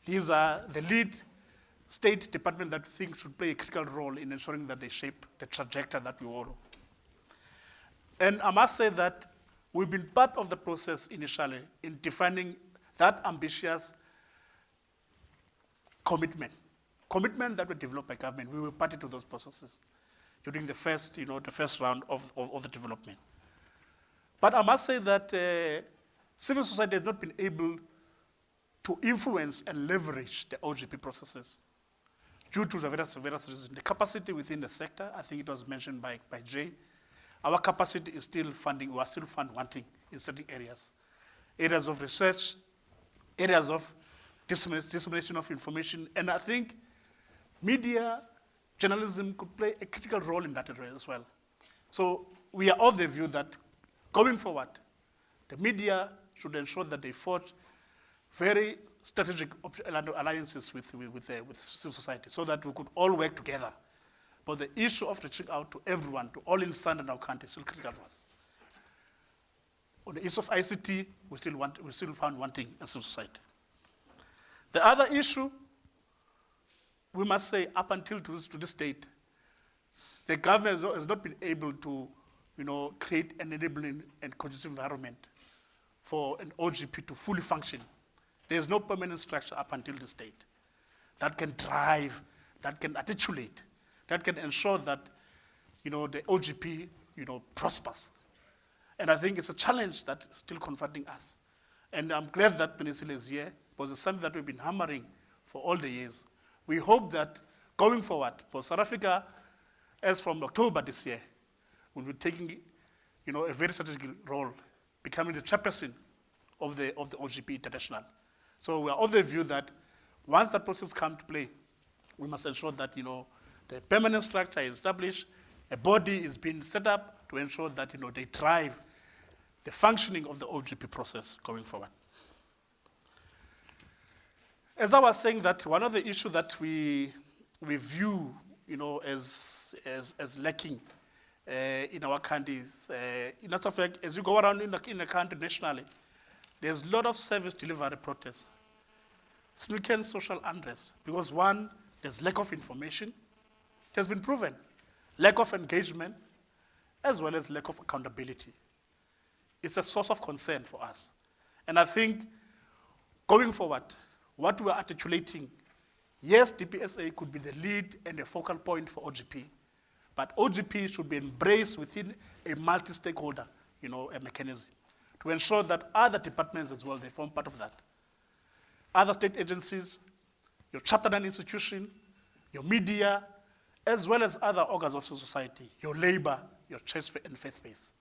These are the lead state department that we think should play a critical role in ensuring that they shape the trajectory that we follow. And I must say that we've been part of the process initially in defining that ambitious commitment that were developed by government. We were party to those processes during the first round of the development. But I must say that civil society has not been able to influence and leverage the OGP processes due to the various reasons. The capacity within the sector, I think it was mentioned by Jay, our capacity is still funding, we are still fund wanting in certain areas. Areas of research, areas of dissemination of information, and I think media, journalism could play a critical role in that area as well. So we are of the view that going forward, the media should ensure that they forge very strategic alliances with civil society so that we could all work together. But the issue of reaching out to everyone, to all instands in our country, is still critical for us. On the issue of ICT, we still found wanting in civil society. The other issue, we must say, up until to this date, the government has not been able to create an enabling and conducive environment for an OGP to fully function. There is no permanent structure up until this date that can drive, that can articulate, that can ensure that the OGP prospers. And I think it's a challenge that's still confronting us. And I'm glad that Peninsula is here, because it's something that we've been hammering for all the years. We hope that going forward, for South Africa, as from October this year, we'll be taking a very strategic role, becoming the chairperson of the OGP International. So we are of the view that once that process comes to play, we must ensure that the permanent structure is established, a body is being set up to ensure that they drive the functioning of the OGP process going forward. As I was saying, that one of the issues that we view as lacking in our countries, in other fact, as you go around in the country nationally, there's a lot of service delivery protests, significant social unrest, because one, there's lack of information, it has been proven, lack of engagement, as well as lack of accountability. It's a source of concern for us. And I think going forward, what we're articulating, yes, DPSA could be the lead and the focal point for OGP, but OGP should be embraced within a multi-stakeholder, a mechanism, to ensure that other departments as well, they form part of that. Other state agencies, your chapter 9 institution, your media, as well as other organs of society, your labor, your church and faith base.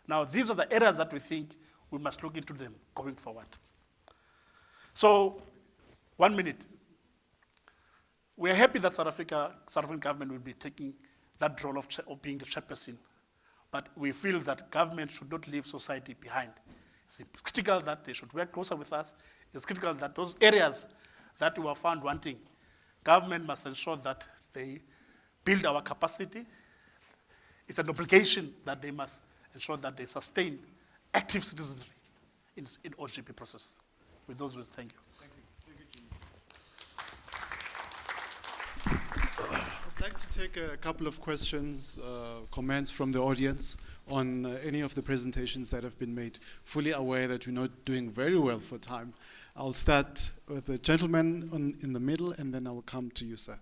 Now, these are the areas that we think we must look into them going forward. So, 1 minute. We're happy that South African government will be taking that role of being the chairperson. But we feel that government should not leave society behind. It's critical that they should work closer with us. It's critical that those areas that we are found wanting, government must ensure that they build our capacity. It's an obligation that they must ensure that they sustain active citizenry in OGP process. With those words, thank you. I'd like to take a couple of questions, comments from the audience on any of the presentations that have been made. Fully aware that we're not doing very well for time. I'll start with the gentleman in the middle, and then I'll come to you, sir.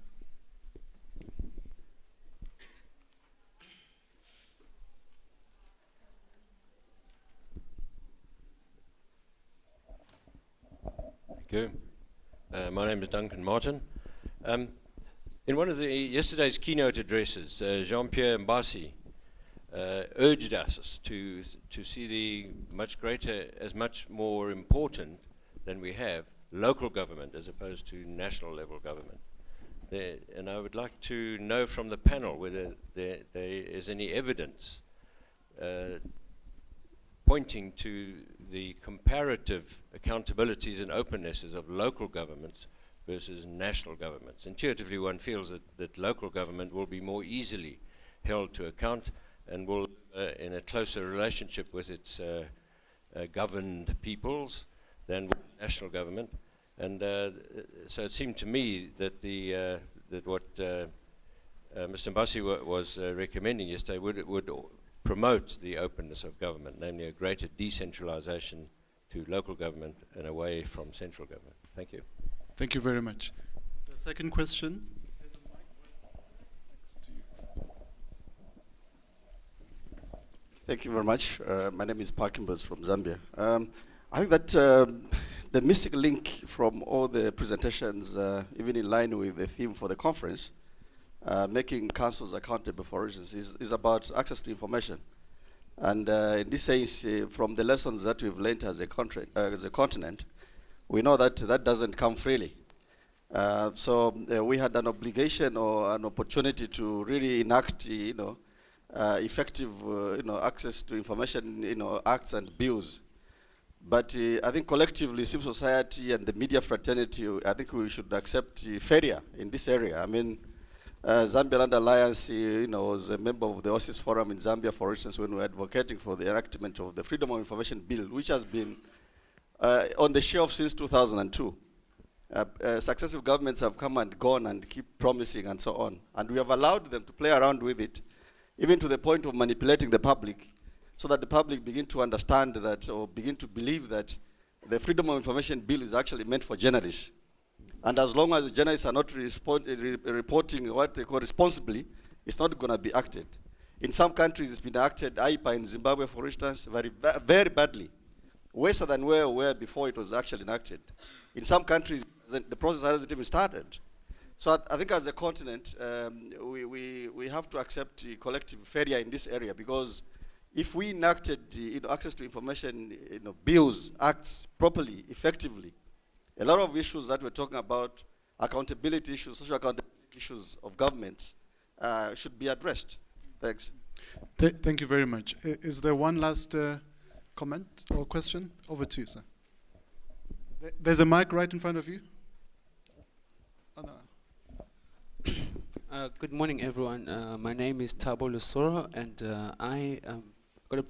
Thank you. My name is Duncan Martin. In one of yesterday's keynote addresses, Jean-Pierre Mbasi urged us to see the much greater, as much more important than we have, local government as opposed to national level government. And I would like to know from the panel whether there is any evidence pointing to the comparative accountabilities and opennesses of local governments versus national governments. Intuitively, one feels that local government will be more easily held to account and will, in a closer relationship with its governed peoples than with national government. And so it seemed to me that that what Mr. Mbasi was recommending yesterday would promote the openness of government, namely a greater decentralization to local government and away from central government. Thank you. Thank you very much. The second question. Thank you very much. My name is Parkimbers from Zambia. I think that the missing link from all the presentations, even in line with the theme for the conference, making councils accountable for regions, is about access to information. And in this sense, from the lessons that we've learned as a continent, we know that that doesn't come freely. So we had an obligation or an opportunity to really enact, effective, access to information, acts and bills. But I think collectively, civil society and the media fraternity, I think we should accept failure in this area. I mean, Zambia Land Alliance, was a member of the OSIS Forum in Zambia, for instance, when we were advocating for the enactment of the Freedom of Information Bill, which has been on the shelf since 2002. Successive governments have come and gone and keep promising and so on. And we have allowed them to play around with it, even to the point of manipulating the public, so that the public begin to understand that, or begin to believe that the Freedom of Information Bill is actually meant for journalists. And as long as the journalists are not reporting what they call responsibly, it's not going to be acted. In some countries, it's been acted, IPA in Zimbabwe, for instance, very badly, worse than where we were before it was actually enacted. In some countries, the process hasn't even started. So I think as a continent, we have to accept collective failure in this area, because if we enacted access to information bills, acts properly, effectively, a lot of issues that we're talking about, accountability issues, social accountability issues of governments, should be addressed. Thanks. Thank you very much. Is there one last comment or question? Over to you, sir. There's a mic right in front of you. Oh, no. Good morning, everyone. My name is Thabo Lusoro, and I got a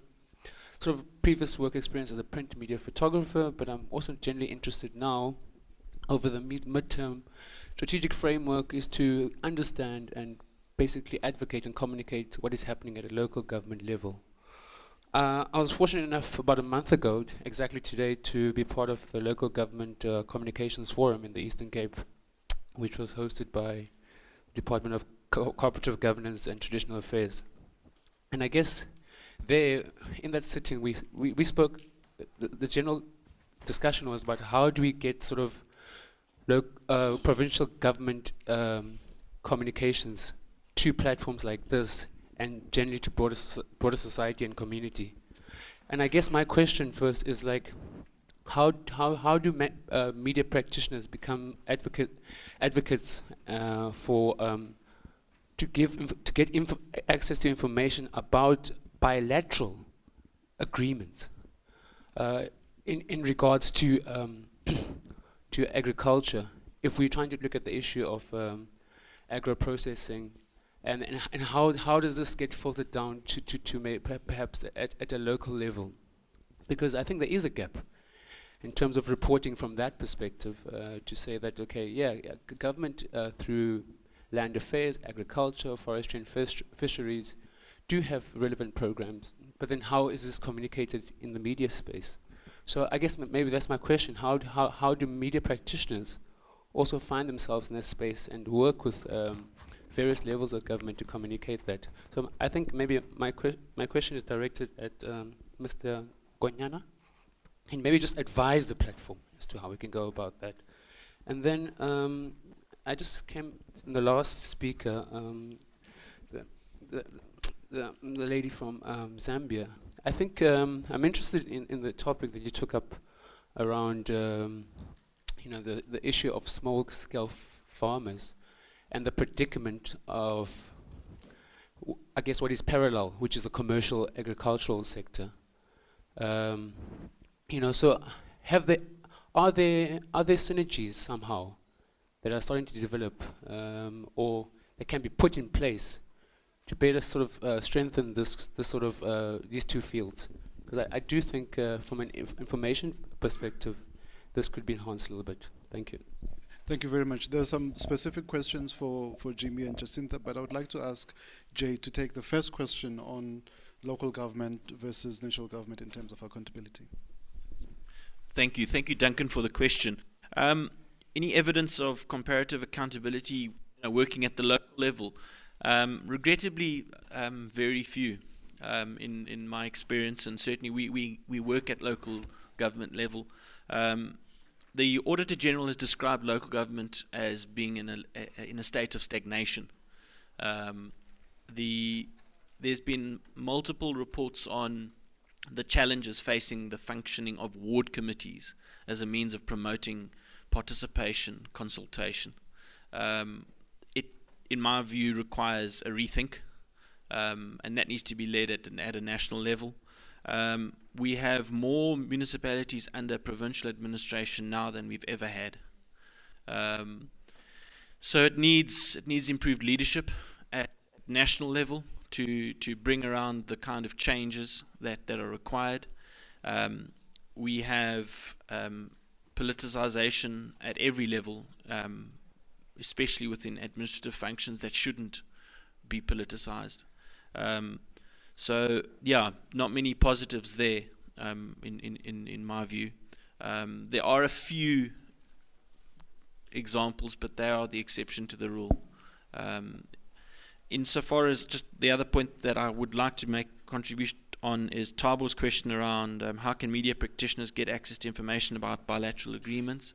sort of previous work experience as a print media photographer, but I'm also generally interested now, over the midterm strategic framework, is to understand and basically advocate and communicate what is happening at a local government level. I was fortunate enough about a month ago, exactly today, to be part of the local government communications forum in the Eastern Cape, which was hosted by Department of Cooperative Governance and Traditional Affairs. And I guess there, in that sitting, we spoke, the general discussion was about how do we get sort of provincial government communications to platforms like this, and generally to broader society and community. And I guess my question first is like, how do media practitioners become advocates for to get access to information about bilateral agreements in regards to to agriculture? If we're trying to look at the issue of agro-processing, and how does this get filtered down to perhaps at a local level? Because I think there is a gap in terms of reporting from that perspective, to say that, okay, government through land affairs, agriculture, forestry and fisheries do have relevant programs, but then how is this communicated in the media space? So I guess maybe that's my question. How do media practitioners also find themselves in that space and work with various levels of government to communicate that? So I think maybe my question is directed at Mr. Gonyana. and maybe just advise the platform as to how we can go about that. And then I just came in the last speaker, the lady from Zambia. I think I'm interested in the topic that you took up around the issue of small-scale farmers and the predicament of, I guess, what is parallel, which is the commercial agricultural sector. So are there synergies somehow that are starting to develop, or that can be put in place to better sort of strengthen these two fields? Because I do think from an information perspective, this could be enhanced a little bit. Thank you. Thank you very much. There are some specific questions for Jimmy and Jacinta, but I would like to ask Jay to take the first question on local government versus national government in terms of accountability. Thank you. Thank you, Duncan, for the question. Any evidence of comparative accountability working at the local level? Regrettably, very few in my experience, and certainly we work at local government level. The Auditor General has described local government as being in a state of stagnation. There's been multiple reports on the challenges facing the functioning of ward committees as a means of promoting participation, consultation. It, in my view, requires a rethink, and that needs to be led at a national level. We have more municipalities under provincial administration now than we've ever had. So it needs improved leadership at national level to bring around the kind of changes that are required. We have politicization at every level, especially within administrative functions that shouldn't be politicized. So yeah, not many positives there in my view. There are a few examples, but they are the exception to the rule. Insofar as just the other point that I would like to make contribution on is Tabo's question around how can media practitioners get access to information about bilateral agreements.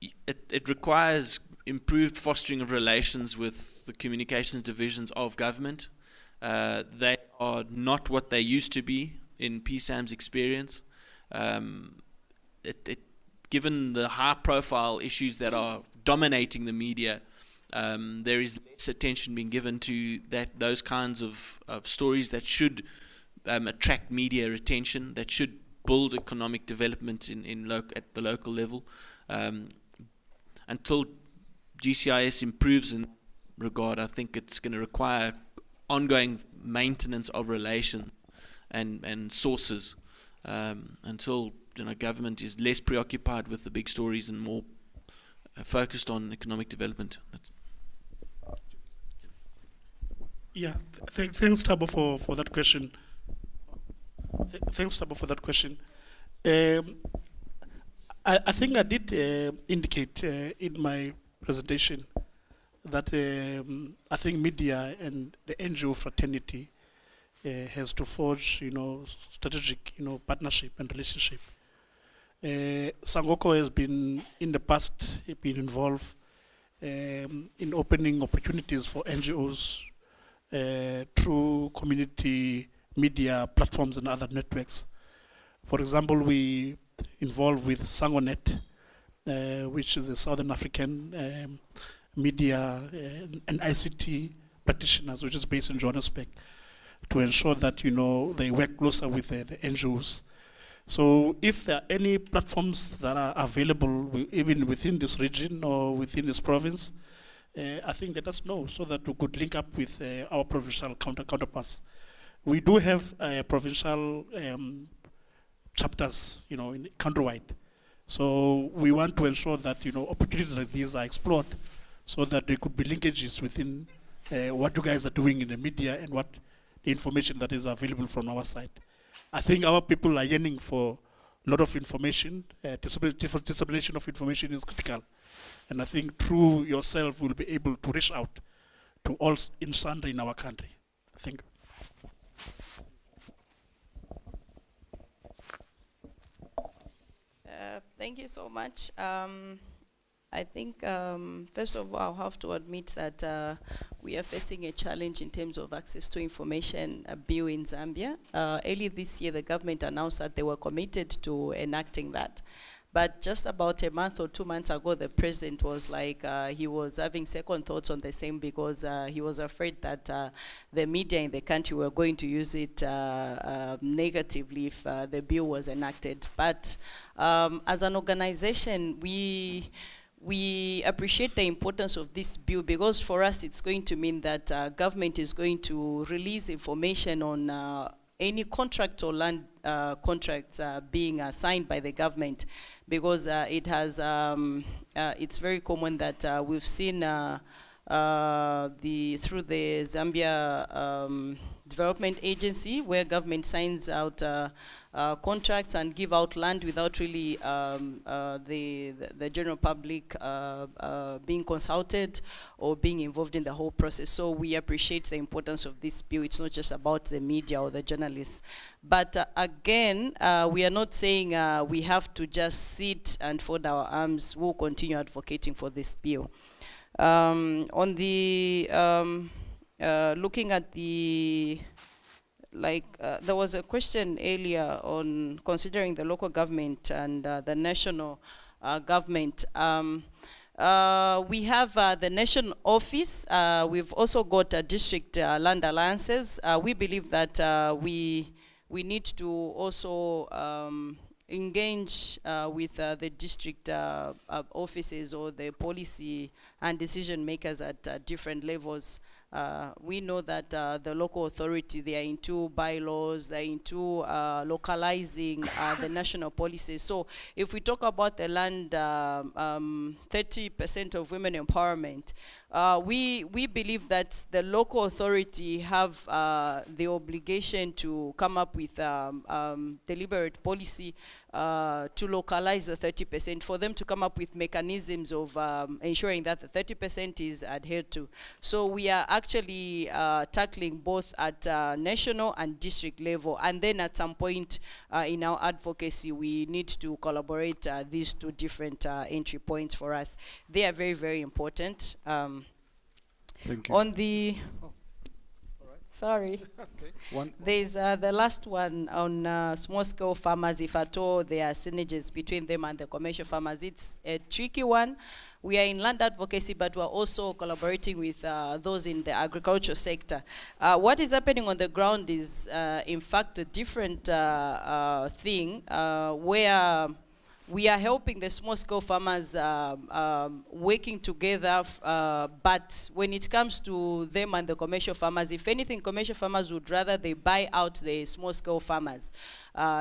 It requires improved fostering of relations with the communications divisions of government. They are not what they used to be in PSAM's experience. Given the high-profile issues that are dominating the media, there is less attention being given to those kinds of stories that should attract media attention, that should build economic development at the local level. Until GCIS improves in that regard, I think it's going to require ongoing maintenance of relations and sources until government is less preoccupied with the big stories and more focused on economic development. Yeah, thanks, Tabo, for that question. Thanks, Tabo, for that question. I think I did indicate in my presentation that I think media and the NGO fraternity has to forge, strategic, partnership and relationship. Sangoko has been in the past been involved in opening opportunities for NGOs through community media platforms and other networks. For example, we involved with Sangonet, which is a Southern African media and ICT practitioners, which is based in Johannesburg, to ensure that they work closer with the NGOs. So if there are any platforms that are available even within this region or within this province, I think let us know so that we could link up with our provincial counterparts. We do have provincial chapters, in countrywide. So we want to ensure that opportunities like these are explored, so that there could be linkages within what you guys are doing in the media and what the information that is available from our side. I think our people are yearning for a lot of information. Dissemination of information is critical. And I think through yourself, we'll be able to reach out to all in sundry in our country. Thank you. Thank you so much. I think, first of all, I have to admit that we are facing a challenge in terms of access to information bill in Zambia. Early this year, the government announced that they were committed to enacting that. But just about a month or 2 months ago, the president was like, he was having second thoughts on the same because he was afraid that the media in the country were going to use it negatively if the bill was enacted. But as an organization, we appreciate the importance of this bill because for us it's going to mean that government is going to release information on any contract or land contracts being signed by the government, because it has it's very common that we've seen through the Zambia Development Agency, where government signs out contracts and give out land without really the general public being consulted or being involved in the whole process. So we appreciate the importance of this bill. It's not just about the media or the journalists. But again, we are not saying we have to just sit and fold our arms. We'll continue advocating for this bill. On the looking at the there was a question earlier on considering the local government and the national government. We have the national office. We've also got district land alliances. We believe that we need to also engage with the district offices or the policy and decision makers at different levels. We know that the local authority, they are into bylaws, they are into localizing the national policies. So if we talk about the land, 30% of women empowerment, we believe that the local authority have the obligation to come up with deliberate policy to localize the 30%, for them to come up with mechanisms of ensuring that the 30% is adhered to. So we are actually tackling both at national and district level, and then at some point in our advocacy we need to collaborate these two different entry points for us. They are very, very important. Thank you. On the sorry. Okay. There's the last one on small-scale farmers, if at all there are synergies between them and the commercial farmers. It's a tricky one. We are in land advocacy, but we're also collaborating with those in the agriculture sector. What is happening on the ground is, in fact, a different thing, where we are helping the small-scale farmers working together, but when it comes to them and the commercial farmers, if anything, commercial farmers would rather they buy out the small-scale farmers.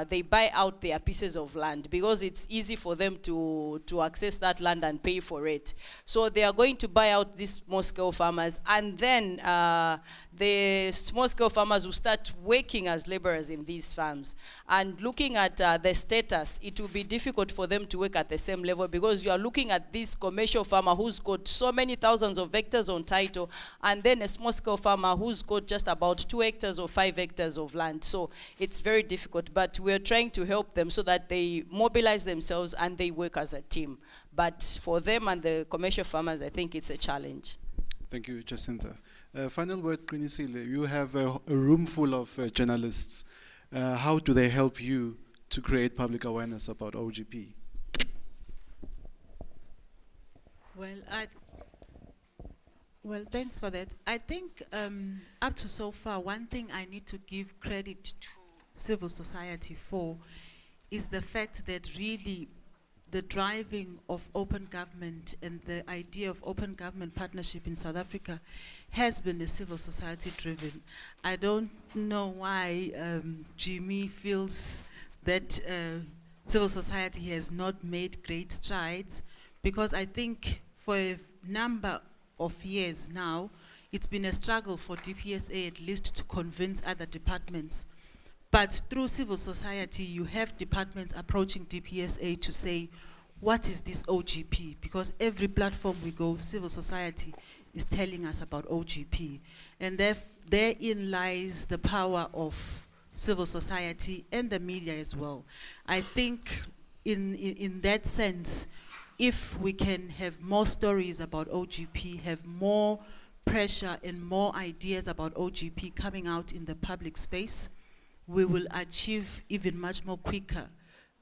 They buy out their pieces of land because it's easy for them to access that land and pay for it. So they are going to buy out these small-scale farmers, and then the small-scale farmers will start working as laborers in these farms. And looking at the status, it will be difficult for them to work at the same level, because you are looking at this commercial farmer who's got so many thousands of hectares on title, and then a small-scale farmer who's got just about 2 hectares or 5 hectares of land. So it's very difficult, but we're trying to help them so that they mobilize themselves and they work as a team. But for them and the commercial farmers, I think it's a challenge. Thank you, Jacinta. Final word, Qinisile. You have a room full of journalists. How do they help you to create public awareness about OGP? Well, thanks for that. I think up to so far, one thing I need to give credit to civil society for is the fact that really the driving of open government and the idea of open government partnership in South Africa has been a civil society driven. I don't know why Jimmy feels that civil society has not made great strides, because I think for a number of years now, it's been a struggle for DPSA at least to convince other departments. But through civil society, you have departments approaching DPSA to say, what is this OGP? Because every platform we go, civil society is telling us about OGP. And therein lies the power of civil society and the media as well. I think in that sense, if we can have more stories about OGP, have more pressure and more ideas about OGP coming out in the public space, we will achieve even much more quicker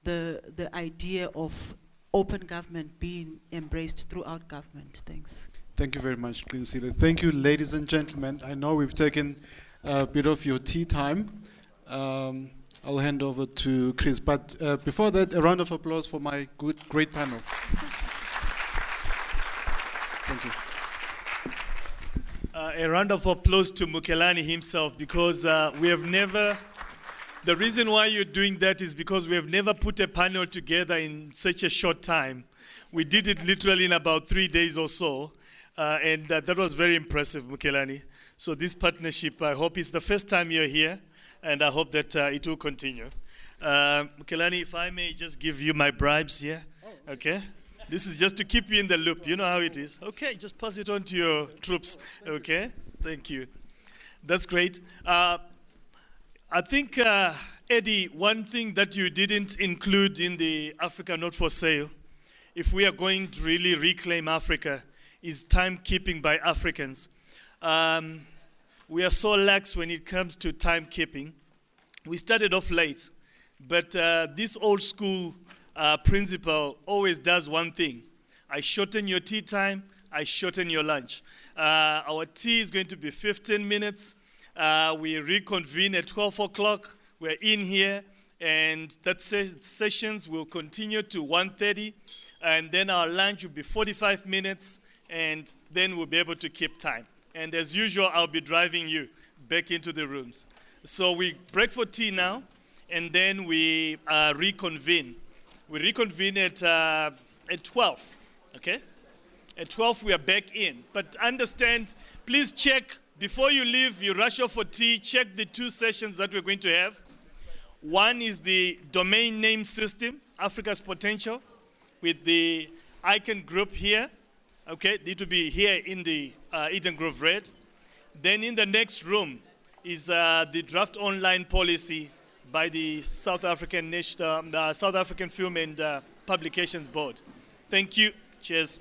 the idea of open government being embraced throughout government. Thanks. Thank you very much, Qinisile. Thank you, ladies and gentlemen. I know we've taken a bit of your tea time. I'll hand over to Chris. But before that, a round of applause for my great panel. Thank you. A round of applause to Mukelani himself, because we have never, the reason why you're doing that is because we have never put a panel together in such a short time. We did it literally in about 3 days or so, and that was very impressive, Mukelani. So this partnership, I hope it's the first time you're here, and I hope that it will continue. Mukelani, if I may just give you my bribes here, okay? This is just to keep you in the loop. You know how it is. Okay, just pass it on to your troops. Okay, thank you. That's great. I think, Eddie, one thing that you didn't include in the Africa Not For Sale, if we are going to really reclaim Africa, is timekeeping by Africans. We are so lax when it comes to timekeeping. We started off late, but this old school principle always does one thing. I shorten your tea time, I shorten your lunch. Our tea is going to be 15 minutes. We reconvene at 12 o'clock. We're in here, and that sessions will continue to 1:30, and then our lunch will be 45 minutes, and then we'll be able to keep time. And as usual, I'll be driving you back into the rooms. So we break for tea now, and then we reconvene. We reconvene at 12, okay? At 12, we are back in. But understand, please check, before you leave, you rush off for tea, check the 2 sessions that we're going to have. One is the domain name system, Africa's Potential, with the Icon Group here, okay? It will be here in the Eden Grove Red. Then in the next room is the draft online policy by the South African Film and Publications Board. Thank you. Cheers.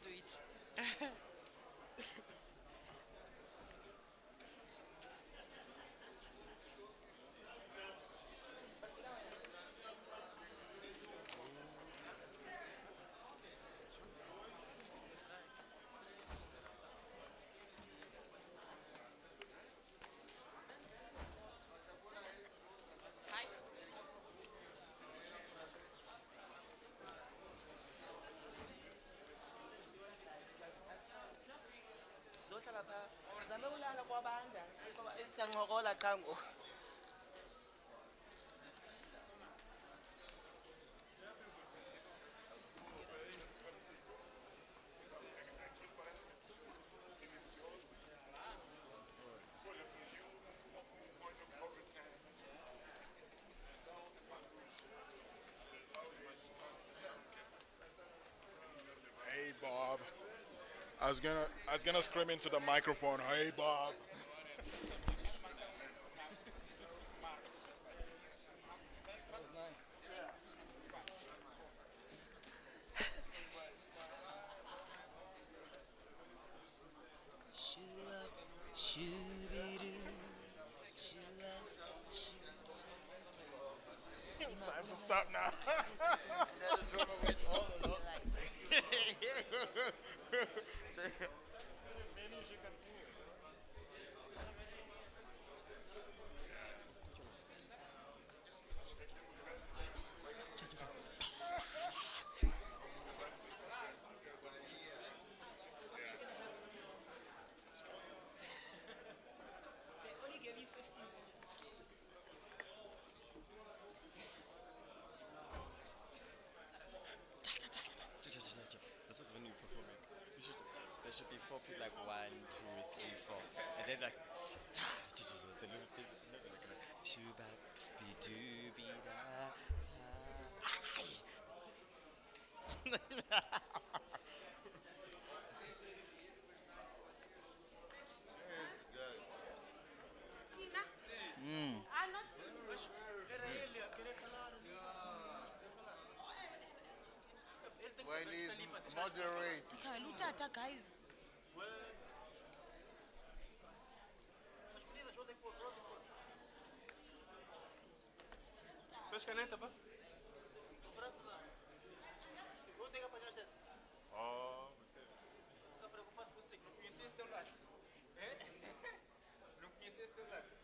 Do it. Hey Bob. I was gonna scream into the microphone, hey Bob. This is when you perform it. There should be 4 people, like 1, 2, 3, 4, and then like the little bit, shooba be doo be da. Moderate. Lutata, guys. Fez caneta, pá? Oh, fica preocupado com isso, não conhecia esse teu lado. Não conhecia esse teu lado.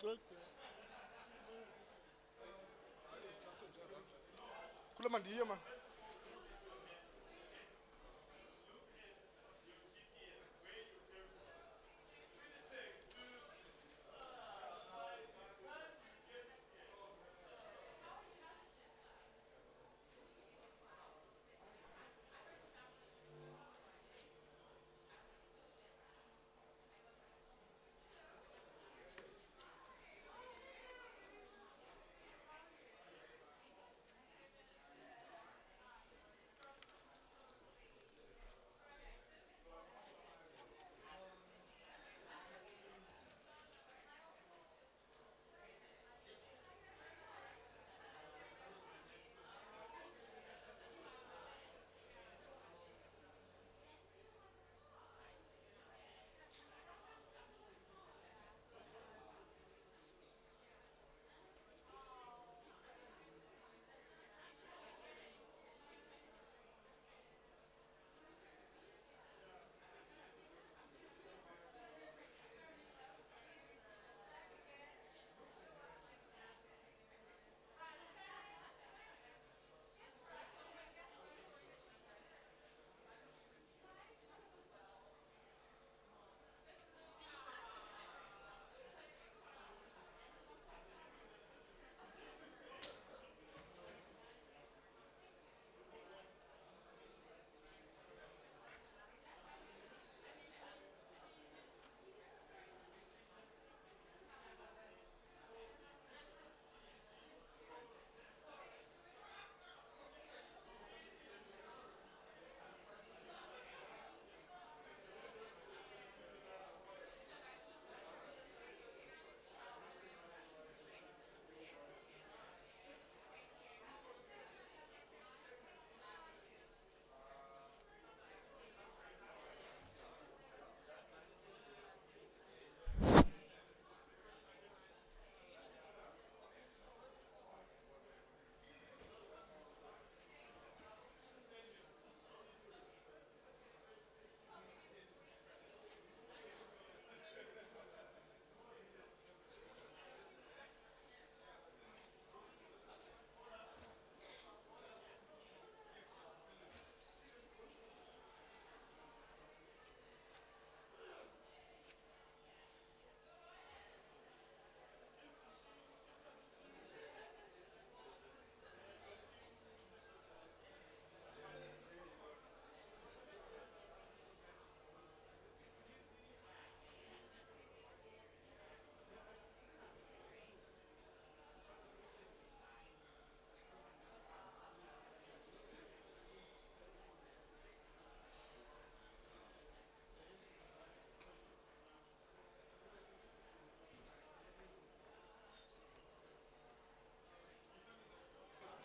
Kule mandiye man.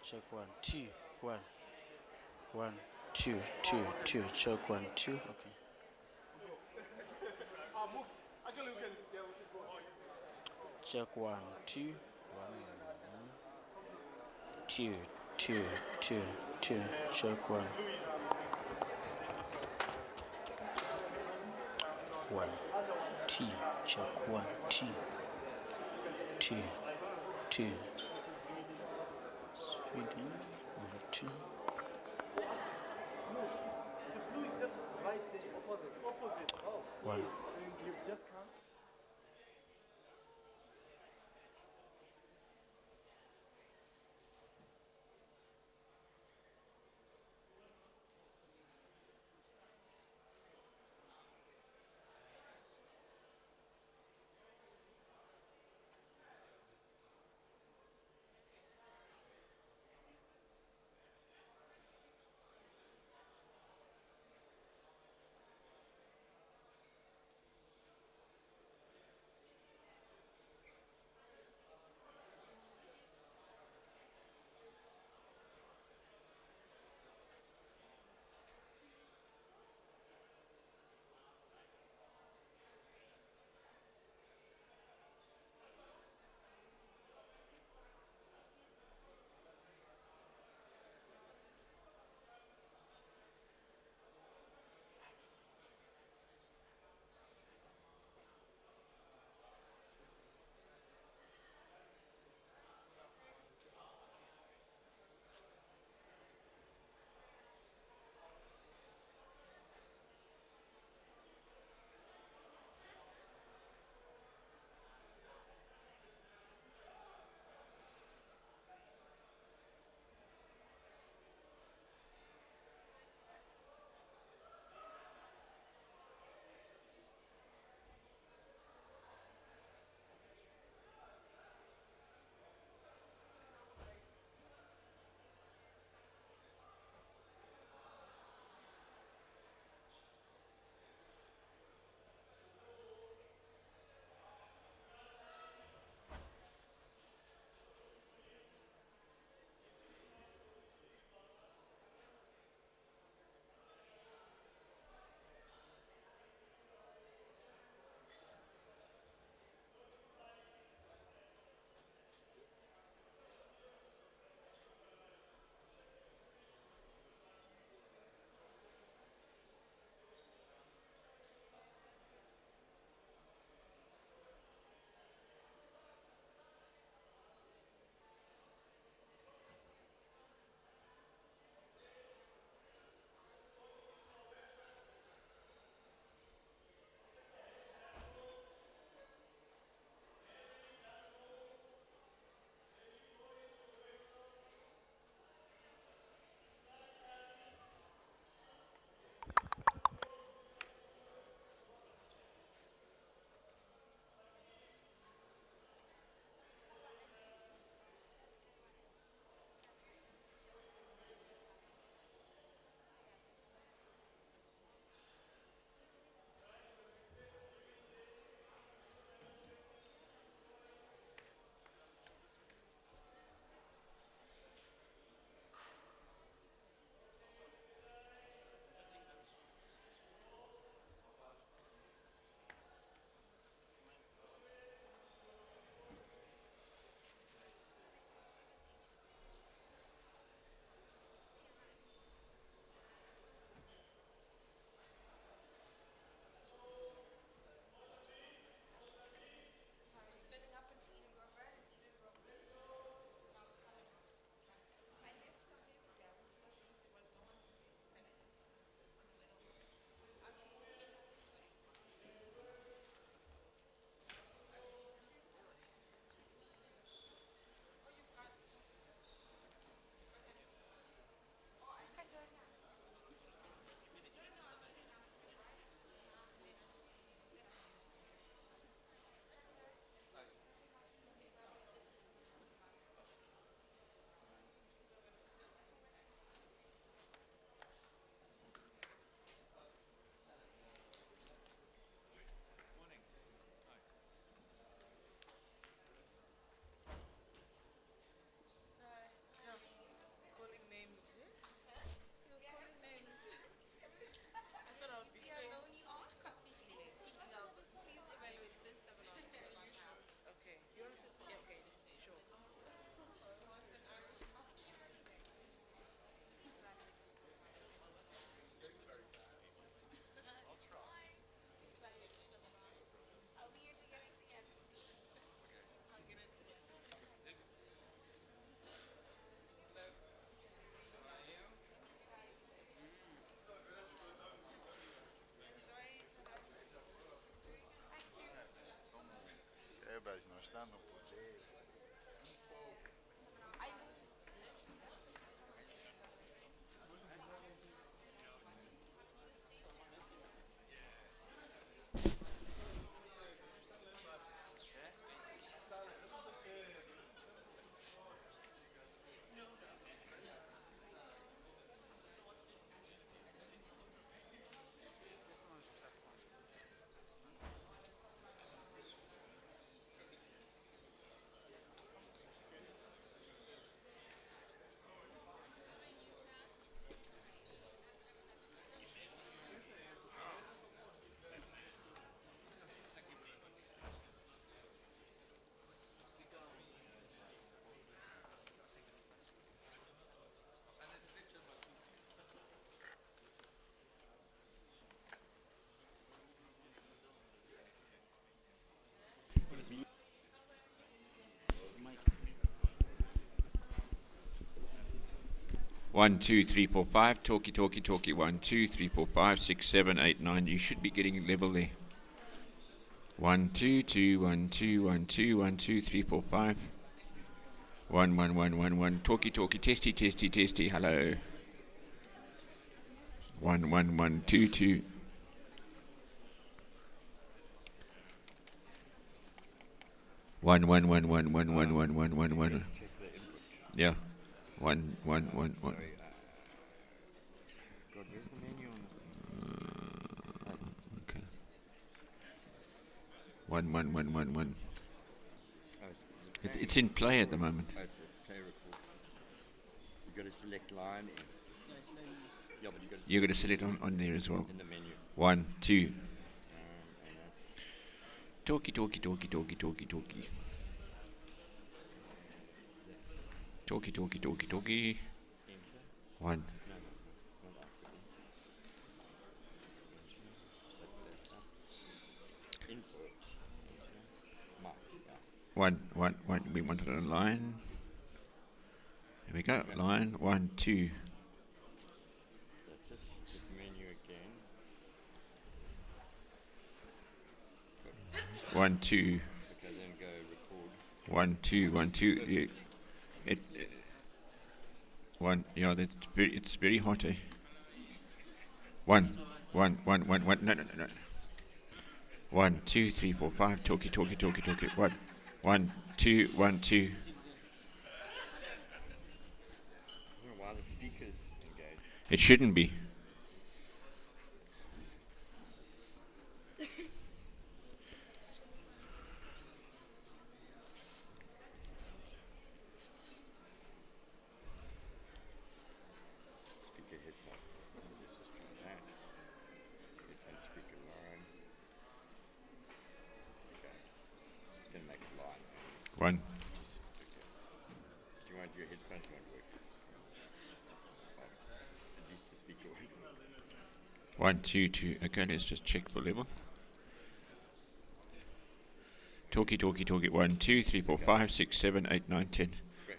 Check 1, 2, 1. 1, 2, 2, 2. Check 1, 2. Okay. Check 1, 2, 1, 2, 2, 2, 2. Check 1. 1, 2. Check 1, 2, 2, 2. Feeding. 1, 2. The blue is just right there, opposite. Opposite. Oh, 1. yes. You just can't. 1, 2, 3, 4, 5. Talkie, talkie, talkie. 1, 2, 3, 4, 5, 6, 7, 8, 9. You should be getting level there. 1, 2, 2, 1, 2, 1, 2, 1, 2, 3, 4, 5. 1, 1, 1, 1, 1. Talkie, talkie, testy, testy, testy. Hello. 1, 1, 1, 2, 2. 1, 1, 1, 1, 1, 1, 1, 1, 1, 1. Yeah. 1, 1, 1, 1. Okay. 1, 1, 1, 1, 1. It's in play at the moment. Oh, it's a play record. You got to select line. Yeah, but You're going to select on there as well. In the menu. 1, 2. Talkie, talkie, talkie, talkie, talkie, talkie. Talkie, talkie, talkie, talkie. 1. One. We wanted a line. Here we go. Line. 1, 2. That's it. Hit menu again. 1, 2. Okay, then go record. 1, 2, 1, 2. Yeah. Yeah, it's very hot, eh? 1. No. 1, 2, 3, 4, 5. Talkie. 1, 2, 1, 2. I don't know why the speakers engaged. It shouldn't be. Speaker headphone. Let's just try that. Headphone speaker line. Okay. It's going to make it line. 1. Do you want your headphones won't work? At least the speaker won't work. 1, 2, 2. Okay, let's just check for level. Talkie. 1, 2, 3, 4, 5, 6, 7, 8, 9, 10.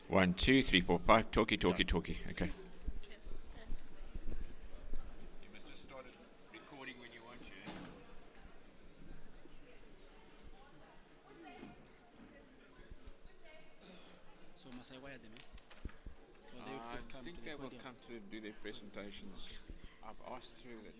1, 2, 3, 4, 5. Talkie. Okay. You must just start recording when you want to. So must I wire them? Or they would first come I think to they the will podium? come to do their presentations. I've asked through that.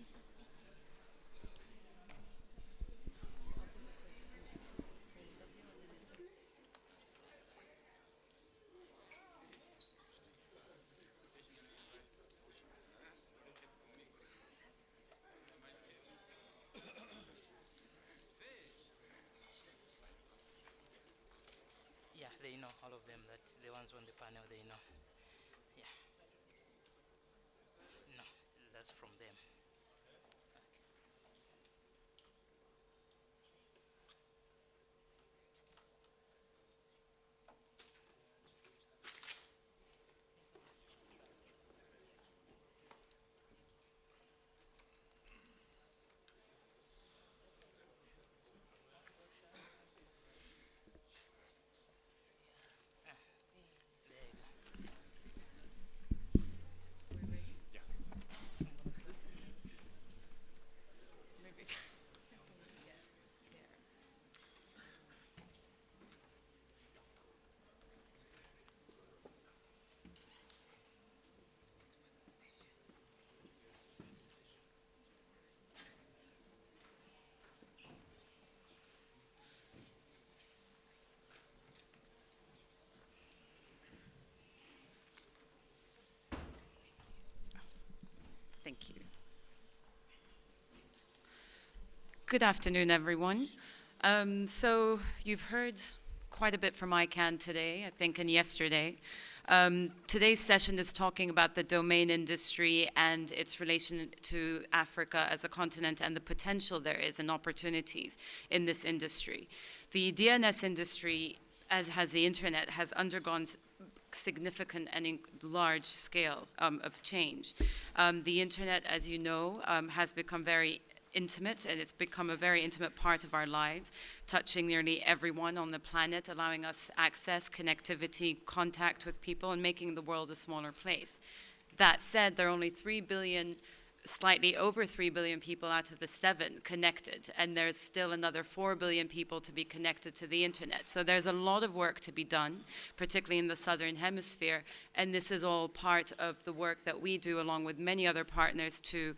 Yeah, they know, all of them, that the ones on the panel, they know. Yeah. No, that's from them. Thank you. Good afternoon, everyone. So you've heard quite a bit from ICANN today, I think, and yesterday. Today's session is talking about the domain industry and its relation to Africa as a continent and the potential there is and opportunities in this industry. The DNS industry, as has the internet, has undergone significant and large scale of change. The internet, as you know, has become very intimate, and it's become a very intimate part of our lives, touching nearly everyone on the planet, allowing us access, connectivity, contact with people, and making the world a smaller place. That said, there are only 3 billion, slightly over 3 billion people out of the 7 connected, and there's still another 4 billion people to be connected to the internet. So there's a lot of work to be done, particularly in the Southern Hemisphere, and this is all part of the work that we do along with many other partners to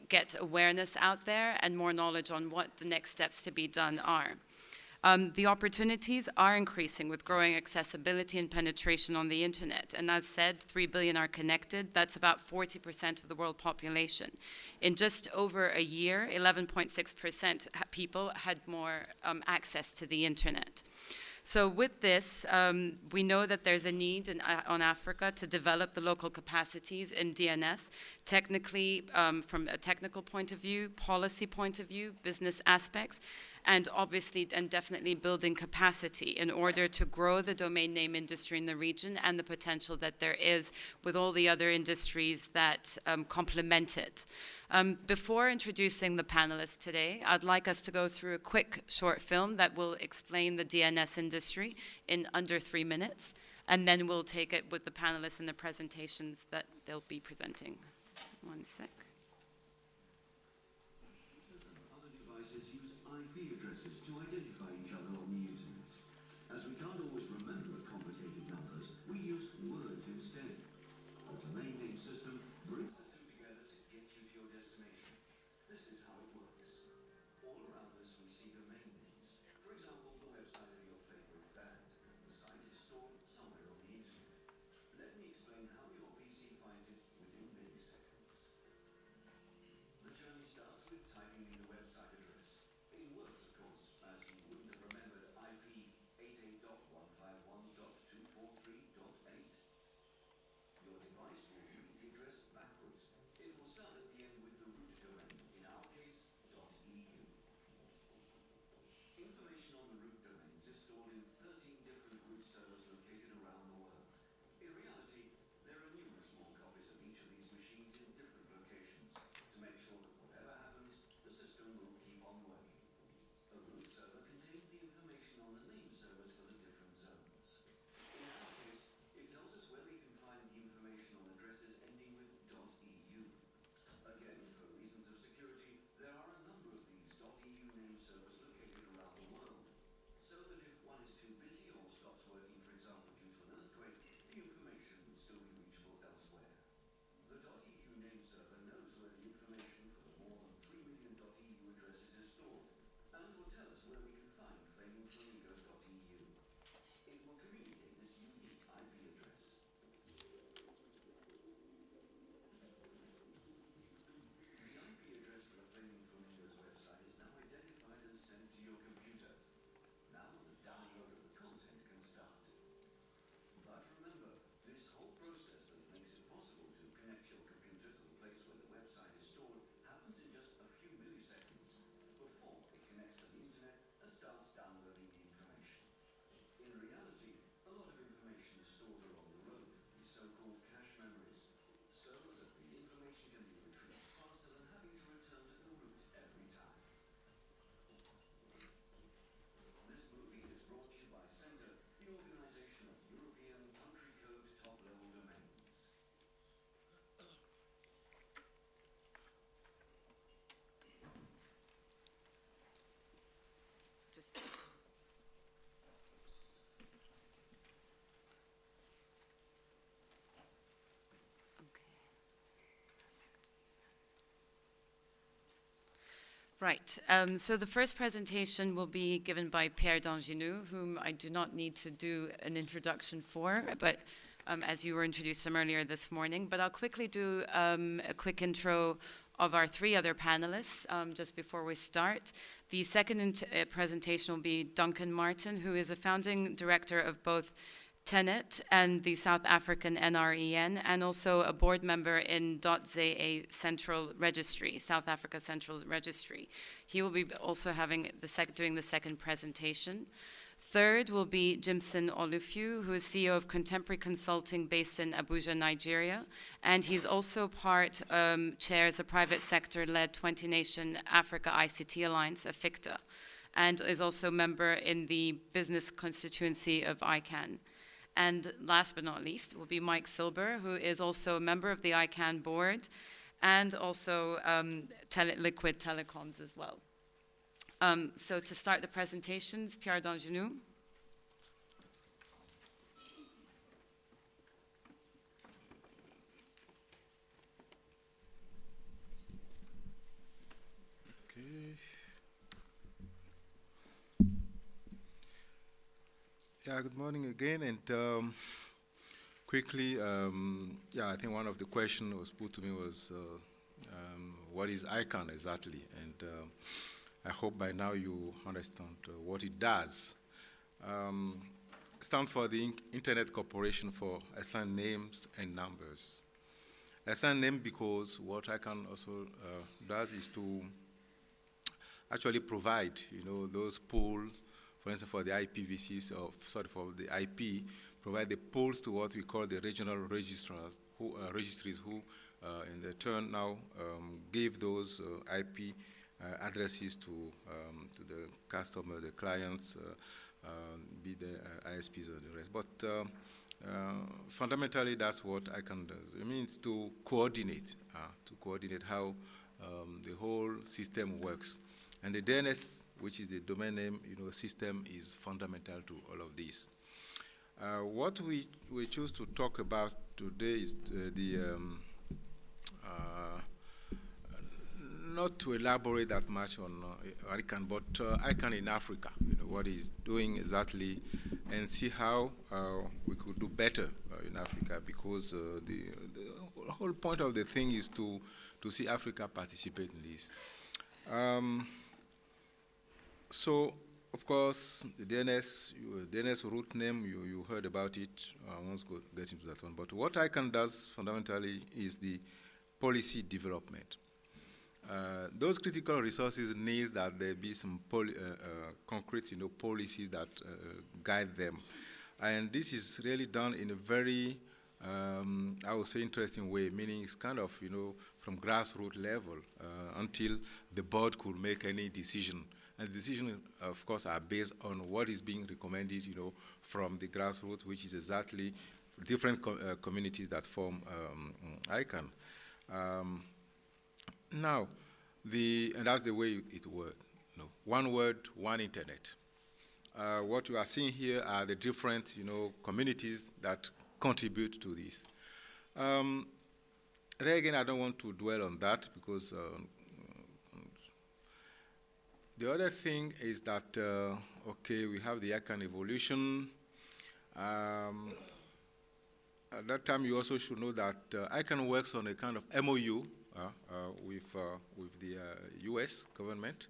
get awareness out there and more knowledge on what the next steps to be done are. The opportunities are increasing with growing accessibility and penetration on the internet. And as said, 3 billion are connected. That's about 40% of the world population. In just over a year, 11.6% people had more access to the internet. So with this, we know that there's a need on Africa to develop the local capacities in DNS, technically, from a technical point of view, policy point of view, business aspects, and obviously and definitely building capacity in order to grow the domain name industry in the region and the potential that there is with all the other industries that complement it. Before introducing the panelists today, I'd like us to go through a quick short film that will explain the DNS industry in under 3 minutes, and then we'll take it with the panelists and the presentations that they'll be presenting. 1 sec. IP addresses to identify each other on the internet. As we can't always remember complicated numbers, we use words instead. The domain name system brings the two together to get you to your destination. This is how it works. All around us we see domain names. For example, the website of your favorite band. The site is stored somewhere on the internet. Let me explain how your PC finds it within milliseconds. The journey starts with typing in the website address. In words, of course, as you wouldn't have remembered IP 88.151.243.8. Your device will read the address backwards. It will start at the end with the root domain, in our case, .eu. Information on the root domains is stored in 13 different root servers located around the world. In reality, there are numerous small copies of each of these machines in different locations to make sure that whatever happens, the system will keep on working. A root server contains the information on the name servers for the different zones. In our case, it tells us where we can find the information on addresses ending with .eu. Again, for reasons of security, there are a number of these .eu name servers located around the world, so that if one is too busy or stops working, for example, due to an earthquake, the information would still be reachable elsewhere. The .eu name server knows where the information for the more than 3 million .eu addresses is stored, and will tell us where we can find flamingflamingos.eu. It will communicate this unique IP address. The IP address for the Flaming Flamingos website is now identified and sent to your computer. Now the download of the content can start. But remember, this whole process that makes it possible to connect your computer to the place where the website is stored happens in just a few milliseconds before it connects to the internet and starts downloading the information. In reality, a lot of information is stored along the road, these so-called cache memories, so that the information can be retrieved faster than having to return to the root every time. This movie is brought to you by CENTER, the organization of European country code top-level domains. Just Right, so the first presentation will be given by Pierre Danginou, whom I do not need to do an introduction for, but as you were introduced him earlier this morning. But I'll quickly do a quick intro of our 3 other panelists just before we start. The second presentation will be Duncan Martin, who is a founding director of both Tenet and the South African NREN, and also a board member in .za Central Registry, South Africa Central Registry. He will be also having doing the second presentation. Third will be Jimson Olufu, who is CEO of Contemporary Consulting based in Abuja, Nigeria. And he's also chairs a private sector-led 20-nation Africa ICT Alliance, AFICTA, and is also a member in the business constituency of ICANN. And last but not least will be Mike Silber, who is also a member of the ICANN board and also Liquid Telecoms as well. So to start the presentations, Pierre Dangenou. Yeah, good morning again. And quickly, yeah, I think one of the questions that was put to me was, what is ICANN exactly? And I hope by now you understand what it does. It stands for the Internet Corporation for Assigned Names and Numbers. Assigned name because what ICANN also does is to actually provide, those pools. For instance, for the IPv6, for the IP, provide the pools to what we call the regional registrars, registries who, in their turn now, give those IP addresses to the customer, the clients, be the ISPs or the rest. But fundamentally, that's what ICANN does. It means to coordinate how the whole system works. And the DNS, which is the domain name system, is fundamental to all of this. What we choose to talk about today is not to elaborate that much on ICANN, but ICANN in Africa, what it's doing exactly, and see how we could do better in Africa, because the whole point of the thing is to see Africa participate in this. So, of course, the DNS root name, you heard about it. I won't get into that one. But what ICANN does fundamentally is the policy development. Those critical resources need that there be some concrete policies that guide them. And this is really done in a very, I would say, interesting way, meaning it's kind of, from grassroots level until the board could make any decision. And the decisions, of course, are based on what is being recommended, from the grassroots, which is exactly different communities that form ICANN. Now, and that's the way it works. One word, one internet. What you are seeing here are the different, communities that contribute to this. There again, I don't want to dwell on that because. The other thing is that, okay, we have the ICANN evolution. At that time, you also should know that ICANN works on a kind of MOU with the US government.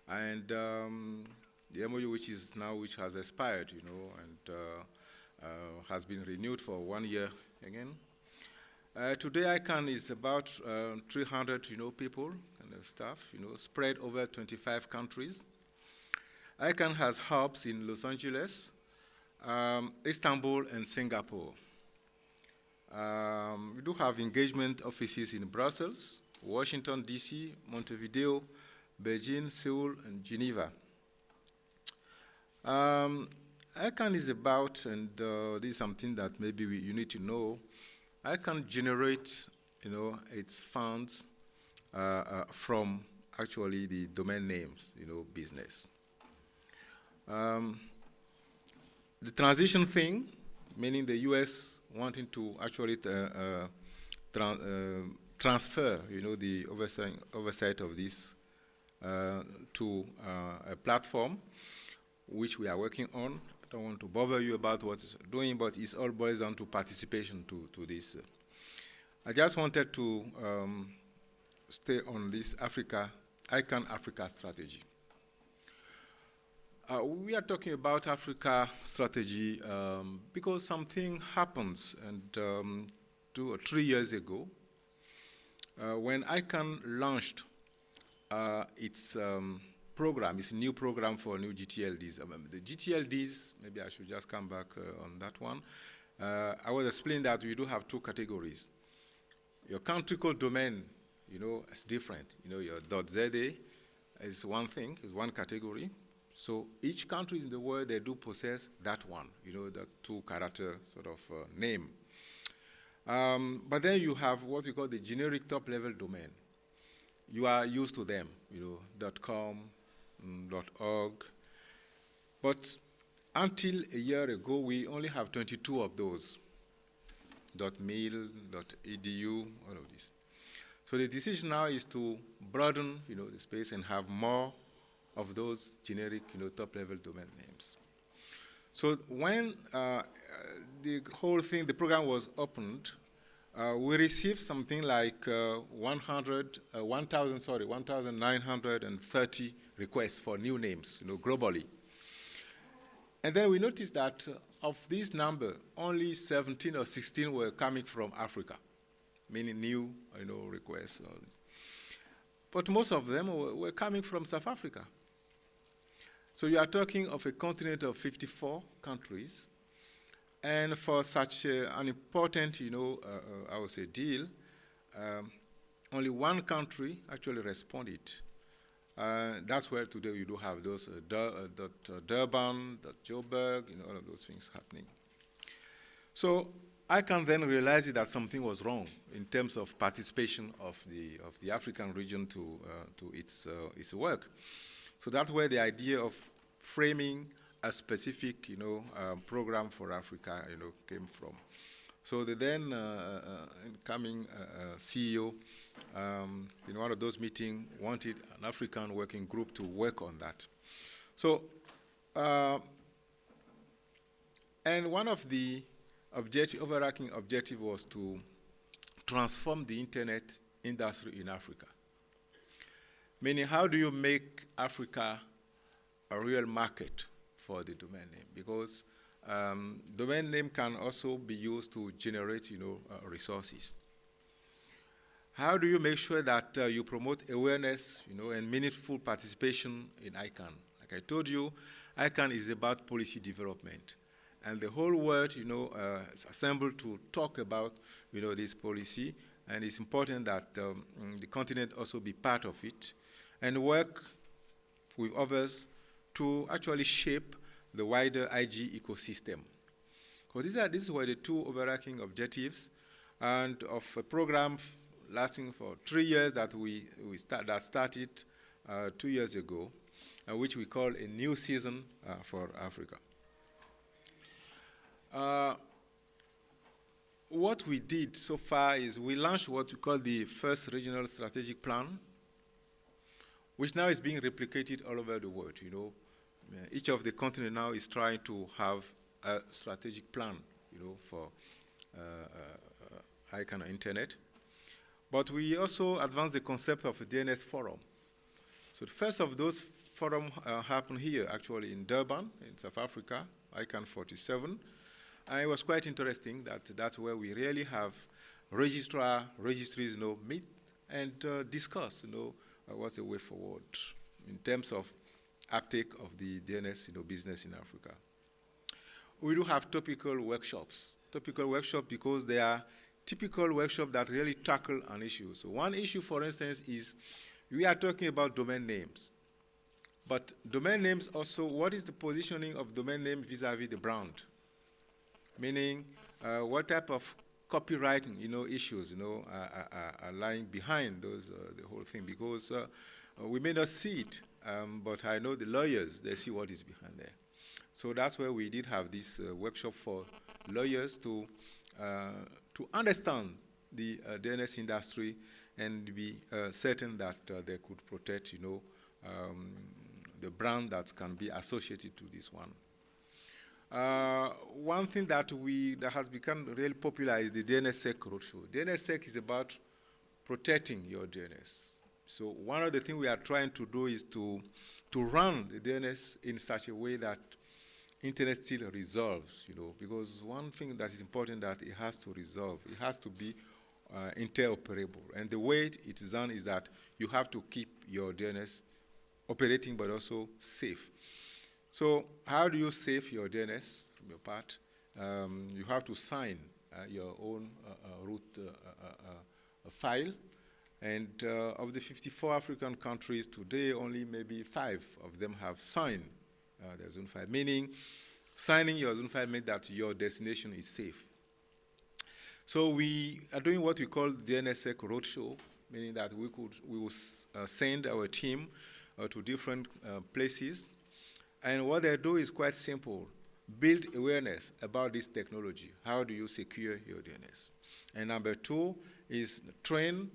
And the MOU which has expired, and has been renewed for 1 year again. Today, ICANN is about 300, people and staff, spread over 25 countries. ICANN has hubs in Los Angeles, Istanbul, and Singapore. We do have engagement offices in Brussels, Washington, D.C., Montevideo, Beijing, Seoul, and Geneva. ICANN is about, and this is something that maybe you need to know, ICANN generate, its funds from actually the domain names, business. The transition thing, meaning the US wanting to actually transfer, the oversight of this to a platform, which we are working on. I don't want to bother you about what's doing, but it's all boils down to participation to this. I just wanted to stay on this ICANN Africa strategy. We are talking about Africa strategy because something happens, and 2 or 3 years ago, when ICANN launched its program, its new program for new GTLDs. The GTLDs, maybe I should just come back on that one. I was explaining that we do have 2 categories. Your country code domain, is different. Your .za is one thing, is one category. So each country in the world, they do possess that one, that two-character sort of name. But then you have what we call the generic top-level domain. You are used to them, .com, .org. But until a year ago, we only have 22 of those, .mil, .edu, all of this. So the decision now is to broaden, the space and have more of those generic, top-level domain names. So when the whole thing, the program was opened, we received something like 1,930 requests for new names, globally. And then we noticed that of this number, only 17 or 16 were coming from Africa, meaning new, requests. But most of them were coming from South Africa. So you are talking of a continent of 54 countries, and for such an important, I would say, deal, only one country actually responded. That's where today you do have those Durban, Joburg, all of those things happening. So I can then realize that something was wrong in terms of participation of the African region to its work. So that's where the idea of framing a specific, program for Africa, came from. So the then incoming CEO, in one of those meetings, wanted an African working group to work on that. So, and one of the overarching objective was to transform the internet industry in Africa. Meaning, how do you make Africa a real market for the domain name? Because domain name can also be used to generate, resources. How do you make sure that you promote awareness, and meaningful participation in ICANN? Like I told you, ICANN is about policy development. And the whole world, is assembled to talk about, this policy. And it's important that the continent also be part of it and work with others to actually shape the wider IG ecosystem. Because these were the two overarching objectives, and of a program lasting for 3 years that that started 2 years ago, which we call a new season for Africa. What we did so far is we launched what we call the first regional strategic plan, which now is being replicated all over the world. Each of the continents now is trying to have a strategic plan, for ICANN Internet. But we also advanced the concept of a DNS forum. So the first of those forums happened here, actually in Durban, in South Africa, ICANN 47. And it was quite interesting that that's where we really have registries, meet and discuss, what's the way forward in terms of uptake of the DNS, business in Africa. We do have topical workshops because they are typical workshops that really tackle an issue. So one issue, for instance, is we are talking about domain names. But domain names also, what is the positioning of domain name vis-a-vis the brand? Meaning, what type of copywriting, issues, are lying behind those, the whole thing? Because we may not see it, but I know the lawyers, they see what is behind there. So that's where we did have this workshop for lawyers to understand the DNS industry and be certain that they could protect, the brand that can be associated to this one. One thing that has become really popular is the DNSSEC roadshow. DNSSEC is about protecting your DNS. So one of the things we are trying to do is to run the DNS in such a way that internet still resolves, because one thing that is important that it has to resolve, it has to be interoperable. And the way it is done is that you have to keep your DNS operating but also safe. So how do you save your DNS from your part? You have to sign your own root file. And of the 54 African countries today, only maybe 5 of them have signed their zone file, meaning signing your zone file means that your destination is safe. So we are doing what we call DNSSEC roadshow, meaning that we will send our team to different places. And what they do is quite simple. Build awareness about this technology. How do you secure your DNS? And number two is train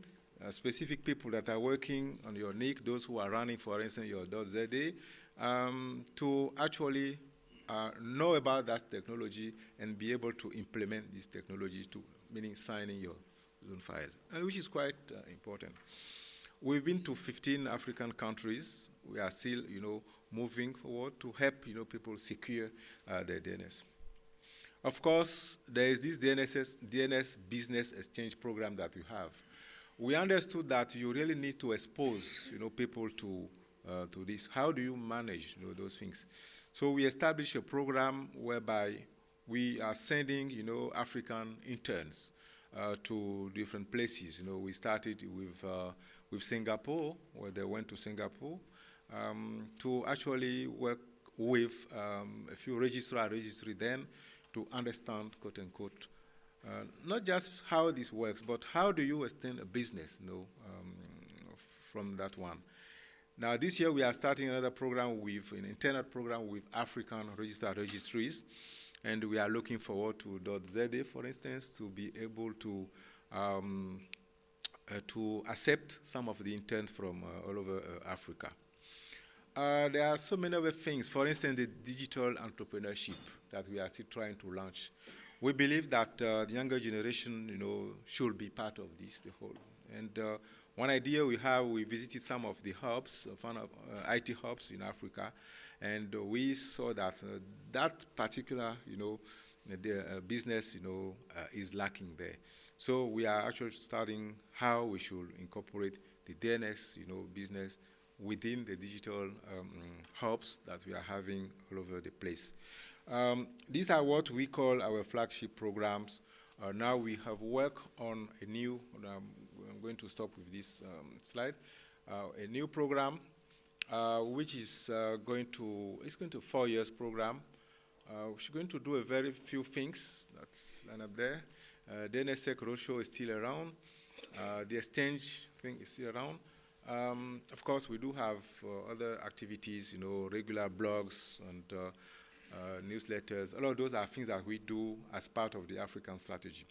specific people that are working on your NIC, those who are running, for instance, your .ZA, to actually know about that technology and be able to implement this technology, meaning signing your zone file, which is quite important. We've been to 15 African countries. We are still, moving forward to help, people secure their DNS. Of course, there is this DNS business exchange program that we have. We understood that you really need to expose, people to this. How do you manage, those things? So we established a program whereby we are sending, African interns to different places. We started with Singapore, where they went to Singapore, to actually work with a few registry then to understand, quote unquote, not just how this works, but how do you extend a business, from that one. Now this year we are starting another program an internet program with African registries, and we are looking forward to .ZA, for instance, to be able to accept some of the interns from all over Africa. There are so many other things. For instance, the digital entrepreneurship that we are still trying to launch. We believe that the younger generation, should be part of this, the whole. And one idea we visited some of the hubs, IT hubs in Africa, and we saw that that particular, business, is lacking there. So we are actually studying how we should incorporate the DNS, business within the digital hubs that we are having all over the place. These are what we call our flagship programs. Now we have worked on a new, I'm going to stop with this slide, a new program which is going to 4 years program. We're going to do a very few things that's lined up there. DNSSEC roadshow is still around. The exchange thing is still around. Of course, we do have other activities, regular blogs and newsletters. All of those are things that we do as part of the African strategy.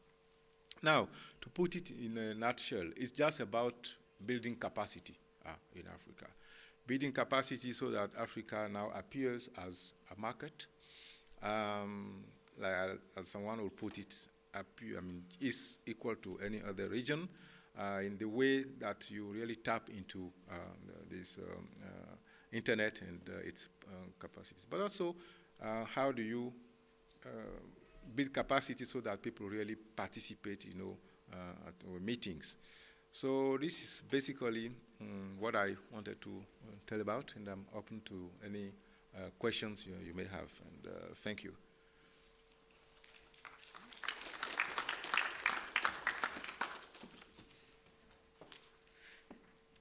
Now, to put it in a nutshell, it's just about building capacity in Africa. Building capacity so that Africa now appears as a market. Like as someone would put it, is equal to any other region. In the way that you really tap into this internet and its capacities. But also, how do you build capacity so that people really participate, at our meetings. So this is basically what I wanted to tell about, and I'm open to any questions you may have, and thank you.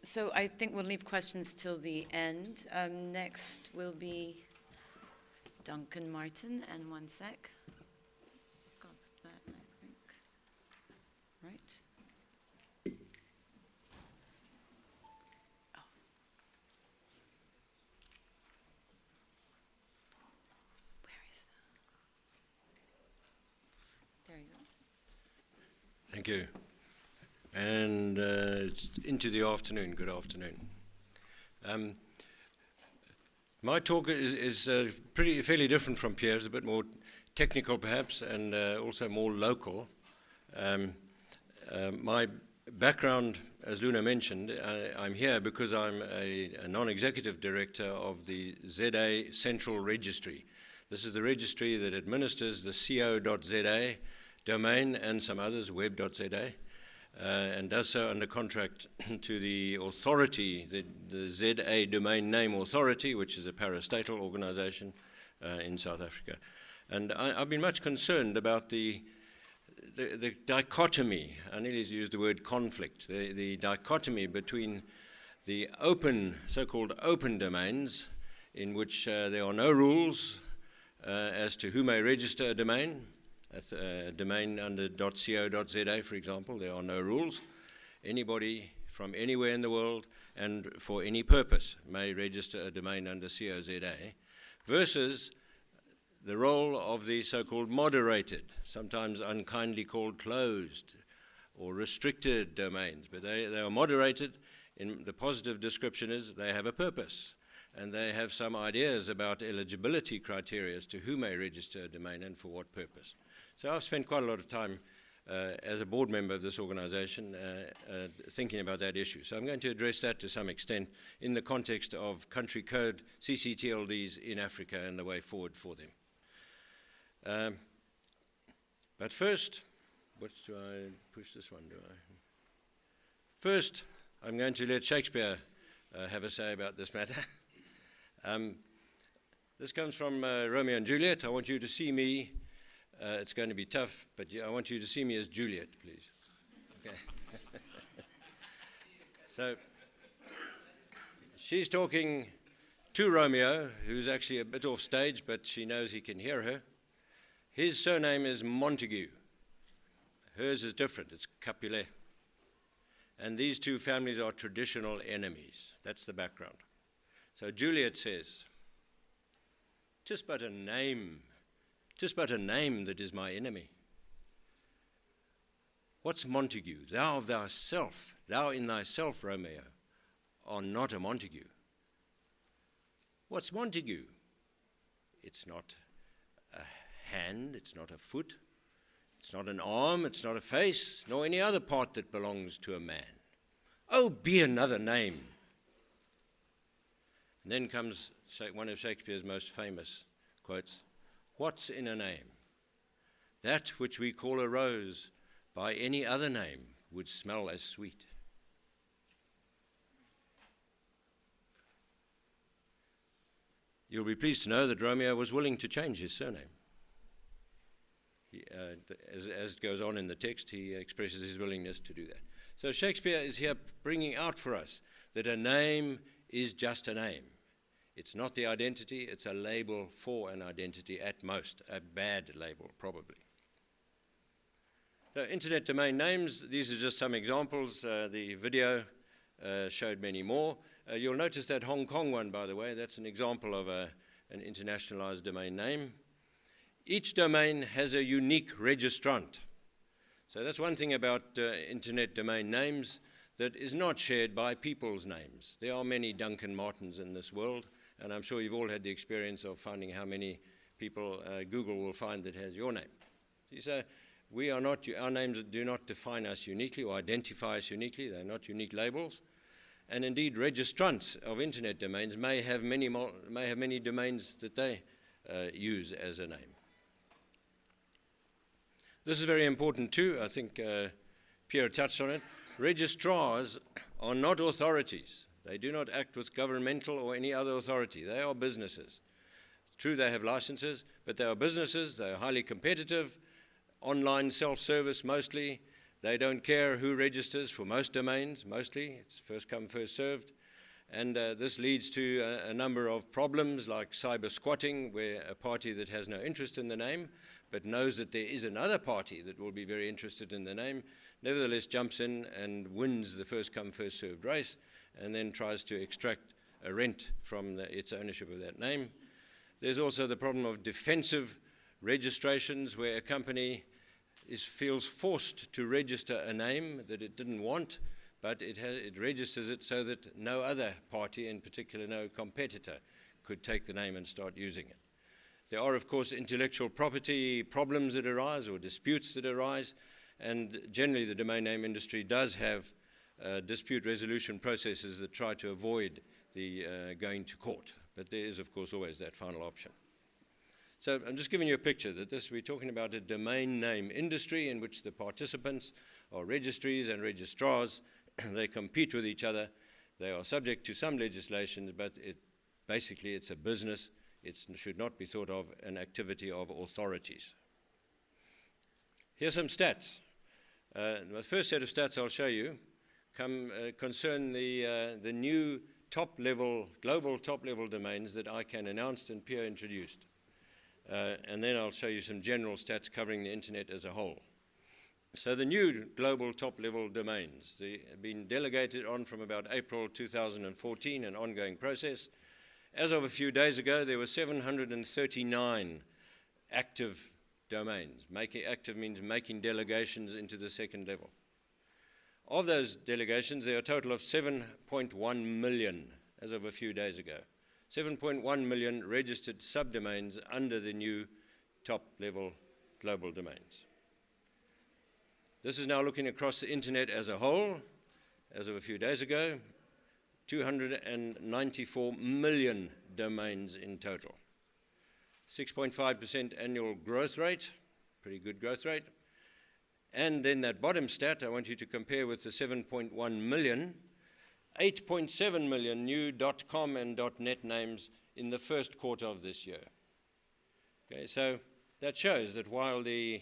So I think we'll leave questions till the end. Next will be Duncan Martin, and one sec. Got that, I think. Right. Oh. Where is that? There you go. Thank you. And it's into the afternoon. Good afternoon. My talk is fairly different from Pierre's, a bit more technical perhaps, and also more local. My background, as Luna mentioned, I'm here because I'm a non-executive director of the ZA Central Registry. This is the registry that administers the co.za domain and some others, web.za. And does so under contract to the authority, the ZA Domain Name Authority, which is a parastatal organization in South Africa. And I've been much concerned about the dichotomy, Anili's used the word conflict, the dichotomy between the open, so-called open domains in which there are no rules as to who may register a domain. That's a domain under .co.za, for example. There are no rules. Anybody from anywhere in the world and for any purpose may register a domain under .co.za, versus the role of the so-called moderated, sometimes unkindly called closed or restricted domains. But they are moderated. In the positive description is they have a purpose, and they have some ideas about eligibility criteria as to who may register a domain and for what purpose. So I've spent quite a lot of time as a board member of this organization thinking about that issue. So I'm going to address that to some extent in the context of country code CCTLDs in Africa and the way forward for them. But first, what do I push this one, do I? First, I'm going to let Shakespeare have a say about this matter. This comes from Romeo and Juliet. I want you to see me. It's going to be tough, but I want you to see me as Juliet, please. Okay. So she's talking to Romeo, who's actually a bit off stage, but she knows he can hear her. His surname is Montague. Hers is different. It's Capulet. And these two families are traditional enemies. That's the background. So Juliet says, "'Tis but a name. 'Tis but a name that is my enemy. What's Montague? Thou of thyself, thou in thyself, Romeo, are not a Montague. What's Montague? It's not a hand, it's not a foot, it's not an arm, it's not a face, nor any other part that belongs to a man. Oh, be another name." And then comes one of Shakespeare's most famous quotes. "What's in a name? That which we call a rose by any other name would smell as sweet." You'll be pleased to know that Romeo was willing to change his surname. As it goes on in the text, he expresses his willingness to do that. So Shakespeare is here bringing out for us that a name is just a name. It's not the identity, it's a label for an identity at most, a bad label probably. So internet domain names, these are just some examples. The video showed many more. You'll notice that Hong Kong one, by the way, that's an example of an internationalized domain name. Each domain has a unique registrant. So that's one thing about internet domain names that is not shared by people's names. There are many Duncan Martins in this world, and I'm sure you've all had the experience of finding how many people Google will find that has your name. So our names do not define us uniquely or identify us uniquely. They're not unique labels. And indeed, registrants of internet domains may have many domains that they use as a name. This is very important too. I think Pierre touched on it. Registrars are not authorities. They do not act with governmental or any other authority. They are businesses. It's true they have licenses, but they are businesses. They are highly competitive, online self-service mostly. They don't care who registers for most domains, mostly. It's first come, first served. And this leads to a number of problems like cyber squatting, where a party that has no interest in the name, but knows that there is another party that will be very interested in the name, nevertheless jumps in and wins the first come, first served race, and then tries to extract a rent from its ownership of that name. There's also the problem of defensive registrations, where a company feels forced to register a name that it didn't want, but it registers it so that no other party, in particular no competitor, could take the name and start using it. There are, of course, intellectual property problems that arise or disputes that arise, and generally the domain name industry does have dispute resolution processes that try to avoid the going to court. But there is, of course, always that final option. So I'm just giving you a picture that we're talking about a domain name industry in which the participants are registries and registrars. They compete with each other. They are subject to some legislations, but basically it's a business. It should not be thought of an activity of authorities. Here's some stats. The first set of stats I'll show you concern the new global top-level domains that ICANN announced and Pierre introduced. And then I'll show you some general stats covering the internet as a whole. So the new global top-level domains, they have been delegated on from about April 2014, an ongoing process. As of a few days ago, there were 739 active domains. Active means making delegations into the second level. Of those delegations, there are a total of 7.1 million as of a few days ago. 7.1 million registered subdomains under the new top-level global domains. This is now looking across the internet as a whole. As of a few days ago, 294 million domains in total. 6.5% annual growth rate, pretty good growth rate. And then that bottom stat, I want you to compare with the 7.1 million, 8.7 million new .com and .net names in the first quarter of this year. Okay, so that shows that while the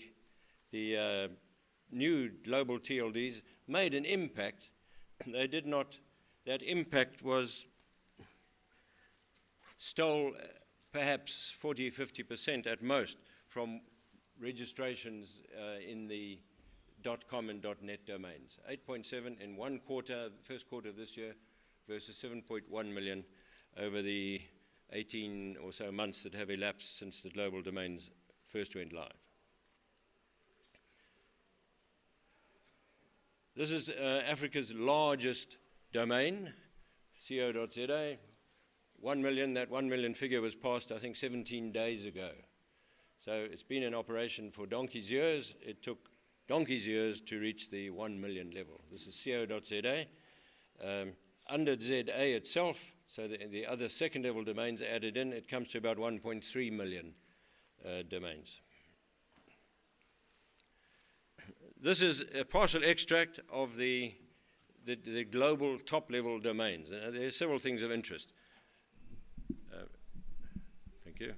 new global TLDs made an impact, they did not, that impact stole perhaps 40, 50% at most from registrations in the .com and .net domains. 8.7 in one quarter, first quarter of this year, versus 7.1 million over the 18 or so months that have elapsed since the global domains first went live. This is Africa's largest domain, co.za. 1 million, that 1 million figure was passed, I think, 17 days ago. So it's been in operation for donkey's years. It took donkey's years to reach the 1 million level. This is co.za. Under ZA itself, so the other second level domains added in, it comes to about 1.3 million domains. This is a partial extract of the global top-level domains. There are several things of interest. Thank you.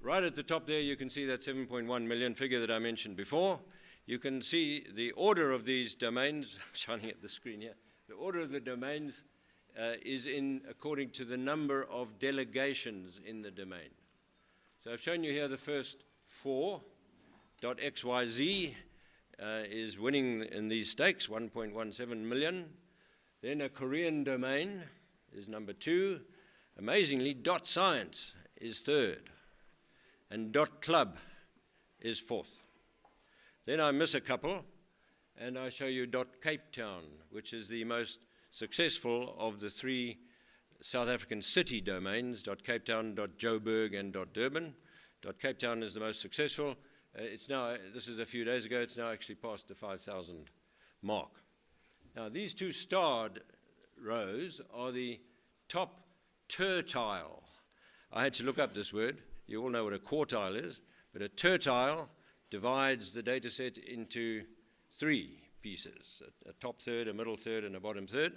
Right at the top there, you can see that 7.1 million figure that I mentioned before. You can see the order of these domains, shining at the screen here. The order of the domains is according to the number of delegations in the domain. So I've shown you here the first four. .xyz is winning in these stakes, 1.17 million. Then a Korean domain is number 2. Amazingly, .science is 3rd. And .club is 4th. Then I miss a couple, and I show you .Cape Town, which is the most successful of the 3 South African city domains, .Cape Town, .Joburg, and .Durban. .Cape Town is the most successful. It's now, this is a few days ago, it's now actually passed the 5,000 mark. Now, these 2 starred rows are the top tertile. I had to look up this word. You all know what a quartile is, but a tertile divides the data set into 3 pieces, a top third, a middle third, and a bottom third.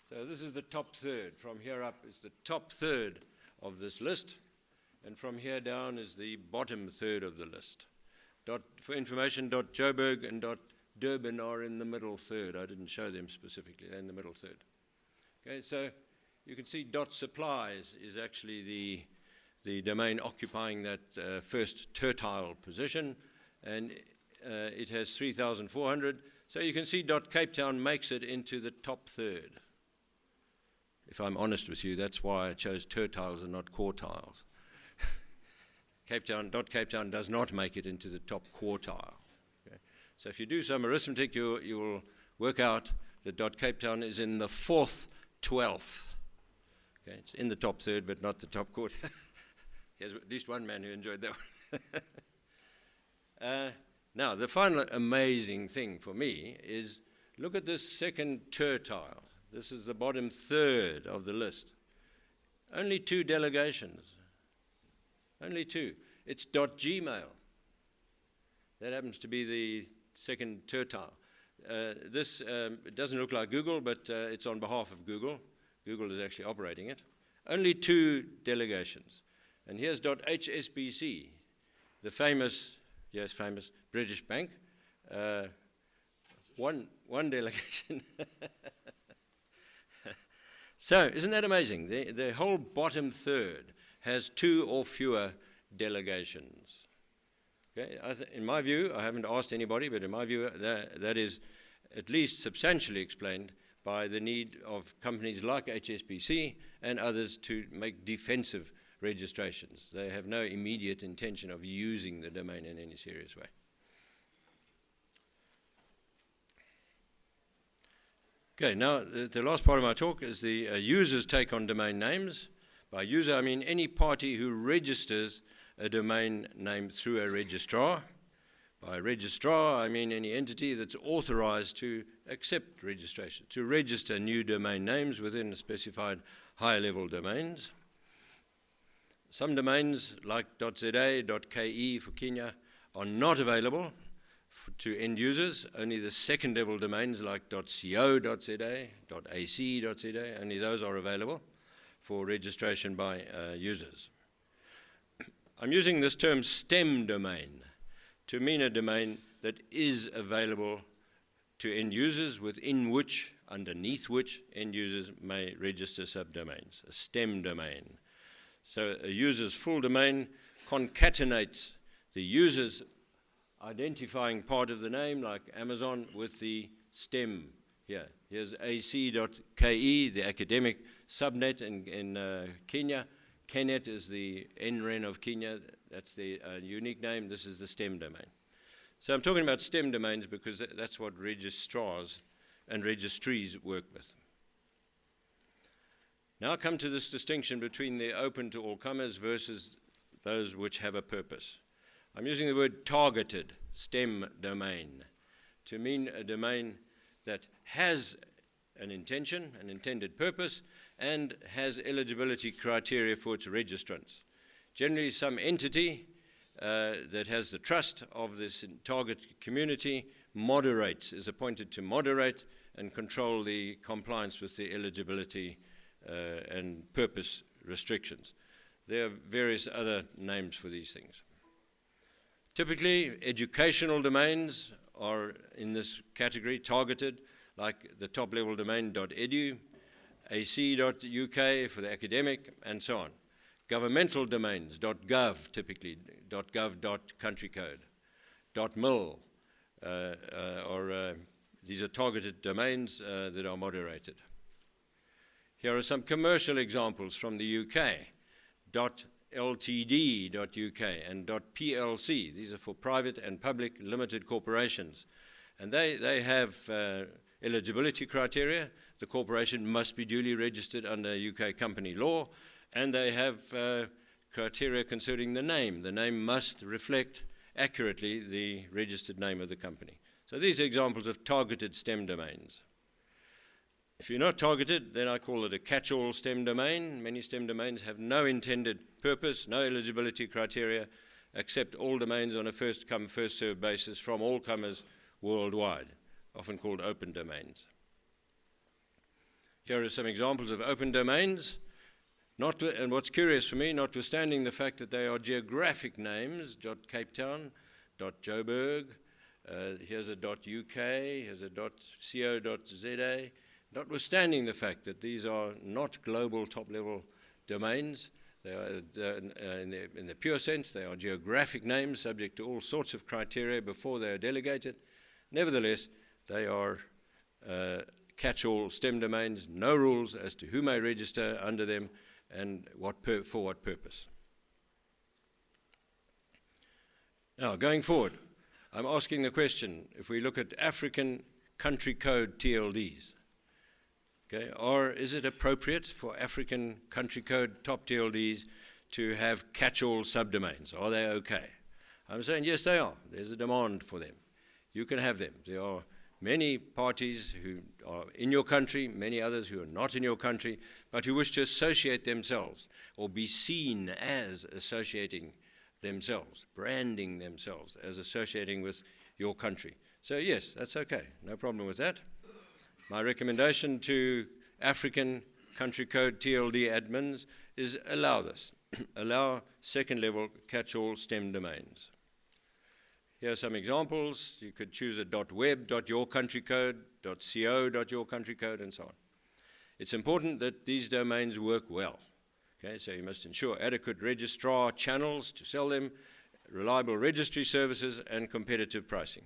So this is the top third. From here up is the top third of this list, and from here down is the bottom third of the list. For information, .Joburg and .Durban are in the middle third. I didn't show them specifically. They're in the middle third. Okay, so you can see .supplies is actually the domain occupying that first tertile position, and it has 3,400. So you can see .Cape Town makes it into the top third. If I'm honest with you, that's why I chose tertiles and not quartiles. Cape Town does not make it into the top quartile. Okay? So if you do some arithmetic, you will work out that Cape Town is in the 4th 12th. Okay? It's in the top third, but not the top quarter. Here's at least one man who enjoyed that one. Now, the final amazing thing for me is look at this second tertile. This is the bottom third of the list. Only 2 delegations. Only 2. It's .gmail. That happens to be the second tertile. This it doesn't look like Google, but it's on behalf of Google. Google is actually operating it. Only 2 delegations. And here's .hsbc, the famous, yes, famous British bank. One delegation. So, isn't that amazing? The whole bottom third has 2 or fewer delegations. Okay? In my view, I haven't asked anybody, but in my view, that is at least substantially explained by the need of companies like HSBC and others to make defensive registrations. They have no immediate intention of using the domain in any serious way. Okay, now the last part of my talk is the user's take on domain names. By user, I mean any party who registers a domain name through a registrar. By registrar, I mean any entity that's authorized to accept registration, to register new domain names within specified high-level domains. Some domains, like .za, .ke for Kenya, are not available to end users. Only the second-level domains like .co.za, .ac.za, only those are available for registration by users. I'm using this term STEM domain to mean a domain that is available to end users, within which, underneath which, end users may register subdomains, a STEM domain. So a user's full domain concatenates the user's identifying part of the name, like Amazon, with the STEM here. Here's ac.ke, the academic subnet in Kenya. Kenet is the NREN of Kenya. That's the unique name. This is the STEM domain. So I'm talking about STEM domains because that's what registrars and registries work with. Now I come to this distinction between the open to all comers versus those which have a purpose. I'm using the word targeted STEM domain to mean a domain that has an intention, an intended purpose, and has eligibility criteria for its registrants. Generally, some entity that has the trust of this target community is appointed to moderate and control the compliance with the eligibility and purpose restrictions. There are various other names for these things. Typically, educational domains are in this category, targeted, like the top-level domain .edu, ac.uk for the academic, and so on. Governmental domains, .gov typically, .gov.countrycode, .mil, these are targeted domains that are moderated. Here are some commercial examples from the UK, .ltd.uk and .plc. These are for private and public limited corporations. And they have eligibility criteria. The corporation must be duly registered under UK company law, and they have criteria concerning the name. The name must reflect accurately the registered name of the company. So these are examples of targeted STEM domains. If you're not targeted, then I call it a catch-all STEM domain. Many STEM domains have no intended purpose, no eligibility criteria, accept all domains on a first-come, first-served basis from all comers worldwide, often called open domains. Here are some examples of open domains. And what's curious for me, notwithstanding the fact that they are geographic names, .Cape Town, .Joburg, here's a .uk, here's a .co.za, notwithstanding the fact that these are not global top-level domains, they are, in the pure sense, they are geographic names subject to all sorts of criteria before they are delegated. Nevertheless, they are catch-all STEM domains, no rules as to who may register under them and for what purpose. Now, going forward, I'm asking the question, if we look at African country code TLDs, okay, or is it appropriate for African country code top TLDs to have catch-all subdomains? Are they okay? I'm saying yes, they are. There's a demand for them. You can have them. There are many parties who are in your country, many others who are not in your country, but who wish to associate themselves or be seen as associating themselves, branding themselves as associating with your country. So yes, that's okay. No problem with that. My recommendation to African country code TLD admins is allow this. Allow second-level catch-all STEM domains. Here are some examples. You could choose a .web.yourcountrycode, .co.yourcountrycode, and so on. It's important that these domains work well. Okay, so you must ensure adequate registrar channels to sell them, reliable registry services, and competitive pricing.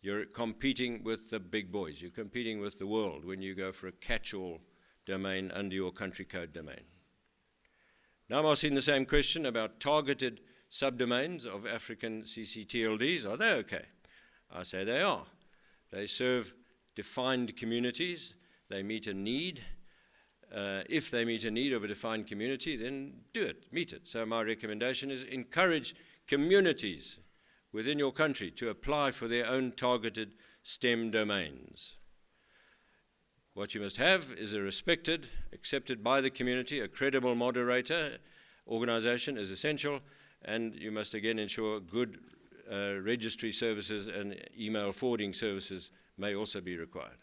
You're competing with the big boys. You're competing with the world when you go for a catch-all domain under your country code domain. Now I'm asking the same question about targeted subdomains of African CCTLDs. Are they okay? I say they are. They serve defined communities. They meet a need. If they meet a need of a defined community, then do it, meet it. So my recommendation is encourage communities within your country to apply for their own targeted STEM domains. What you must have is a respected, accepted by the community, a credible moderator organization is essential, and you must again ensure good registry services and email forwarding services may also be required.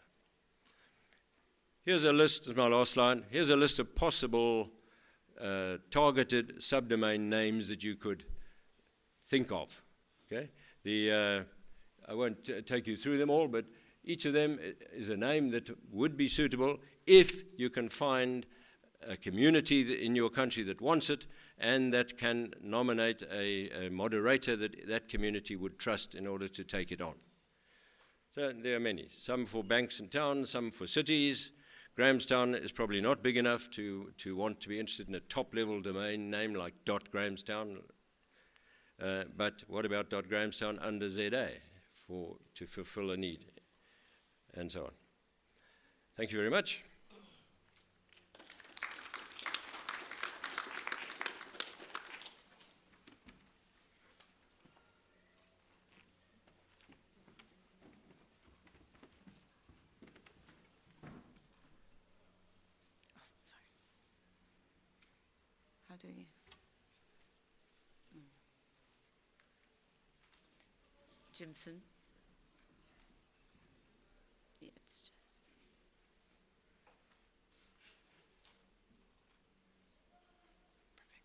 Here's a list, as my last line, here's a list of possible targeted subdomain names that you could think of. Okay? I won't take you through them all, but each of them is a name that would be suitable if you can find a community in your country that wants it and that can nominate a moderator that that community would trust in order to take it on. So there are many, some for banks and towns, some for cities. Grahamstown is probably not big enough to want to be interested in a top-level domain name like .Grahamstown. But what about .Grahamstown under ZA to fulfill a need, and so on. Thank you very much. How do you? Jimson. Yeah, it's just. Perfect.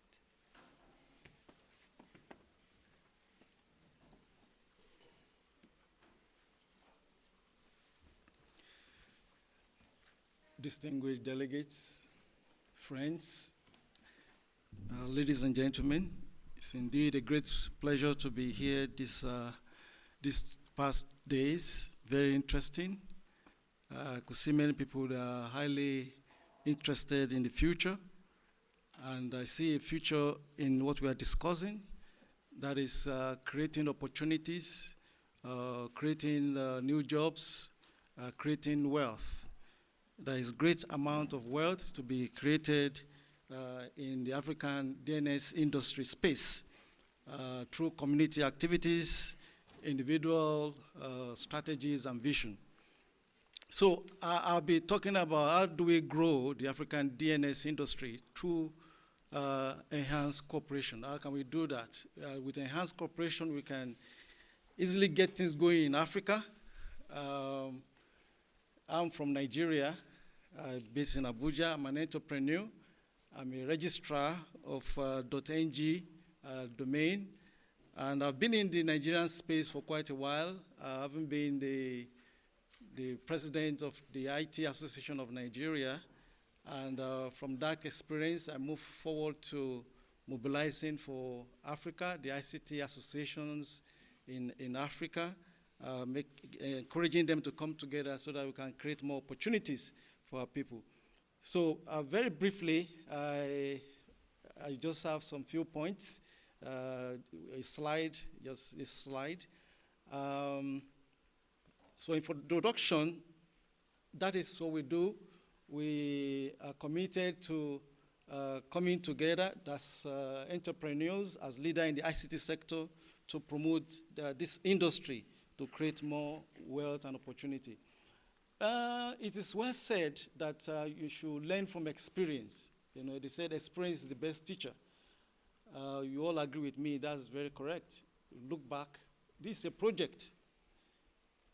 Distinguished delegates, friends, ladies and gentlemen, it's indeed a great pleasure to be here these past days. Very interesting. I could see many people that are highly interested in the future, and I see a future in what we are discussing, that is creating opportunities, creating new jobs, creating wealth. There is great amount of wealth to be created in the African DNS industry space through community activities, individual strategies and vision. So I'll be talking about how do we grow the African DNS industry through enhanced cooperation. How can we do that? With enhanced cooperation, we can easily get things going in Africa. I'm from Nigeria, based in Abuja. I'm an entrepreneur. I'm a registrar of .ng domain. And I've been in the Nigerian space for quite a while. I haven't been the president of the IT Association of Nigeria. And from that experience, I moved forward to mobilizing for Africa, the ICT associations in Africa, encouraging them to come together so that we can create more opportunities for our people. So very briefly, I just have some few points. A slide, just a slide. So in introduction, that is what we do. We are committed to coming together as entrepreneurs, as leaders in the ICT sector to promote this industry, to create more wealth and opportunity. It is well said that you should learn from experience. You know, they said experience is the best teacher. You all agree with me, that's very correct. Look back, this is a project.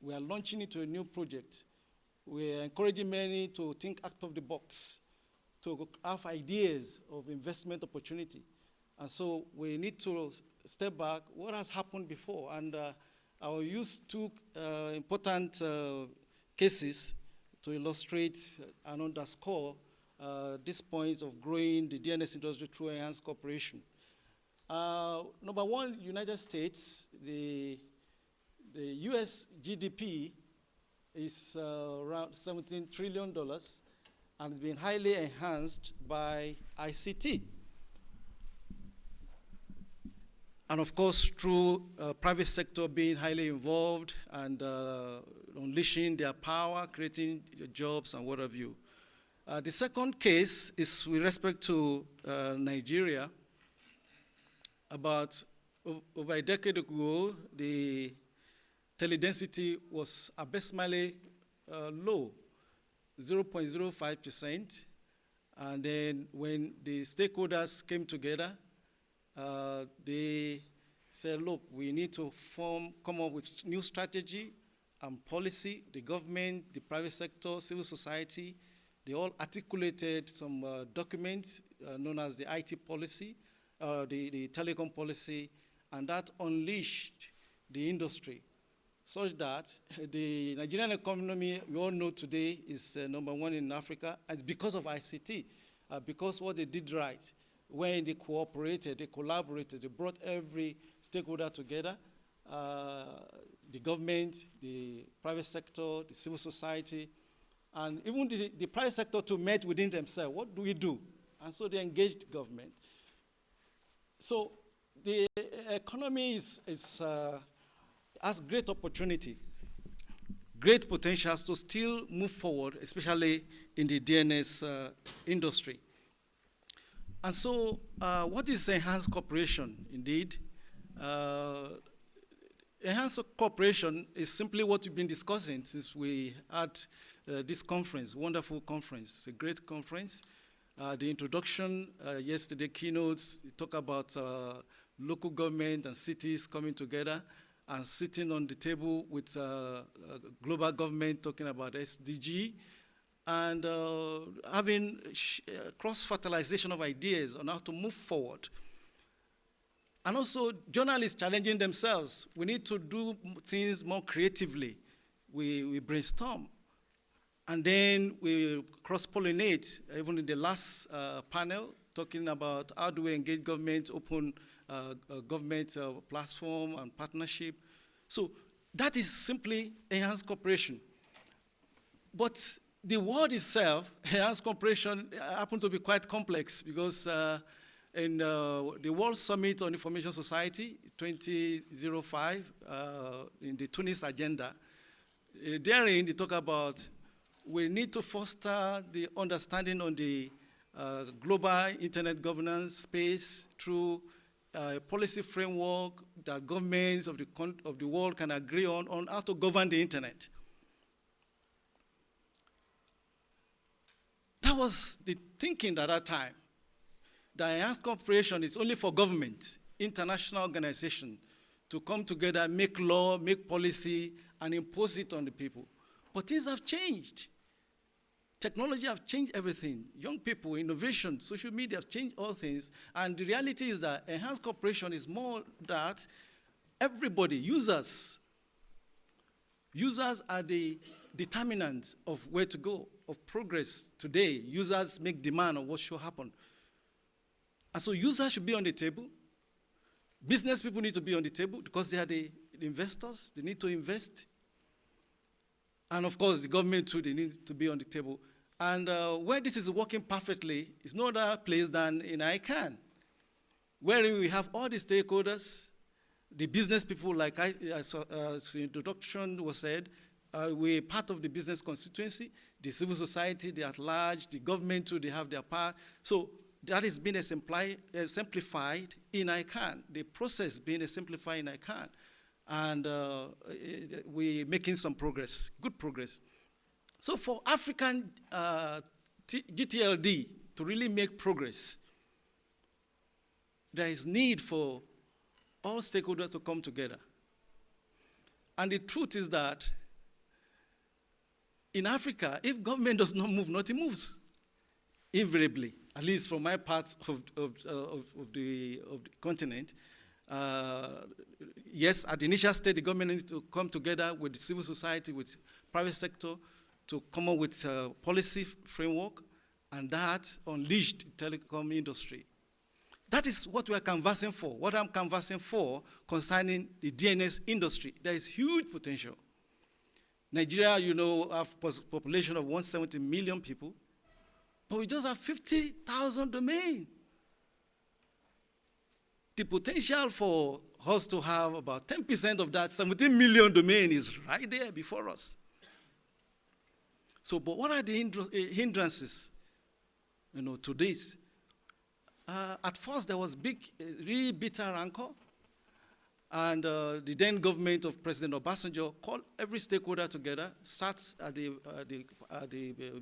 We are launching into a new project. We are encouraging many to think out of the box, to have ideas of investment opportunity. And so we need to step back, what has happened before? And I will use two important cases to illustrate and underscore this point of growing the DNS industry through enhanced cooperation. Number one, United States, the US GDP is around $17 trillion and it's been highly enhanced by ICT. And of course, through private sector being highly involved and unleashing their power, creating jobs and what have you. The second case is with respect to Nigeria. About over a decade ago, the teledensity was abysmally low, 0.05%. And then when the stakeholders came together, they said, look, we need to come up with new strategy and policy. The government, the private sector, civil society, they all articulated some documents known as the IT policy, the telecom policy, and that unleashed the industry such that the Nigerian economy, we all know today, is number one in Africa. And it's because of ICT, because what they did right, when they cooperated, they collaborated, they brought every stakeholder together, the government, the private sector, the civil society, and even the private sector to met within themselves. What do we do? And so they engaged government. So the economy has great opportunity, great potentials to still move forward, especially in the DNS industry. And so what is enhanced cooperation indeed? Enhanced cooperation is simply what we've been discussing since we had this conference, wonderful conference, a great conference. The introduction, yesterday keynotes, talk about local government and cities coming together and sitting on the table with global government talking about SDG and having cross-fertilization of ideas on how to move forward. And also journalists challenging themselves. We need to do things more creatively. We brainstorm. And then we cross-pollinate, even in the last panel, talking about how do we engage government, open government platform and partnership. So that is simply enhanced cooperation. But the word itself, enhanced cooperation, happens to be quite complex because in the World Summit on Information Society 2005, in the Tunis agenda, therein they talk about we need to foster the understanding on the global internet governance space through a policy framework that governments of the world can agree on how to govern the internet. That was the thinking at that time. The enhanced cooperation is only for government, international organization, to come together, make law, make policy, and impose it on the people. But things have changed. Technology have changed everything. Young people, innovation, social media have changed all things. And the reality is that enhanced cooperation is more that everybody, users are the determinant of where to go, of progress today. Users make demand on what should happen. And so users should be on the table. Business people need to be on the table because they are the investors. They need to invest. And of course, the government too, they need to be on the table. And where this is working perfectly is no other place than in ICANN, where we have all the stakeholders, the business people, like as the introduction was said, we're part of the business constituency, the civil society, they at large, the government too, they have their part. So that is being simplified in ICANN, the process being simplified in ICANN. And we're making some progress, good progress. So for African GTLD to really make progress, there is need for all stakeholders to come together. And the truth is that in Africa, if government does not move, nothing moves, invariably, at least from my part of the continent. Yes, at the initial stage, the government needs to come together with the civil society, with private sector, to come up with a policy framework, and that unleashed the telecom industry. That is what we are canvassing for, what I'm canvassing for concerning the DNS industry. There is huge potential. Nigeria, you know, have a population of 170 million people, but we just have 50,000 domains. The potential for us to have about 10% of that 17 million domain is right there before us. So, but what are the hindrances, you know, to this? At first, there was really bitter rancor, and the then government of President Obasanjo called every stakeholder together, sat at the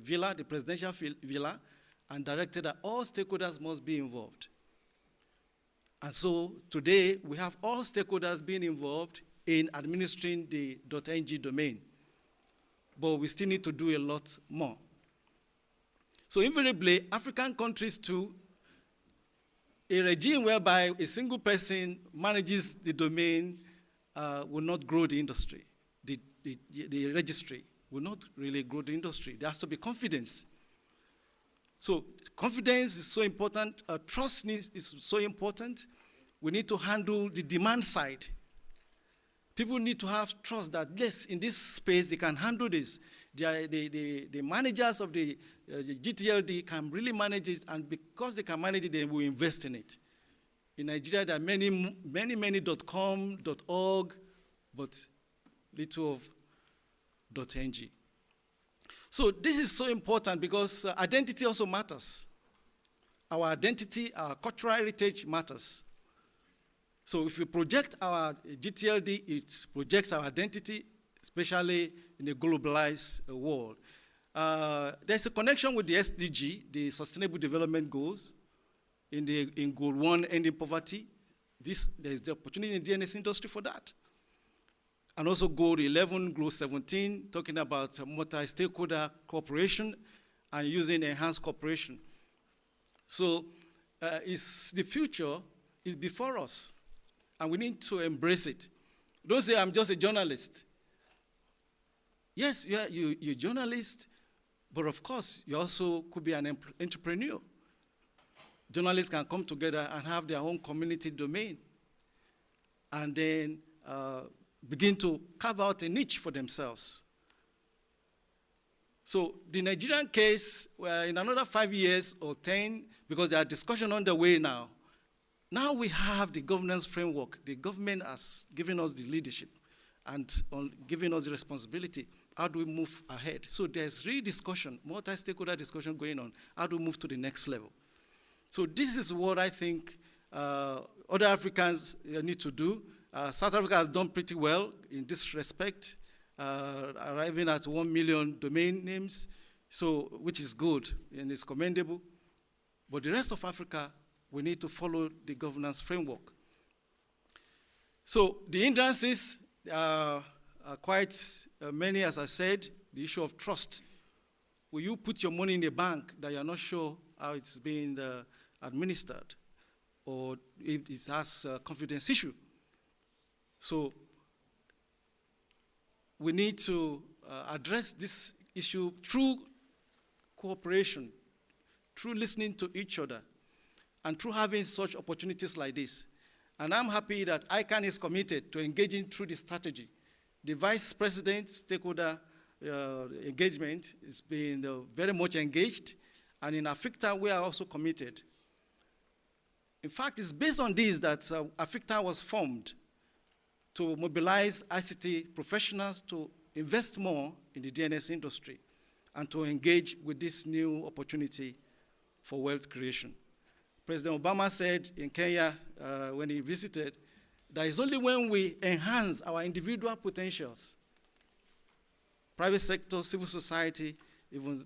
villa, the presidential villa, and directed that all stakeholders must be involved. And so today, we have all stakeholders being involved in administering the .ng domain. But we still need to do a lot more. So invariably, African countries too, a regime whereby a single person manages the domain will not grow the industry. The registry will not really grow the industry. There has to be confidence. So confidence is so important. Trust is so important. We need to handle the demand side. People need to have trust that, yes, in this space, they can handle this. The managers of the GTLD can really manage it, and because they can manage it, they will invest in it. In Nigeria, there are many .com, .org, but little of .ng. So this is so important because identity also matters. Our identity, our cultural heritage matters. So if we project our GTLD, it projects our identity, especially in a globalized world. There's a connection with the SDG, the Sustainable Development Goals, in Goal 1, ending poverty. There's the opportunity in the DNS industry for that. And also Goal 11, Goal 17, talking about multi-stakeholder cooperation and using enhanced cooperation. So the future is before us, and we need to embrace it. Don't say, I'm just a journalist. Yes, you're a journalist, but of course, you also could be an entrepreneur. Journalists can come together and have their own community domain, and then begin to carve out a niche for themselves. So the Nigerian case, in another 5 years or 10, because there are discussions underway now, now we have the governance framework. The government has given us the leadership and given us the responsibility. How do we move ahead? So there's real discussion, multi-stakeholder discussion going on. How do we move to the next level? So this is what I think other Africans need to do. South Africa has done pretty well in this respect, arriving at 1 million domain names, so, which is good and is commendable. But the rest of Africa, we need to follow the governance framework. So the hindrances are quite many, as I said. The issue of trust. Will you put your money in a bank that you're not sure how it's being administered, or if it has a confidence issue? So we need to address this issue through cooperation, through listening to each other, and through having such opportunities like this. And I'm happy that ICANN is committed to engaging through this strategy. The Vice President stakeholder engagement is being very much engaged, and in AFICTA we are also committed. In fact, it's based on this that AFICTA was formed to mobilize ICT professionals to invest more in the DNS industry and to engage with this new opportunity for wealth creation. President Obama said in Kenya when he visited, that it's only when we enhance our individual potentials, private sector, civil society, even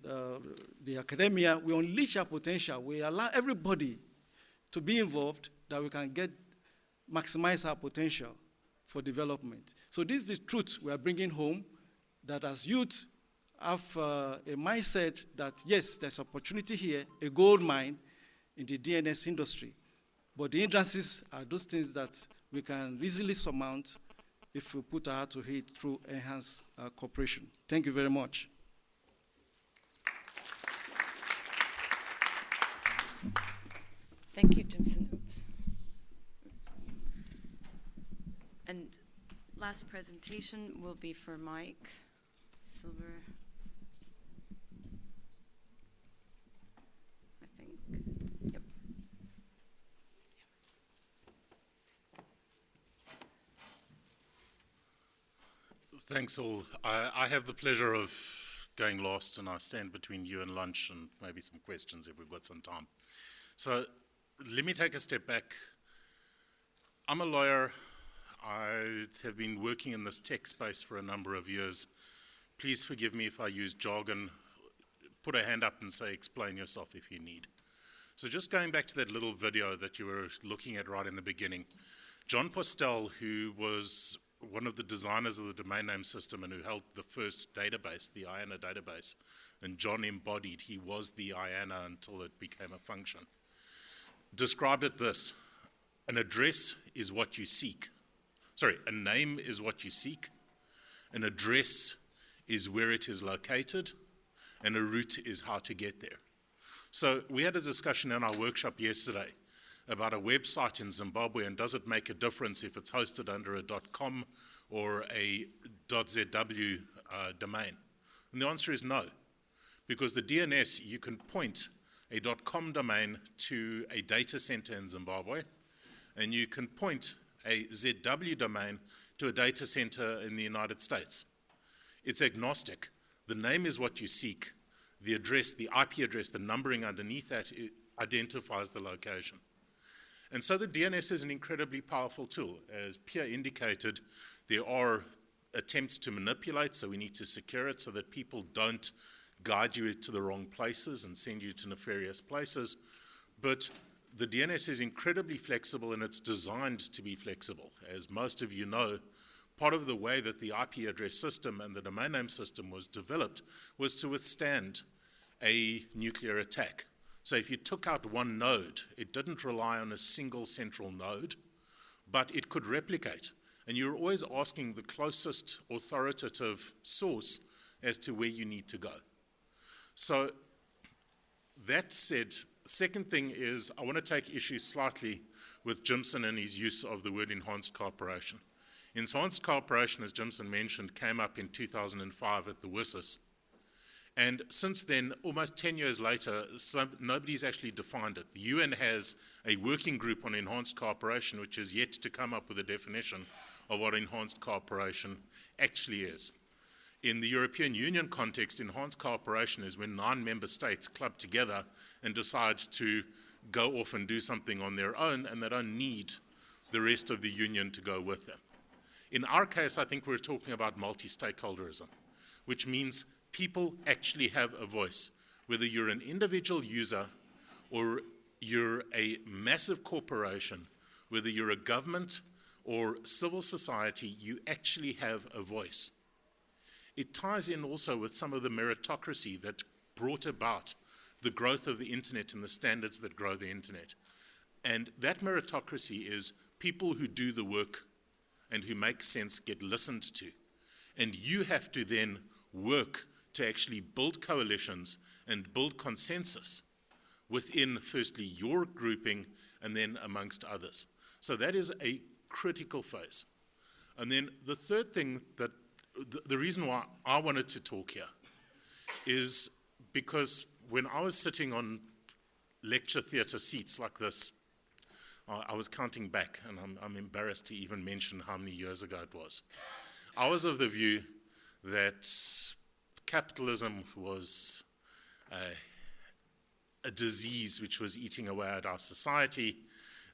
the academia, we unleash our potential. We allow everybody to be involved, that we can maximize our potential for development. So this is the truth we are bringing home, that as youth have a mindset that, yes, there's opportunity here, a gold mine in the DNS industry. But the hindrances are those things that we can easily surmount if we put our heart to it through enhanced cooperation. Thank you very much. Thank you, Jimson. Oops. And last presentation will be for Mike Silver. I think. Yep. Thanks all. I have the pleasure of going last, and I stand between you and lunch and maybe some questions if we've got some time. So let me take a step back. I'm a lawyer. I have been working in this tech space for a number of years. Please forgive me if I use jargon. Put a hand up and say, explain yourself if you need. So just going back to that little video that you were looking at right in the beginning, John Postel, who was one of the designers of the domain name system and who held the first database, the IANA database, and John embodied, he was the IANA until it became a function, described it this: an address is what you seek. Sorry, a name is what you seek, an address is where it is located, and a route is how to get there. So we had a discussion in our workshop yesterday about a website in Zimbabwe, and does it make a difference if it's hosted under a .com or a .zw domain? And the answer is no, because the DNS, you can point a .com domain to a data center in Zimbabwe, and you can point a ZW domain to a data center in the United States. It's agnostic. The name is what you seek. The address, the IP address, the numbering underneath that, it identifies the location. And so the DNS is an incredibly powerful tool. As Pierre indicated, there are attempts to manipulate, so we need to secure it so that people don't guide you to the wrong places and send you to nefarious places. But the DNS is incredibly flexible, and it's designed to be flexible. As most of you know, part of the way that the IP address system and the domain name system was developed was to withstand a nuclear attack. So if you took out one node, it didn't rely on a single central node, but it could replicate. And you're always asking the closest authoritative source as to where you need to go. So that said, second thing is I want to take issue slightly with Jimson and his use of the word enhanced cooperation. Enhanced cooperation, as Jimson mentioned, came up in 2005 at the WSIS. And since then, almost 10 years later, nobody's actually defined it. The UN has a working group on enhanced cooperation, which is yet to come up with a definition of what enhanced cooperation actually is. In the European Union context, enhanced cooperation is when 9 member states club together and decide to go off and do something on their own, and they don't need the rest of the union to go with them. In our case, I think we're talking about multi-stakeholderism, which means people actually have a voice. Whether you're an individual user or you're a massive corporation, whether you're a government or civil society, you actually have a voice. It ties in also with some of the meritocracy that brought about the growth of the internet and the standards that grow the internet. And that meritocracy is people who do the work and who make sense get listened to. And you have to then work to actually build coalitions and build consensus within, firstly, your grouping and then amongst others. So that is a critical phase. And then the third thing that, the reason why I wanted to talk here is because when I was sitting on lecture theatre seats like this, I was counting back, and I'm embarrassed to even mention how many years ago it was. I was of the view that capitalism was a disease which was eating away at our society,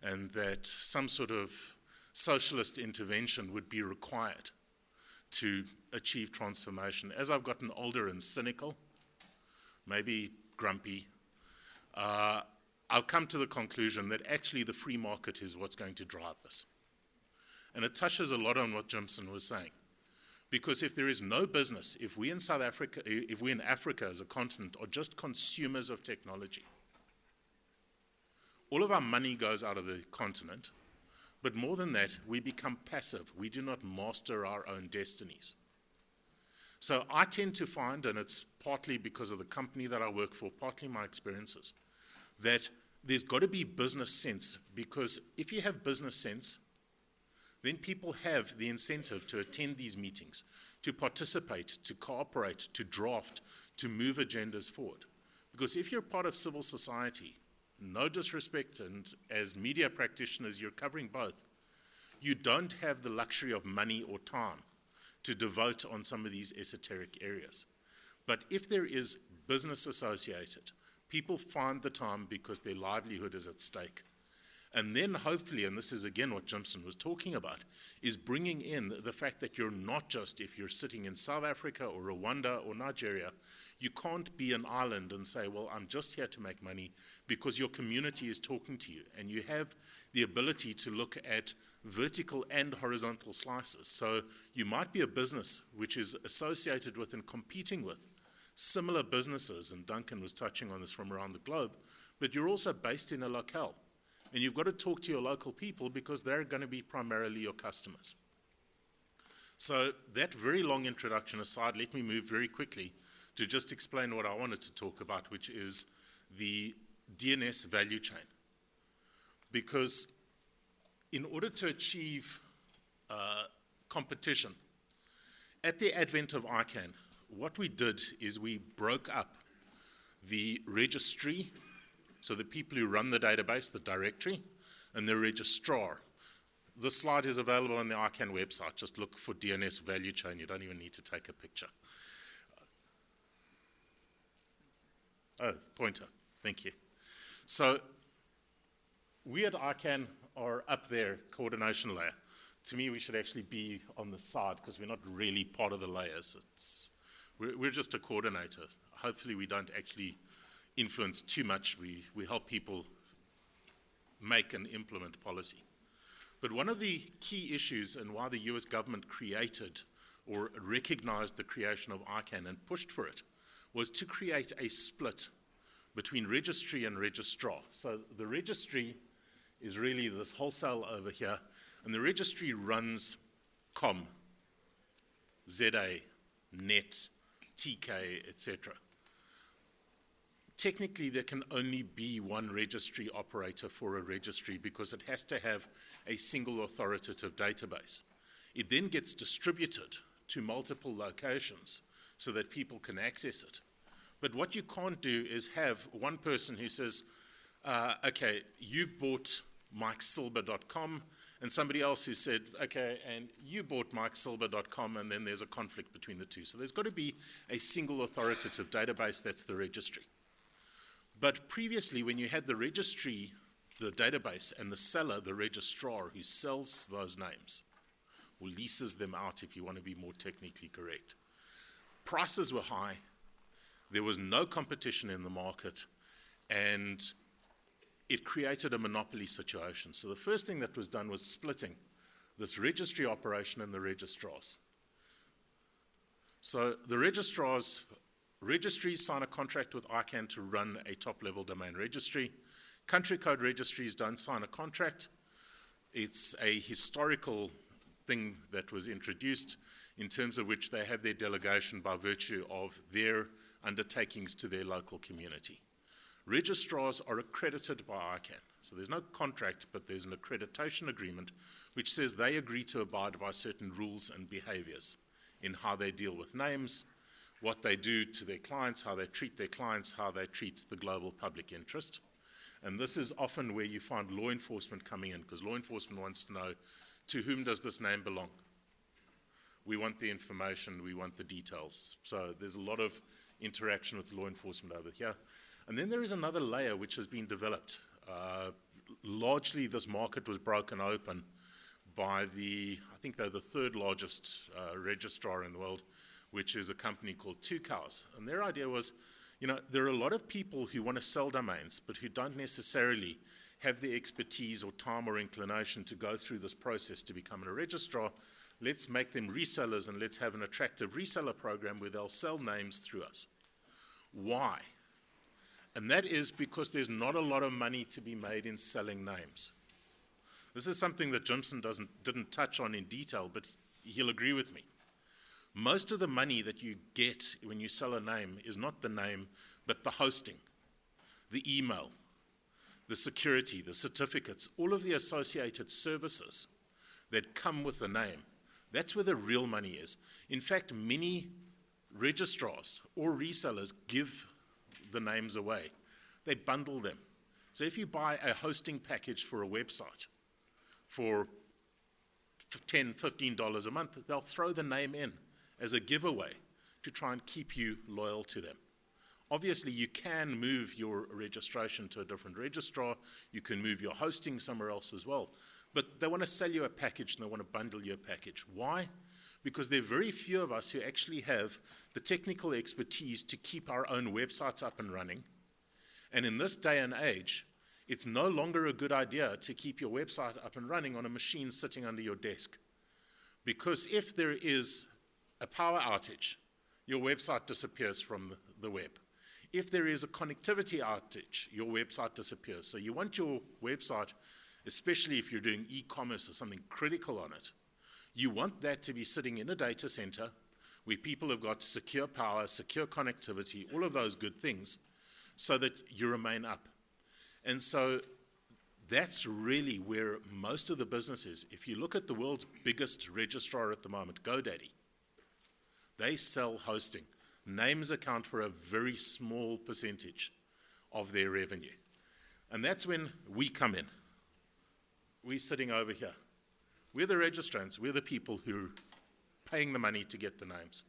and that some sort of socialist intervention would be required to achieve transformation. As I've gotten older and cynical, maybe grumpy, I've come to the conclusion that actually the free market is what's going to drive this. And it touches a lot on what Jimson was saying. Because if there is no business, if we in South Africa, if we in Africa as a continent are just consumers of technology, all of our money goes out of the continent, but more than that, we become passive. We do not master our own destinies. So I tend to find, and it's partly because of the company that I work for, partly my experiences, that there's got to be business sense, because if you have business sense, then people have the incentive to attend these meetings, to participate, to cooperate, to draft, to move agendas forward. Because if you're part of civil society, no disrespect, and as media practitioners, you're covering both, you don't have the luxury of money or time to devote on some of these esoteric areas. But if there is business associated, people find the time because their livelihood is at stake. And then hopefully, and this is again what Jimson was talking about, is bringing in the fact that you're not just, if you're sitting in South Africa or Rwanda or Nigeria, you can't be an island and say, well, I'm just here to make money, because your community is talking to you. And you have the ability to look at vertical and horizontal slices. So you might be a business which is associated with and competing with similar businesses, and Duncan was touching on this from around the globe, but you're also based in a locale. And you've got to talk to your local people because they're going to be primarily your customers. So that very long introduction aside, let me move very quickly to just explain what I wanted to talk about, which is the DNS value chain. Because in order to achieve competition, at the advent of ICANN, what we did is we broke up the registry, so the people who run the database, the directory, and the registrar. This slide is available on the ICANN website. Just look for DNS value chain. You don't even need to take a picture. Oh, pointer. Thank you. So we at ICANN are up there, coordination layer. To me, we should actually be on the side because we're not really part of the layers. We're just a coordinator. Hopefully we don't actually influence too much. We help people make and implement policy. But one of the key issues and why the US government created or recognized the creation of ICANN and pushed for it was to create a split between registry and registrar. So the registry is really this wholesale over here, and the registry runs COM, ZA, NET, TK, etc. Technically, there can only be one registry operator for a registry because it has to have a single authoritative database. It then gets distributed to multiple locations so that people can access it. But what you can't do is have one person who says, okay, you've bought MikeSilber.com, and somebody else who said, okay, and you bought MikeSilber.com, and then there's a conflict between the two. So there's got to be a single authoritative database, that's the registry. But previously, when you had the registry, the database, and the seller, the registrar, who sells those names, or leases them out if you want to be more technically correct, prices were high, there was no competition in the market, and it created a monopoly situation. So the first thing that was done was splitting this registry operation and the registrars. So the registries sign a contract with ICANN to run a top-level domain registry. Country code registries don't sign a contract. It's a historical thing that was introduced in terms of which they have their delegation by virtue of their undertakings to their local community. Registrars are accredited by ICANN. So there's no contract, but there's an accreditation agreement which says they agree to abide by certain rules and behaviors in how they deal with names, what they do to their clients, how they treat their clients, how they treat the global public interest. And this is often where you find law enforcement coming in, because law enforcement wants to know, to whom does this name belong? We want the information, we want the details. So there's a lot of interaction with law enforcement over here. And then there is another layer which has been developed. Largely this market was broken open by I think they're the third largest registrar in the world, which is a company called Two Cows. And their idea was, there are a lot of people who want to sell domains, but who don't necessarily have the expertise or time or inclination to go through this process to become a registrar. Let's make them resellers, and let's have an attractive reseller program where they'll sell names through us. Why? And that is because there's not a lot of money to be made in selling names. This is something that Jimson didn't touch on in detail, but he'll agree with me. Most of the money that you get when you sell a name is not the name, but the hosting, the email, the security, the certificates, all of the associated services that come with the name. That's where the real money is. In fact, many registrars or resellers give the names away. They bundle them. So if you buy a hosting package for a website for $10, $15 a month, they'll throw the name in as a giveaway to try and keep you loyal to them. Obviously, you can move your registration to a different registrar. You can move your hosting somewhere else as well. But they want to sell you a package and they want to bundle you a package. Why? Because there are very few of us who actually have the technical expertise to keep our own websites up and running. And in this day and age, it's no longer a good idea to keep your website up and running on a machine sitting under your desk. Because if there is a power outage, your website disappears from the web. If there is a connectivity outage, your website disappears. So you want your website, especially if you're doing e-commerce or something critical on it, you want that to be sitting in a data center where people have got secure power, secure connectivity, all of those good things, so that you remain up. And so that's really where most of the business is. If you look at the world's biggest registrar at the moment, GoDaddy, they sell hosting. Names account for a very small percentage of their revenue. And that's when we come in. We're sitting over here. We're the registrants. We're the people who are paying the money to get the names.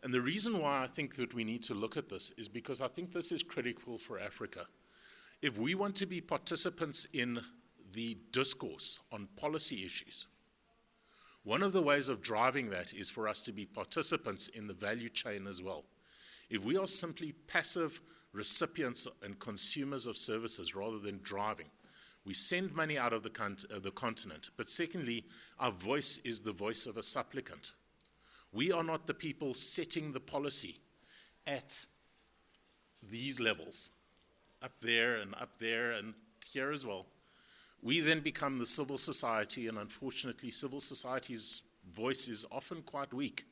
And the reason why I think that we need to look at this is because I think this is critical for Africa. If we want to be participants in the discourse on policy issues, one of the ways of driving that is for us to be participants in the value chain as well. If we are simply passive recipients and consumers of services rather than driving, we send money out of the continent, but secondly, our voice is the voice of a supplicant. We are not the people setting the policy at these levels, up there and here as well. We then become the civil society, and unfortunately, civil society's voice is often quite weak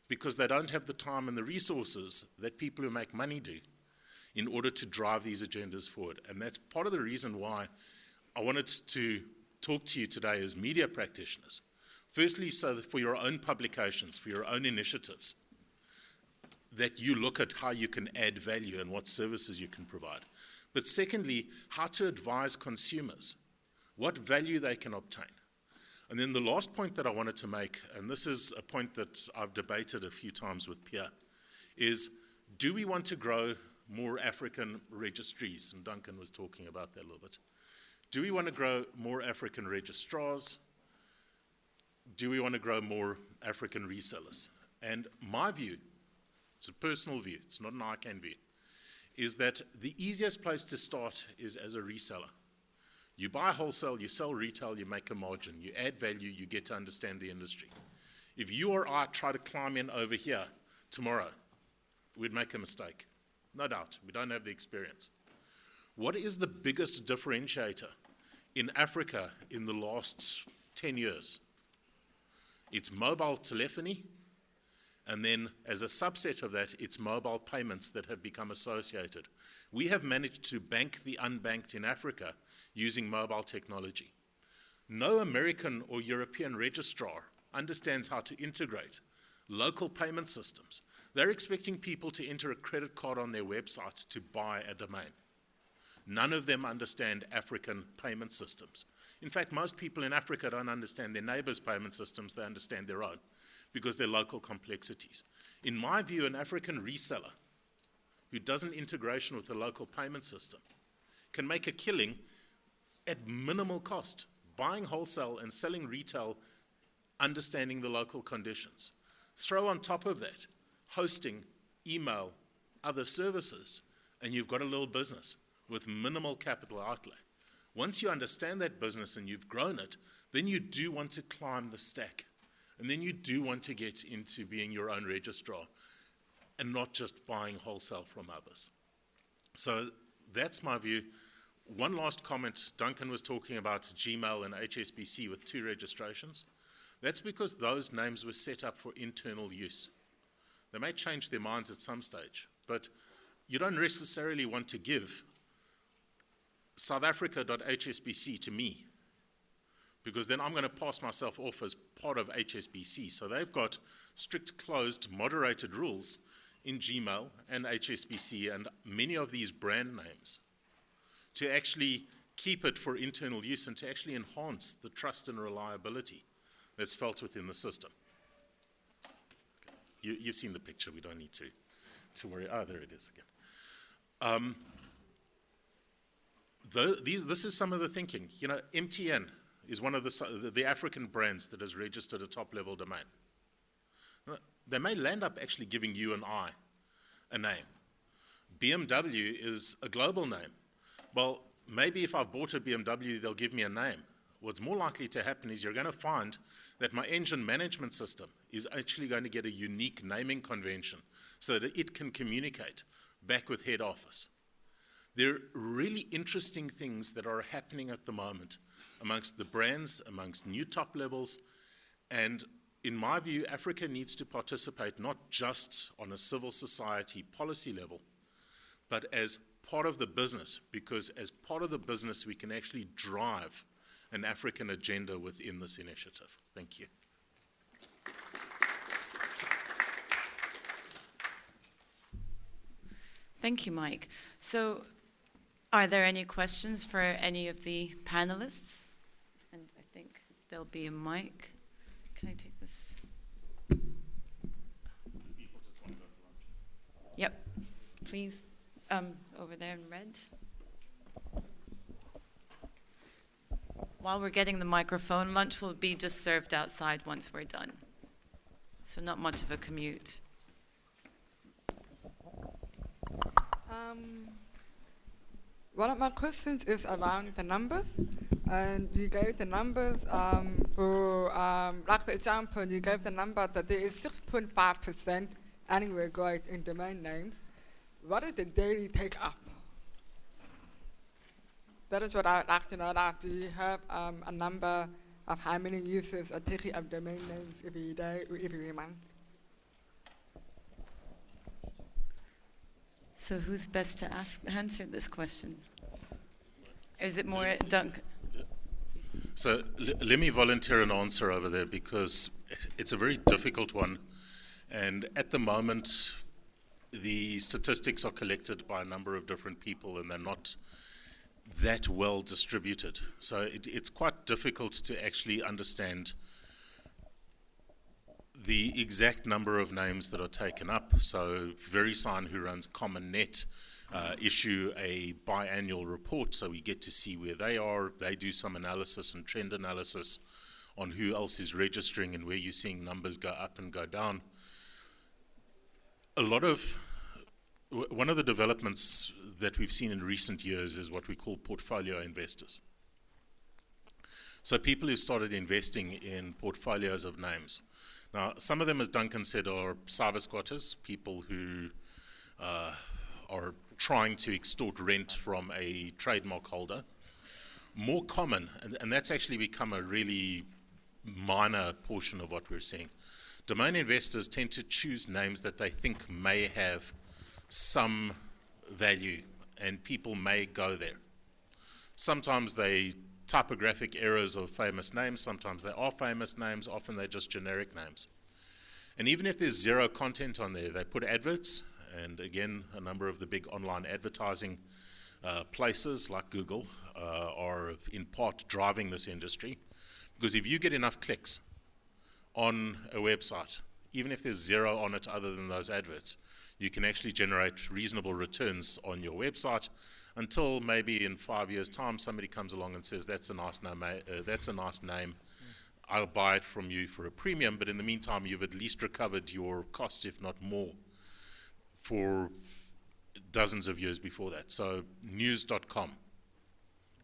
because they don't have the time and the resources that people who make money do in order to drive these agendas forward. And that's part of the reason why I wanted to talk to you today as media practitioners. Firstly, so that for your own publications, for your own initiatives, that you look at how you can add value and what services you can provide. But secondly, how to advise consumers what value they can obtain. And then the last point that I wanted to make, and this is a point that I've debated a few times with Pierre, is do we want to grow more African registries? And Duncan was talking about that a little bit. Do we want to grow more African registrars? Do we want to grow more African resellers? And my view, it's a personal view, it's not an ICANN view, is that the easiest place to start is as a reseller. You buy wholesale, you sell retail, you make a margin, you add value, you get to understand the industry. If you or I try to climb in over here tomorrow, we'd make a mistake. No doubt, we don't have the experience. What is the biggest differentiator in Africa in the last 10 years? It's mobile telephony, and then as a subset of that, it's mobile payments that have become associated. We have managed to bank the unbanked in Africa using mobile technology. No American or European registrar understands how to integrate local payment systems. They're expecting people to enter a credit card on their website to buy a domain. None of them understand African payment systems. In fact, most people in Africa don't understand their neighbors' payment systems, they understand their own, because they're local complexities. In my view, an African reseller who does an integration with a local payment system can make a killing at minimal cost, buying wholesale and selling retail, understanding the local conditions. Throw on top of that hosting, email, other services, and you've got a little business with minimal capital outlay. Once you understand that business and you've grown it, then you do want to climb the stack. And then you do want to get into being your own registrar and not just buying wholesale from others. So that's my view. One last comment. Duncan was talking about Gmail and HSBC with 2 registrations. That's because those names were set up for internal use. They may change their minds at some stage, but you don't necessarily want to give southafrica.hsbc to me, because then I'm going to pass myself off as part of HSBC. So they've got strict, closed, moderated rules in Gmail and HSBC and many of these brand names to actually keep it for internal use and to actually enhance the trust and reliability that's felt within the system. You've seen the picture. We don't need to worry. Oh, there it is again. This is some of the thinking. You know, MTN is one of the African brands that has registered a top-level domain. They may land up actually giving you and I a name. BMW is a global name. Well, maybe if I've bought a BMW, they'll give me a name. What's more likely to happen is you're going to find that my engine management system is actually going to get a unique naming convention so that it can communicate back with head office. There are really interesting things that are happening at the moment amongst the brands, amongst new top levels, and in my view, Africa needs to participate not just on a civil society policy level, but as part of the business, because as part of the business, we can actually drive an African agenda within this initiative. Thank you. Thank you, Mike. So, are there any questions for any of the panelists? And I think there'll be a mic. Can I take this? Yep, please. Over there in red. While we're getting the microphone, lunch will be just served outside once we're done. So not much of a commute. One of my questions is around the numbers. And you gave the numbers like for example, you gave the number that there is 6.5% annual growth in domain names. What is the daily take-up? That is what I would like to know. Like, do you have a number of how many users are taking up domain names every day or every month? So who's best to answer this question? Is it more Duncan? So let me volunteer an answer over there because it's a very difficult one. And at the moment, the statistics are collected by a number of different people and they're not that well distributed. So it's quite difficult to actually understand the exact number of names that are taken up. So VeriSign, who runs CommonNet, issue a biannual report, so we get to see where they are. They do some analysis and trend analysis on who else is registering and where you're seeing numbers go up and go down. One of the developments that we've seen in recent years is what we call portfolio investors. So people who've started investing in portfolios of names. Now, some of them, as Duncan said, are cyber squatters, people who are trying to extort rent from a trademark holder. More common, and that's actually become a really minor portion of what we're seeing. Domain investors tend to choose names that they think may have some value, and people may go there. Sometimes they typographic errors of famous names, sometimes they are famous names, often they're just generic names. And even if there's zero content on there, they put adverts, and again, a number of the big online advertising places like Google are in part driving this industry, because if you get enough clicks on a website, even if there's zero on it other than those adverts, you can actually generate reasonable returns on your website until maybe in 5 years' time somebody comes along and says, that's a nice name, I'll buy it from you for a premium, but in the meantime you've at least recovered your cost, if not more, for dozens of years before that. So news.com,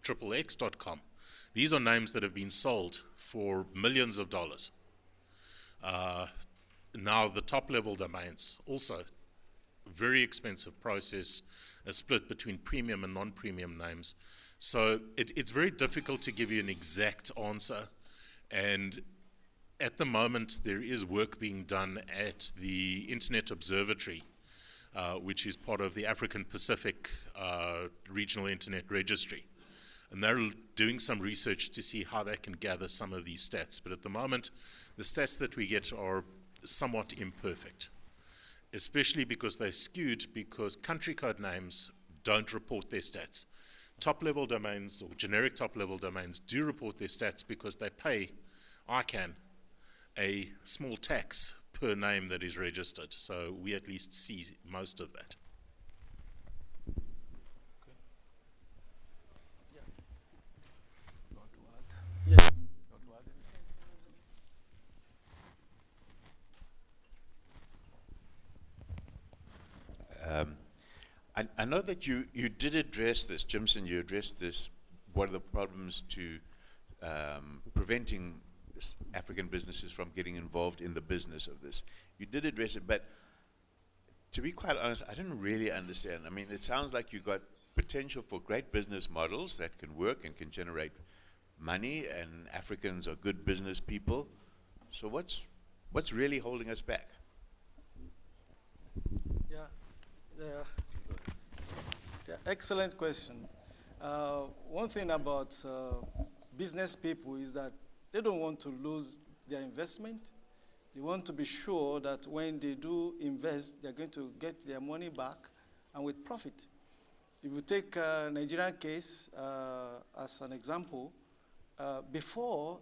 xxx.com, these are names that have been sold for millions of dollars. Now the top level domains, also very expensive process, a split between premium and non-premium names. So it's very difficult to give you an exact answer. And at the moment, there is work being done at the Internet Observatory, which is part of the African Pacific Regional Internet Registry. And they're doing some research to see how they can gather some of these stats. But at the moment, the stats that we get are somewhat imperfect, especially because they're skewed because country code names don't report their stats. Top-level domains or generic top-level domains do report their stats because they pay ICANN a small tax per name that is registered. So we at least see most of that. I know that you did address this, Jimson, you addressed this, what are the problems to preventing African businesses from getting involved in the business of this. You did address it, but to be quite honest, I didn't really understand. I mean, it sounds like you got potential for great business models that can work and can generate money, and Africans are good business people. So what's really holding us back? Excellent question. One thing about business people is that they don't want to lose their investment. They want to be sure that when they do invest, they're going to get their money back and with profit. If you take a Nigerian case as an example, before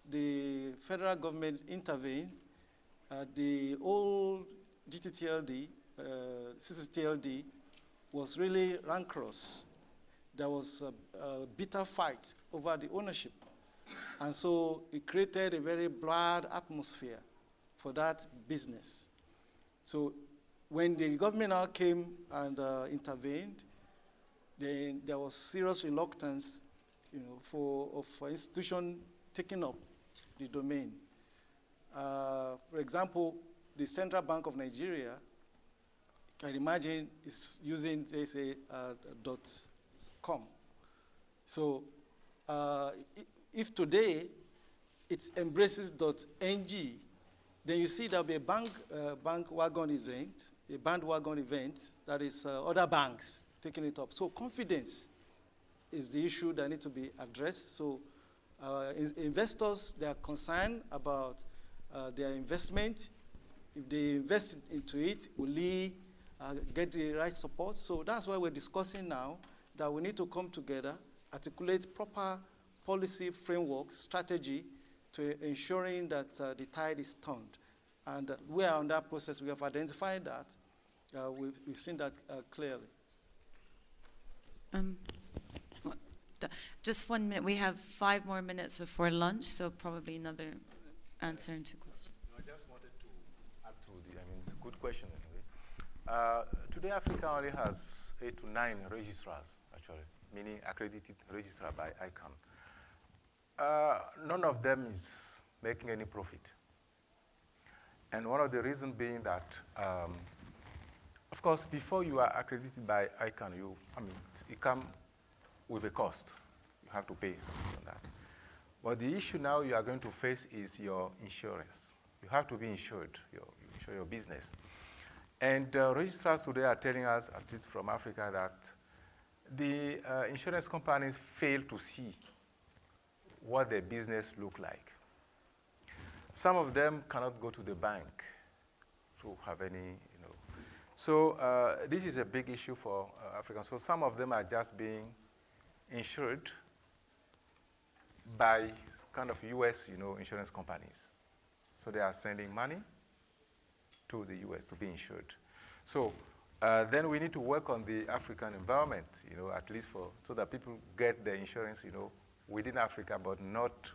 the federal government intervened, the old GTTLD, CCTLD, was really rancorous. There was a bitter fight over the ownership. And so it created a very bad atmosphere for that business. So when the government now came and intervened, then there was serious reluctance, for institution taking up the domain. For example, the Central Bank of Nigeria, you can imagine, is using, they say, .com. So if today it embraces .ng, then you see there'll be a bandwagon event that is other banks taking it up. So confidence is the issue that needs to be addressed. So investors, they are concerned about their investment. If they invest into it, will they get the right support? So that's why we're discussing now that we need to come together, articulate proper policy framework, strategy to ensuring that the tide is turned. And we are on that process. We have identified that. We've seen that clearly. Just 1 minute. We have 5 more minutes before lunch, so probably another answer into question. I just wanted to add to it's a good question anyway. Today, Africa only has 8 to 9 registrars, actually, meaning accredited registrar by ICANN. None of them is making any profit. And one of the reasons being that, of course, before you are accredited by ICANN, it comes with a cost. You have to pay something on that. But the issue now you are going to face is your insurance. You have to be insured, you insure your business. And registrars today are telling us, at least from Africa, that the insurance companies fail to see what their business look like. Some of them cannot go to the bank to have any, So this is a big issue for Africans. So some of them are just being insured by kind of US, insurance companies. So they are sending money to the US to be insured. So then we need to work on the African environment, at least so that people get the insurance, within Africa, but not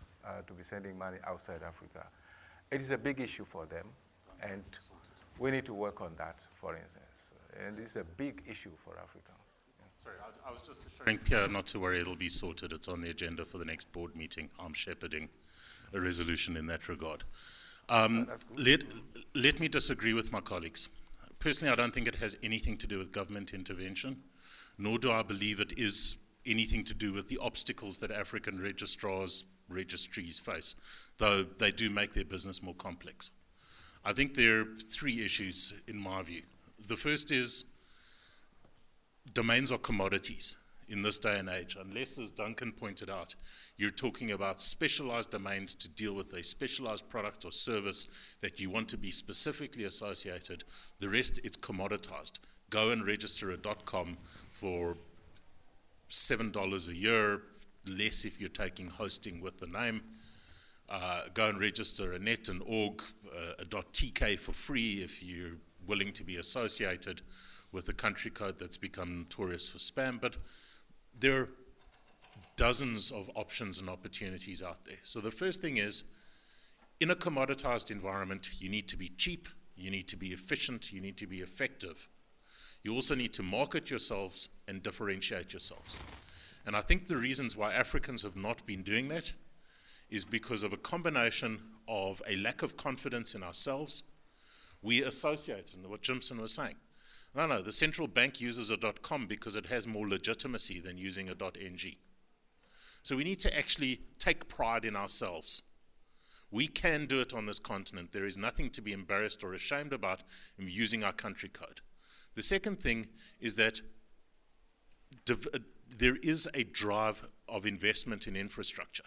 to be sending money outside Africa. It is a big issue for them, and we need to work on that, for instance. And this is a big issue for Africans. Sorry, I was just assuring Pierre not to worry, it'll be sorted. It's on the agenda for the next board meeting. I'm shepherding a resolution in that regard. Let me disagree with my colleagues. Personally, I don't think it has anything to do with government intervention, nor do I believe it is anything to do with the obstacles that African registries face, though they do make their business more complex. I think there are 3 issues in my view. The first is domains are commodities, in this day and age, unless, as Duncan pointed out, you're talking about specialized domains to deal with a specialized product or service that you want to be specifically associated. The rest, it's commoditized. Go and register a .com for $7 a year, less if you're taking hosting with the name. Go and register a net and org, a .tk for free if you're willing to be associated with a country code that's become notorious for spam. But there are dozens of options and opportunities out there. So the first thing is, in a commoditized environment, you need to be cheap, you need to be efficient, you need to be effective. You also need to market yourselves and differentiate yourselves. And I think the reasons why Africans have not been doing that is because of a combination of a lack of confidence in ourselves. We associate, and what Jimson was saying, no, the central bank uses a .com because it has more legitimacy than using a .ng. So we need to actually take pride in ourselves. We can do it on this continent. There is nothing to be embarrassed or ashamed about in using our country code. The second thing is that there is a drive of investment in infrastructure.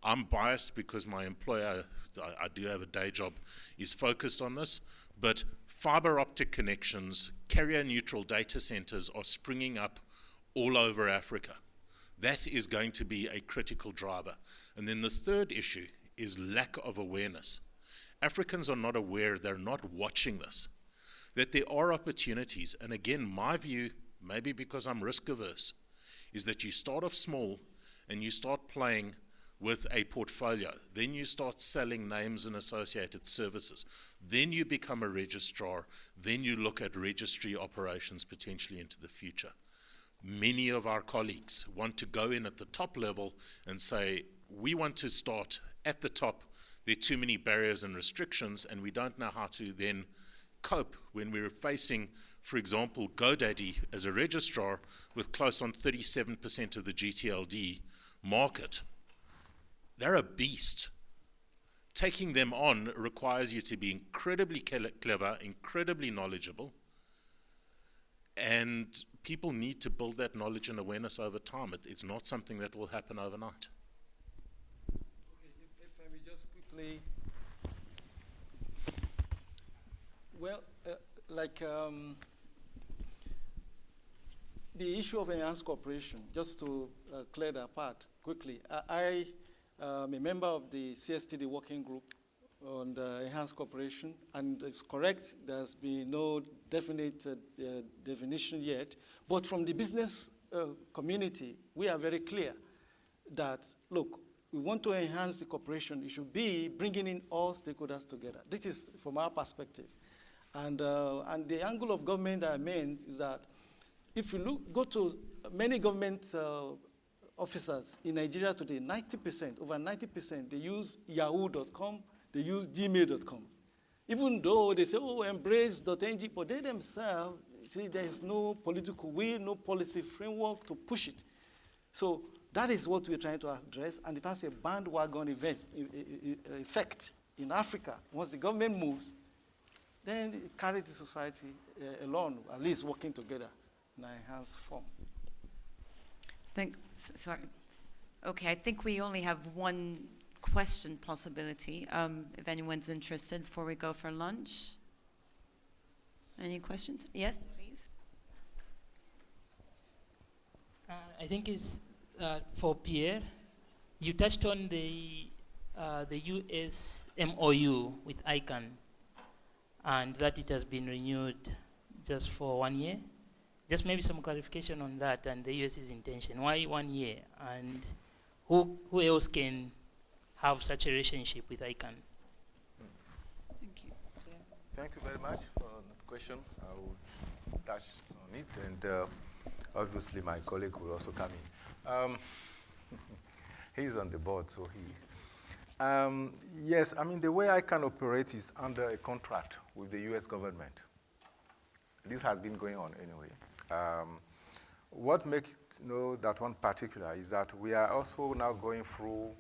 I'm biased because my employer, I do have a day job, is focused on this, but fiber optic connections, carrier neutral data centers are springing up all over Africa. That is going to be a critical driver. And then the third issue is lack of awareness. Africans are not aware, they're not watching this, that there are opportunities. And again, my view, maybe because I'm risk averse, is that you start off small and you start playing with a portfolio. Then you start selling names and associated services. Then you become a registrar. Then you look at registry operations potentially into the future. Many of our colleagues want to go in at the top level and say, we want to start at the top. There are too many barriers and restrictions, and we don't know how to then cope when we're facing, for example, GoDaddy as a registrar with close on 37% of the GTLD market. They're a beast. Taking them on requires you to be incredibly clever, incredibly knowledgeable, and people need to build that knowledge and awareness over time. It's not something that will happen overnight. Okay, if I may just quickly, well, the issue of enhanced cooperation, just to clear that part quickly, I am a member of the CSTD working group on the enhanced cooperation, and it's correct, there's been no definite definition yet, but from the business community, we are very clear that, look, we want to enhance the cooperation, it should be bringing in all stakeholders together. This is from our perspective. And the angle of government that I mean is that if you go to many government officers in Nigeria today, 90%, over 90%, they use yahoo.com, they use gmail.com. Even though they say, oh, embrace.ng, but they themselves see there is no political will, no policy framework to push it. So that is what we're trying to address, and it has a bandwagon effect in Africa. Once the government moves, then it carries the society along, at least working together in an enhanced form. Sorry. Okay, I think we only have one question possibility, if anyone's interested before we go for lunch. Any questions? Yes, please. I think it's for Pierre. You touched on the US MOU with ICANN, and that it has been renewed just for 1 year. Just maybe some clarification on that and the US's intention. Why 1 year? And who else can have such a relationship with ICANN? Thank you. Thank you very much for that question. I will touch on it, and obviously my colleague will also come in. He's on the board, so he. Yes, I mean, the way ICANN operates is under a contract with the US government. This has been going on anyway. What makes that one particular is that we are also now going through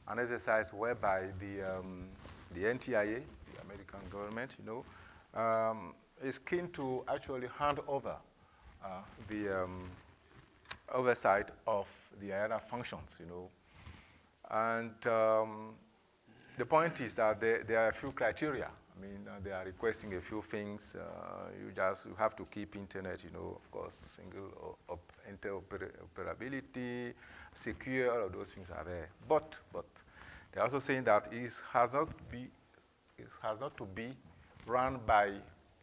an exercise whereby the NTIA, the American government, is keen to actually hand over the oversight of the IANA functions, you know. And the point is that there are a few criteria. I mean, they are requesting a few things. You have to keep internet, you know, of course, single interoperability, secure, all of those things are there. But they're also saying that it has not to be run by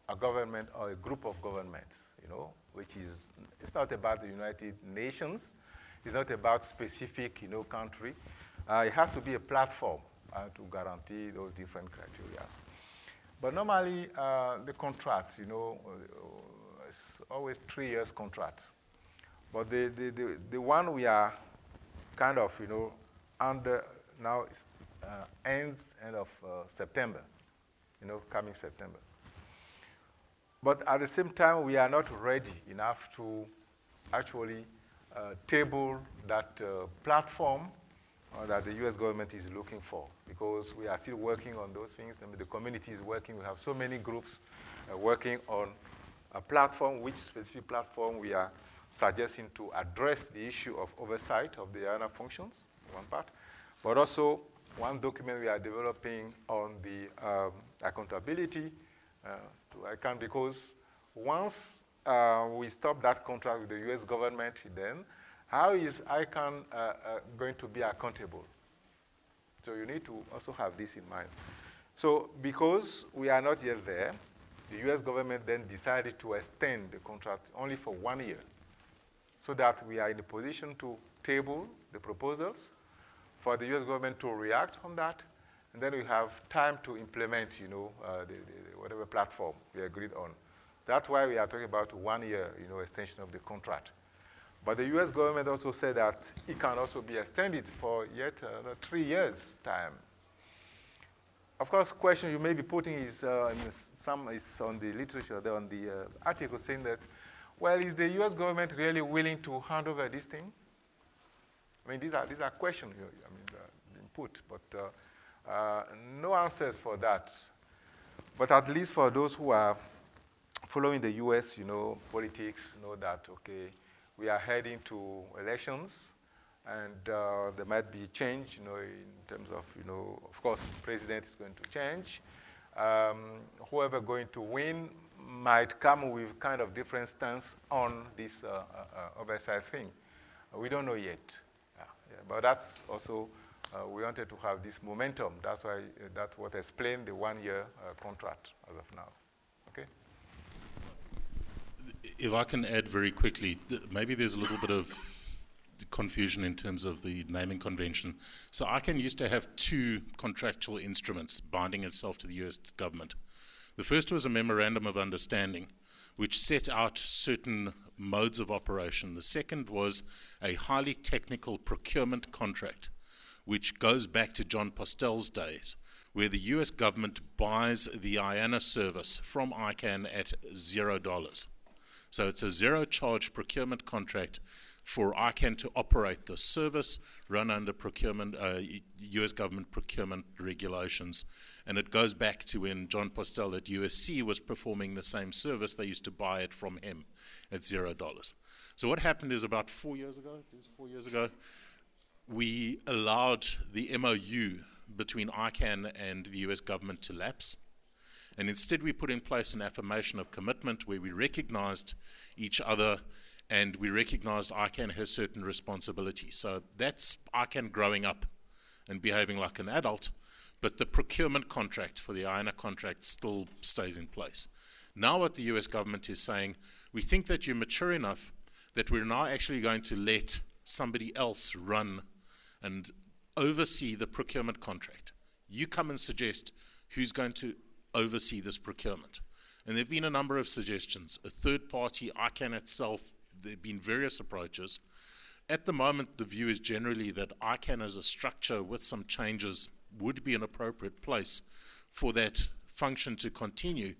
a government or a group of governments, you know, which is, it's not about the United Nations. It's not about specific, you know, country. It has to be a platform to guarantee those different criteria. But normally, the contract, you know, it's always 3 years contract. But the one we are kind of, you know, under now ends end of September, you know, coming September. But at the same time, we are not ready enough to actually table that platform that the US government is looking for, because we are still working on those things. I mean, the community is working. We have so many groups working on a platform, which specific platform we are suggesting to address the issue of oversight of the IANA functions, one part, but also one document we are developing on the accountability to ICANN, because once we stop that contract with the US government, then how is ICANN going to be accountable? So you need to also have this in mind. So because we are not yet there, the US government then decided to extend the contract only for 1 year, so that we are in a position to table the proposals for the US government to react on that, and then we have time to implement, you know, whatever platform we agreed on. That's why we are talking about 1 year, you know, extension of the contract. But the US government also said that it can also be extended for yet 3 years' time. Of course, question you may be putting is, some is on the literature, there on the article saying that, well, is the US government really willing to hand over this thing? I mean, these are questions being put, but no answers for that. But at least for those who are following the US, you know, politics, know that, okay, we are heading to elections, and there might be change, you know, in terms of, you know, of course, president is going to change. Whoever going to win might come with kind of different stance on this oversight thing. We don't know yet. Yeah, but that's also, we wanted to have this momentum. That's why, that's what explained the 1 year contract as of now. Okay? If I can add very quickly, maybe there's a little bit of confusion in terms of the naming convention. So ICANN used to have 2 contractual instruments binding itself to the US government. The first was a memorandum of understanding, which set out certain modes of operation. The second was a highly technical procurement contract, which goes back to John Postel's days, where the US government buys the IANA service from ICANN at $0. So it's a zero-charge procurement contract for ICANN to operate the service, run under procurement, US government procurement regulations. And it goes back to when John Postel at USC was performing the same service. They used to buy it from him at $0. So what happened is about 4 years ago, we allowed the MOU between ICANN and the US government to lapse. And instead we put in place an affirmation of commitment where we recognized each other and we recognized ICANN has certain responsibilities. So that's ICANN growing up and behaving like an adult, but the procurement contract for the IANA contract still stays in place. Now what the US government is saying, we think that you're mature enough that we're now actually going to let somebody else run and oversee the procurement contract. You come and suggest who's going to oversee this procurement. And there have been a number of suggestions. A third party, ICANN itself, there have been various approaches. At the moment, the view is generally that ICANN as a structure with some changes would be an appropriate place for that function to continue,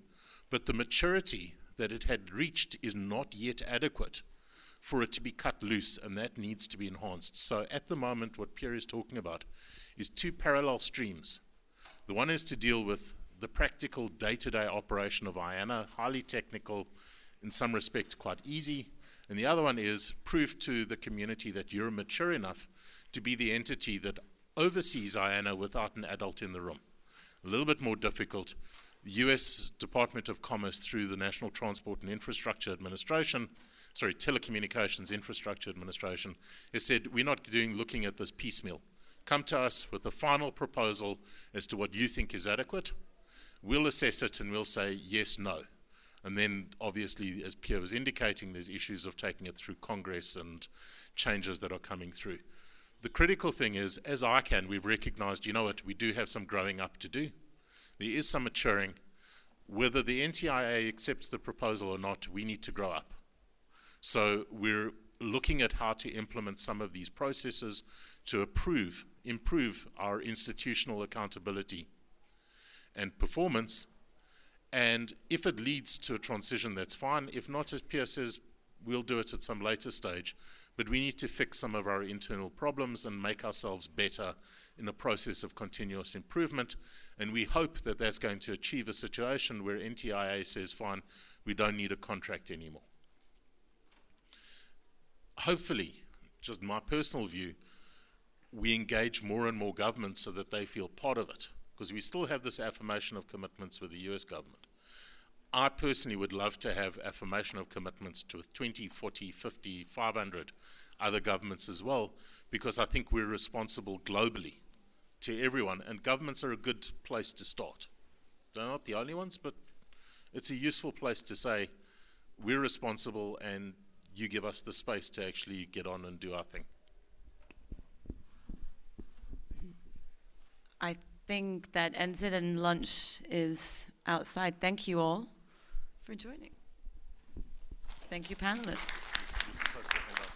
but the maturity that it had reached is not yet adequate for it to be cut loose, and that needs to be enhanced. So at the moment, what Pierre is talking about is 2 parallel streams. The one is to deal with the practical day-to-day operation of IANA, highly technical, in some respects quite easy, And the other one is prove to the community that you're mature enough to be the entity that oversees IANA without an adult in the room. A little bit more difficult. The US Department of Commerce, through the National Transport and Infrastructure Administration, Telecommunications Infrastructure Administration, has said, we're not looking at this piecemeal. Come to us with a final proposal as to what you think is adequate. We'll assess it and we'll say yes, no. And then, obviously, as Pierre was indicating, there's issues of taking it through Congress and changes that are coming through. The critical thing is, as ICANN, we've recognized, you know what, we do have some growing up to do. There is some maturing. Whether the NTIA accepts the proposal or not, we need to grow up. So we're looking at how to implement some of these processes to improve our institutional accountability and performance. And if it leads to a transition, that's fine. If not, as Pierre says, we'll do it at some later stage. But we need to fix some of our internal problems and make ourselves better in a process of continuous improvement. And we hope that that's going to achieve a situation where NTIA says, fine, we don't need a contract anymore. Hopefully, just my personal view, we engage more and more governments so that they feel part of it, because we still have this affirmation of commitments with the US government. I personally would love to have affirmation of commitments to 20, 40, 50, 500 other governments as well, because I think we're responsible globally to everyone, and governments are a good place to start. They're not the only ones, but it's a useful place to say, we're responsible and you give us the space to actually get on and do our thing. I think that ends it, and lunch is outside. Thank you all for joining. Thank you, panelists. You're supposed to hand out.